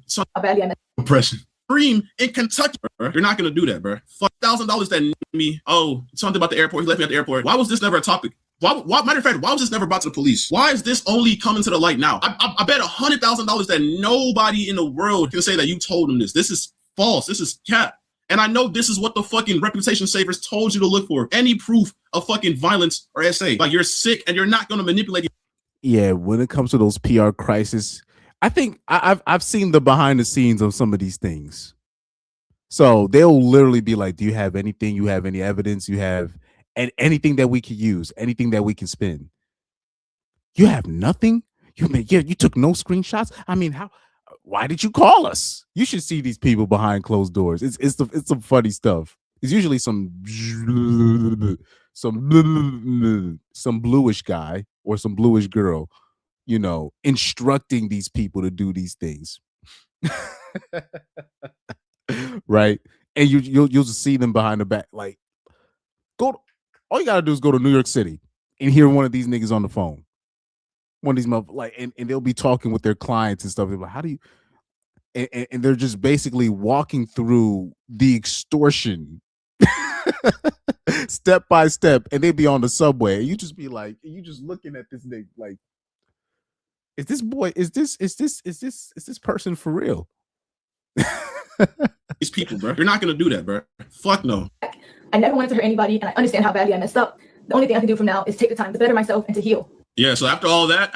depression. Stream in Kentucky, bro. You're not gonna do that, bro. $1,000 that me. Oh, something about the airport. He left me at the airport. Why was this never a topic? Why, matter of fact, why was this never brought to the police? Why is this only coming to the light now? I bet $100,000 that nobody in the world can say that you told him this. This is false. This is cap. And I know this is what the fucking reputation savers told you to look for. Any proof of fucking violence or SA. Like, you're sick and you're not going to manipulate you. Yeah, when it comes to those PR crises, I think I've seen the behind the scenes of some of these things. So they'll literally be like, do you have anything? You have any evidence? You have anything that we could use? Anything that we can spin? You have nothing? You took no screenshots? I mean, how? Why did you call us? You should see these people behind closed doors. It's some funny stuff. It's usually some bluish guy or some bluish girl, instructing these people to do these things. Right? And you'll just see them behind the back. Like, all you gotta do is go to New York City and hear one of these niggas on the phone. One of these and they'll be talking with their clients and stuff. They're like, how do you? And they're just basically walking through the extortion step by step, and they'd be on the subway, and you just be like, you just looking at this nigga like, is this person for real? These people, bro. You're not gonna do that, bro. Fuck no. I never wanted to hurt anybody, and I understand how badly I messed up. The only thing I can do from now is take the time to better myself and to heal. Yeah, so after all that,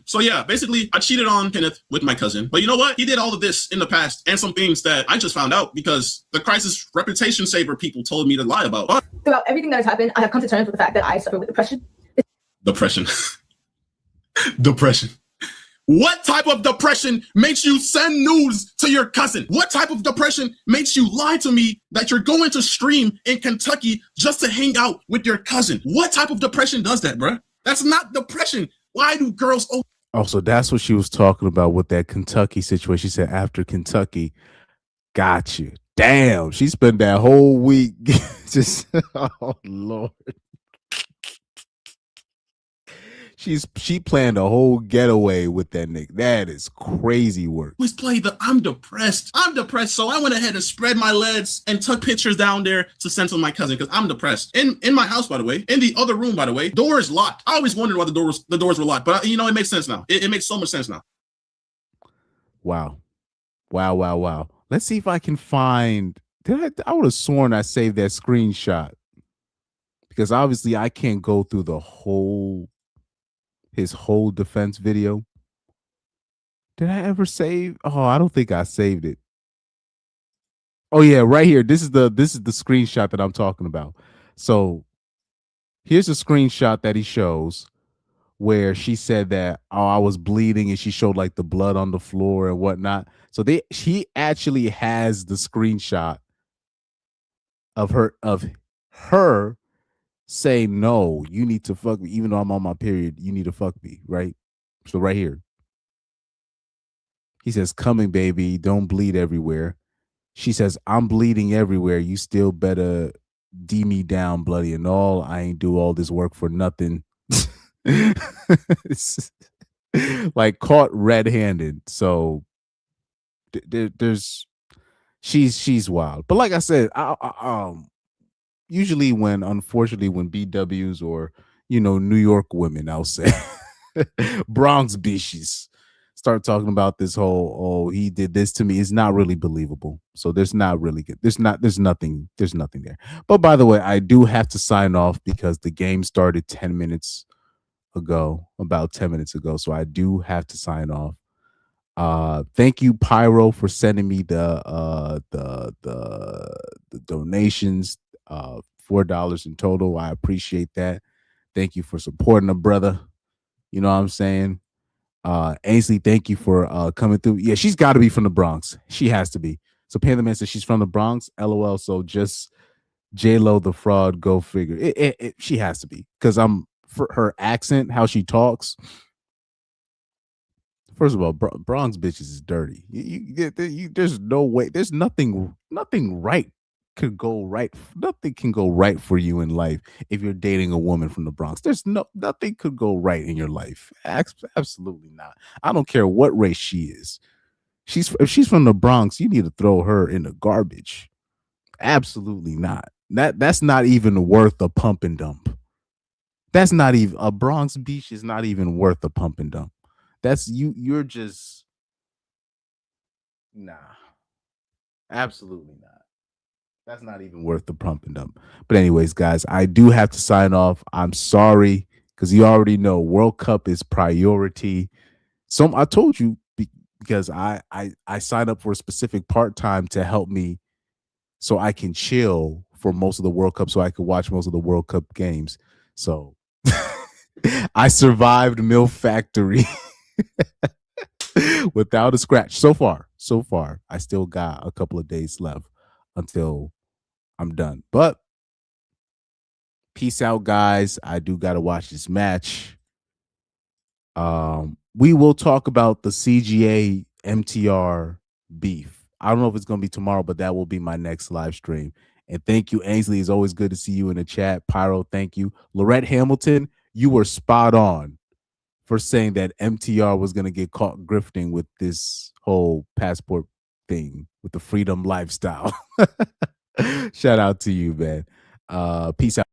so yeah, basically I cheated on Kenneth with my cousin. But you know what? He did all of this in the past, and some things that I just found out because the crisis reputation saver people told me to lie about. Throughout everything that has happened, I have come to terms with the fact that I suffer with depression. Depression. What type of depression makes you send news to your cousin? What type of depression makes you lie to me that you're going to stream in Kentucky just to hang out with your cousin? What type of depression does that, bruh? That's not depression. Why do girls? Oh, so that's what she was talking about with that Kentucky situation. She said after Kentucky, got you. Damn, she spent that whole week just, oh Lord. She planned a whole getaway with that nigga. That is crazy work. Always play the I'm depressed. So I went ahead and spread my legs and took pictures down there to send to my cousin because I'm depressed. In my house, by the way, in the other room, by the way, door is locked. I always wondered why the doors were locked, but you know, it makes sense now. It makes so much sense now. Wow. Let's see if I can find. I would have sworn I saved that screenshot because obviously I can't go through his whole defense video. Did I ever save? Oh, I don't think I saved it. Oh yeah, right here. This is the screenshot that I'm talking about. So here's a screenshot that he shows where she said that, oh, I was bleeding, and she showed like the blood on the floor and whatnot. So he actually has the screenshot of her saying, no, you need to fuck me, even though I'm on my period, you need to fuck me, right? So right here. He says, coming, baby, don't bleed everywhere. She says, I'm bleeding everywhere. You still better D me down, bloody and all. I ain't do all this work for nothing. Like caught red-handed. So there's she's wild. But like I said, usually unfortunately when BWs or New York women, I'll say Bronx bitches start talking about this whole, oh, he did this to me, it's not really believable. So there's nothing there. But by the way, I do have to sign off because the game started about 10 minutes ago. So I do have to sign off. Thank you, Pyro, for sending me the donations, $4 in total. I appreciate that. Thank you for supporting a brother. You know what I'm saying? Ainsley, thank you for coming through. Yeah, she's got to be from the Bronx. She has to be. So Pantherman says she's from the Bronx. LOL. So just J-Lo the fraud, go figure. She has to be, because for her accent, how she talks. First of all, Bronx bitches is dirty. There's no way. There's nothing right could go right. Nothing can go right for you in life if you're dating a woman from the Bronx. Nothing could go right in your life. Absolutely not. I don't care what race she is. If she's from the Bronx, you need to throw her in the garbage. Absolutely not. That's not even worth a pump and dump. That's not even a Bronx beach is not even worth a pump and dump. That's you're just nah. Absolutely not. That's not even worth the pump and dump. But anyways, guys, I do have to sign off. I'm sorry, because you already know World Cup is priority. So I told you, because I signed up for a specific part-time to help me so I can chill for most of the World Cup, so I could watch most of the World Cup games. So I survived MILF Factory without a scratch. So far, I still got a couple of days left until I'm done. But peace out, guys. I do got to watch this match. We will talk about the CGA MTR beef. I don't know if it's going to be tomorrow, but that will be my next live stream. And thank you, Ainsley. It's always good to see you in the chat. Pyro, thank you. Lorette Hamilton, you were spot on for saying that MTR was going to get caught grifting with this whole passport thing, with the freedom lifestyle. Shout out to you, man. Peace out.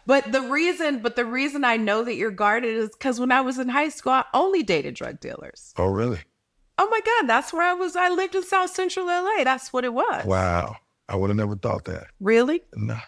But the reason I know that you're guarded is because when I was in high school, I only dated drug dealers. Oh, really? Oh my God, that's where I was. I lived in South Central LA. That's what it was. Wow. I would have never thought that. Really? Nah.